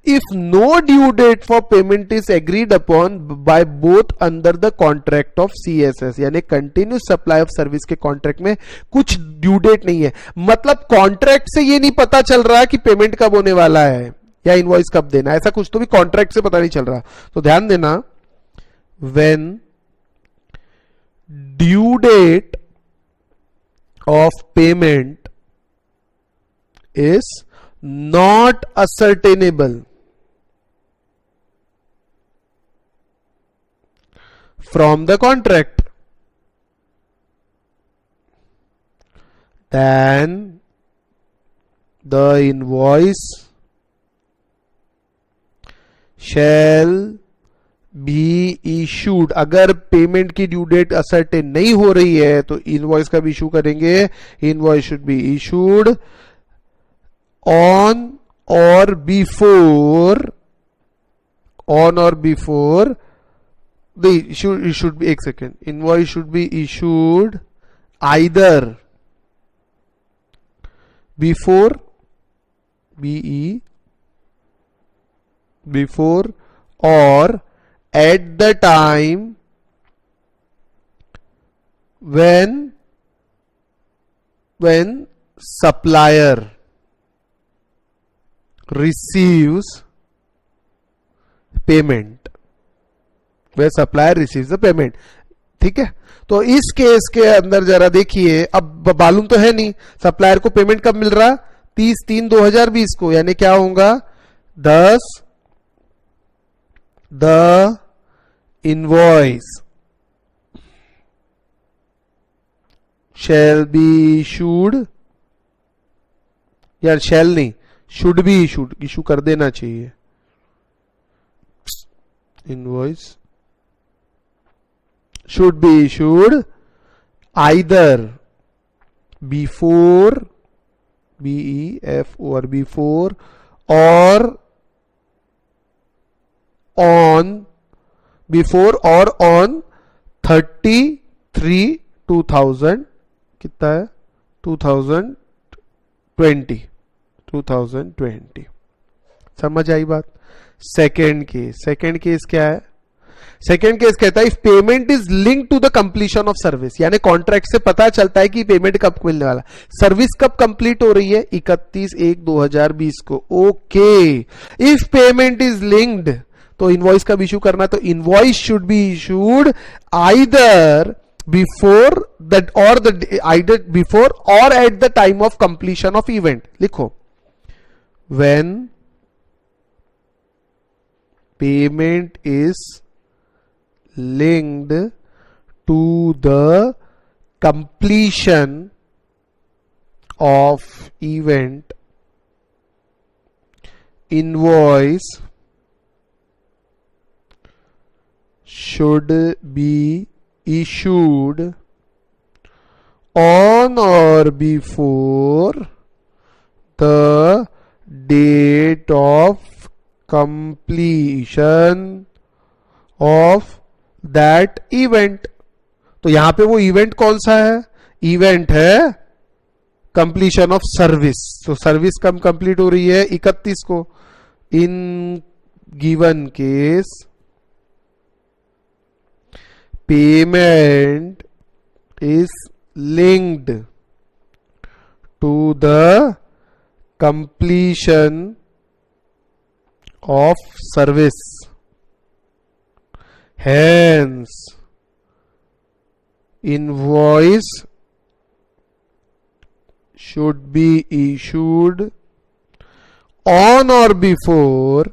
Speaker 1: If no due date for payment is agreed upon by both under the contract of CSS, यानी कंटिन्यूस सप्लाई ऑफ सर्विस के कॉन्ट्रैक्ट में कुछ ड्यू डेट नहीं है, मतलब कॉन्ट्रैक्ट से ये नहीं पता चल रहा कि पेमेंट कब होने वाला है या इनवॉइस कब देना है, ऐसा कुछ तो भी कॉन्ट्रैक्ट से पता नहीं चल रहा। तो ध्यान देना, when due date of payment is not ascertainable from the contract, then the invoice shall भी इशूड। अगर पेमेंट की ड्यू डेट असर्टेन नहीं हो रही है तो इनवॉइस का भी इशू करेंगे, invoice should be issued on or before should be, एक second, invoice should be issued either before, BE, before, और at the time when supplier receives payment, when supplier receives the payment, ठीक है। तो इस case के अंदर जरा देखिए, अब मालूम तो है नहीं सप्लायर को पेमेंट कब मिल रहा, 30/3/2020 को, यानी क्या होगा, 10 the invoice shall be issued, यार shall नहीं, should be issued, इशू कर देना चाहिए, invoice should be issued either before, BEFOR, before, or on, before or on 30/3/2000, कितना है, 2020। समझ आई बात। सेकेंड केस क्या है, सेकेंड केस कहता है if payment is link to the completion of service, यानी कॉन्ट्रैक्ट से पता चलता है कि पेमेंट कब मिलने वाला, सर्विस कब कंप्लीट हो रही है, 31/1/2020 को, okay. If payment is linked तो इनवॉइस का इशू करना, तो invoice should be issued either before that or the either before or at the time of completion of event, लिखो, when payment is linked to the completion of event, invoice should be issued on or before the date of completion of that event। तो यहां पे वो event कौन सा है, event है completion of service, तो सर्विस कब कंप्लीट हो रही है, 31 को। In given case payment is linked to the completion of service, hence invoice should be issued on or before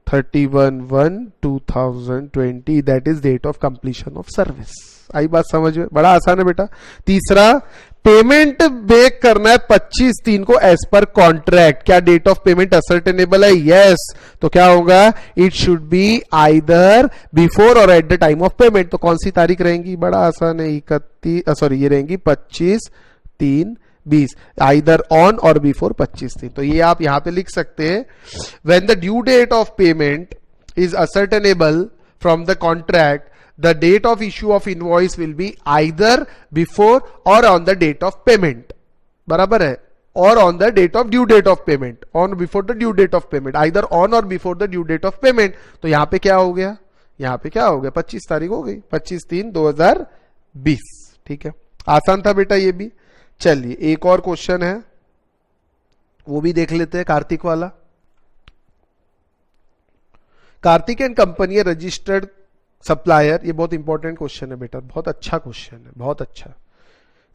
Speaker 1: 31/1/2020, that is date of completion of service. आई बात समझ में? बड़ा आसान है बेटा। तीसरा, पेमेंट बेक करना है 25/3 को एज पर कॉन्ट्रैक्ट। क्या डेट ऑफ पेमेंट असर्टेनेबल है? यस। तो क्या होगा? It should be either before or at the time of payment. तो कौन सी तारीख रहेंगी? बड़ा आसान है, 31, सॉरी ये रहेंगी 25/3/20, आइदर ऑन और बिफोर 25/3। तो ये आप यहां पे लिख सकते हैं, when the due date of payment is ascertainable from the contract, the date of issue of invoice will be either before or on the date of payment. बराबर है? और on the date of due date of payment, on before the due date of payment, either on or before the due date of payment. तो यहां पे क्या हो गया? यहां पे क्या हो गया? 25 तारीख हो गई, 25/3/2020। ठीक है, आसान था बेटा ये भी। चलिए एक और क्वेश्चन है, वो भी देख लेते हैं, कार्तिक वाला। Kartik and company registered supplier, ये बहुत इंपॉर्टेंट क्वेश्चन है बेटा, बहुत अच्छा क्वेश्चन है, बहुत अच्छा।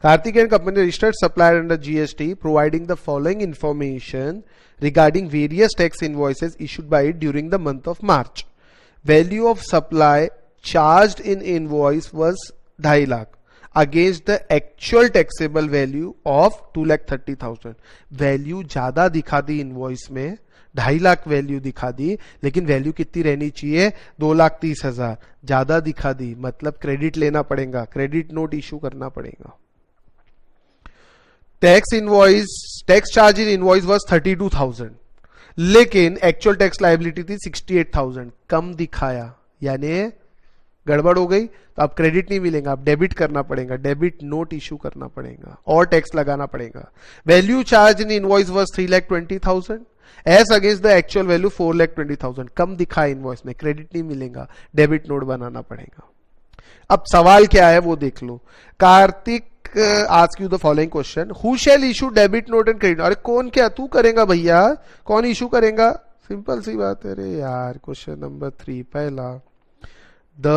Speaker 1: Karthik and company registered supplier under GST, providing the following information regarding various tax invoices issued by it during the month of March. Value of supply charged in invoice was 2.5 lakh against the actual taxable value of 2,30,000. Value ज्यादा दिखा दी invoice में, 2.5 lakh value दिखा दी, लेकिन value कितनी रहनी चाहिए? 2,30,000 ज्यादा दिखा दी, मतलब क्रेडिट लेना पड़ेगा, क्रेडिट नोट इशू करना पड़ेगा। Tax charge in invoice was 32,000, लेकिन एक्चुअल टैक्स लायबिलिटी थी 68,000, कम दिखाया, यानी गड़बड़ हो गई। तो अब क्रेडिट नहीं मिलेगा, अब डेबिट करना पड़ेगा, डेबिट नोट इशू करना पड़ेगा और टैक्स लगाना पड़ेगा। Value charge in invoice was 3,20,000 as against the actual value 4,20,000, कम दिखा इनवॉइस में, क्रेडिट नहीं मिलेगा, डेबिट नोट बनाना पड़ेगा। अब सवाल क्या है वो देख लो। Kartik ask you the following question, who shall issue debit note and credit? अरे कौन, क्या तू करेगा भैया? कौन इशू करेगा? सिंपल सी बात है। अरे यार, क्वेश्चन नंबर 3 पहला, द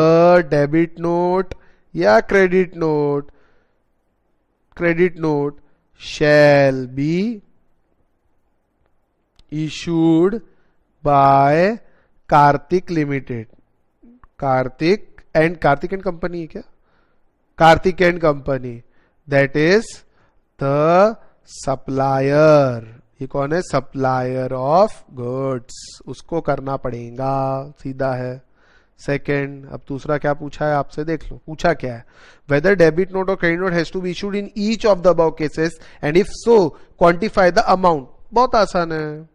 Speaker 1: डेबिट नोट या credit note, credit note shall be issued by Kartik limited, Kartik and company है क्या? Kartik and company, that is the supplier. ये कौन है? सप्लायर ऑफ गुड्स, उसको करना पड़ेगा, सीधा है। सेकेंड, अब दूसरा क्या पूछा है आपसे, देख लो पूछा क्या है। वेदर डेबिट नोट और credit note has to be issued in each of the above cases and if so quantify the amount. बहुत आसान है।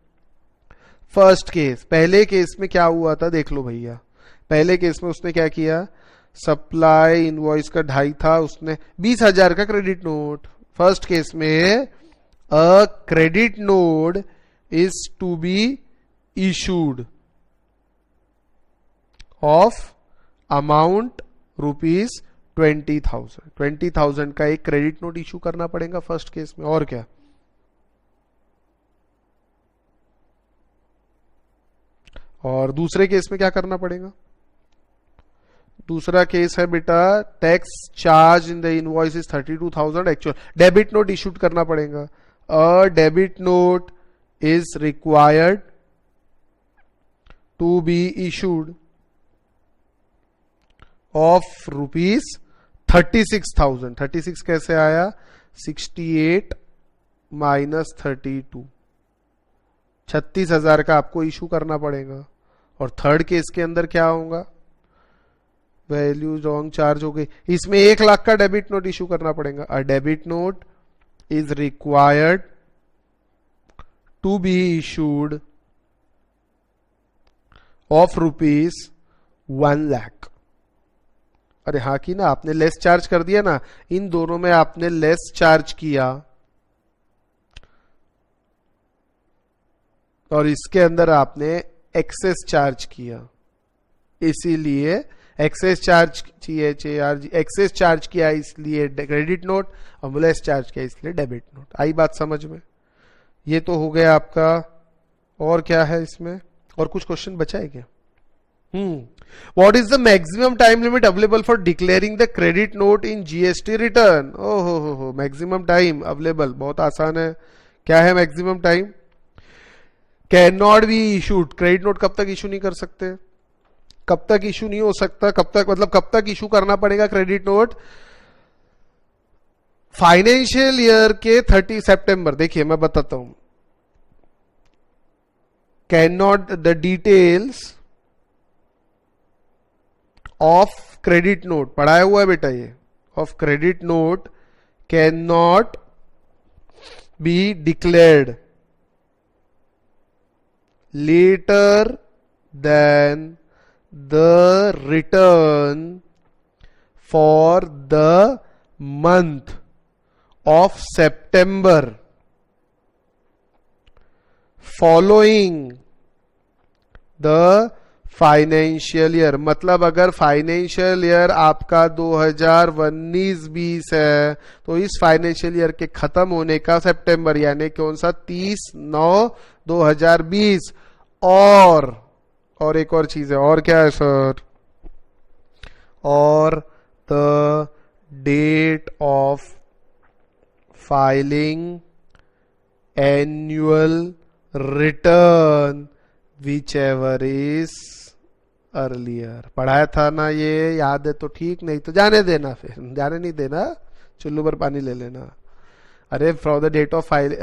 Speaker 1: फर्स्ट केस, पहले केस में क्या हुआ था देख लो भैया। पहले केस में उसने क्या किया, सप्लाई इनवॉइस का 2.5 था, उसने 20,000 का क्रेडिट नोट। फर्स्ट केस में a credit note is to be issued of amount ₹20,000। 20,000 का एक क्रेडिट नोट इशू करना पड़ेगा फर्स्ट केस में, और क्या। और दूसरे केस में क्या करना पड़ेगा? दूसरा केस है बेटा, tax charge in the invoice is 32,000, actual debit note issued करना पड़ेगा। A debit note is required to be issued of ₹36,000। 36 कैसे आया? 68 माइनस 32, 36,000 का आपको इशू करना पड़ेगा। और थर्ड केस के अंदर क्या होगा? वैल्यू रॉन्ग चार्ज हो गई, इसमें 1 लाख का डेबिट नोट इशू करना पड़ेगा। A debit note is required to be issued of ₹1 lakh. अरे हाँ की ना, आपने लेस चार्ज कर दिया ना, इन दोनों में आपने लेस चार्ज किया और इसके अंदर आपने एक्सेस चार्ज किया, इसीलिए एक्सेस चार्ज एक्सेस चार्ज किया इसलिए क्रेडिट नोट, और लेस चार्ज किया इसलिए डेबिट नोट। आई बात समझ में? ये तो हो गया आपका। और क्या है इसमें? और कुछ क्वेश्चन बचा है क्या? What is the maximum time limit available for declaring the credit note in GST return? ओहो मैक्सिमम टाइम अवेलेबल, बहुत आसान है। क्या है maximum time? Can not be issued, credit note कब तक इशू नहीं कर सकते, कब तक इशू नहीं हो सकता, कब तक मतलब कब तक इशू करना पड़ेगा क्रेडिट नोट, फाइनेंशियल ईयर के 30 सितंबर। देखिए मैं बताता हूं, can not the details of credit note, पढ़ाया हुआ है बेटा ये, of credit note can not be declared later than the return for the month of September following the financial year. मतलब अगर फाइनेंशियल ईयर आपका 2019-20 है तो इस फाइनेंशियल ईयर के खत्म होने का सितंबर यानी कौन सा 30/9/2020। और एक और चीज है, और क्या है सर, और the date of filing annual return whichever is earlier. पढ़ाया था ना ये, याद है तो ठीक, नहीं तो जाने देना, फिर जाने नहीं देना, चुल्लू पर पानी ले लेना। अरे for the date of file,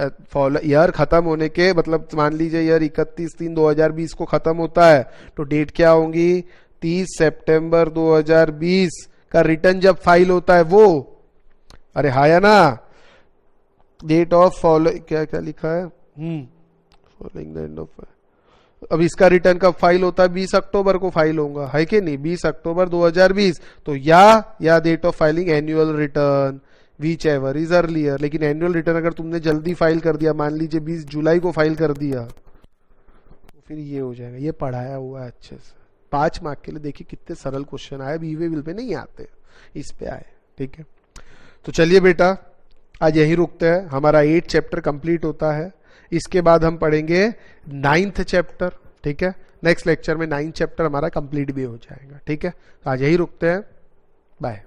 Speaker 1: year खत्म होने के मतलब मान लीजिए ईयर 31/3/2020 को खत्म होता है तो डेट क्या होंगी, 30 सितंबर 2020 का रिटर्न जब फाइल होता है वो। अरे हाँ या ना, डेट ऑफ फॉलो क्या क्या लिखा है, फॉलोइंग द एंड ऑफ, अब इसका रिटर्न कब फाइल होता है, 20 अक्टूबर को फाइल होगा, है कि नहीं, 20 अक्टूबर 2020। तो या date of filing annual return whichever is earlier. लेकिन एनुअल रिटर्न अगर तुमने जल्दी फाइल कर दिया, मान लीजिए 20 जुलाई को फाइल कर दिया, तो फिर ये हो जाएगा। ये पढ़ाया हुआ है अच्छे से, 5 मार्क के लिए। देखिए कितने सरल क्वेश्चन आए, बीवे विल पे नहीं आते, इस पे आए। ठीक है, तो चलिए बेटा आज यही रुकते हैं, हमारा 8 चैप्टर कंप्लीट होता है। इसके बाद हम पढ़ेंगे 9th चैप्टर। ठीक है, नेक्स्ट लेक्चर में 9th चैप्टर हमारा कंप्लीट भी हो जाएगा। ठीक है, आज यही रुकते हैं, बाय।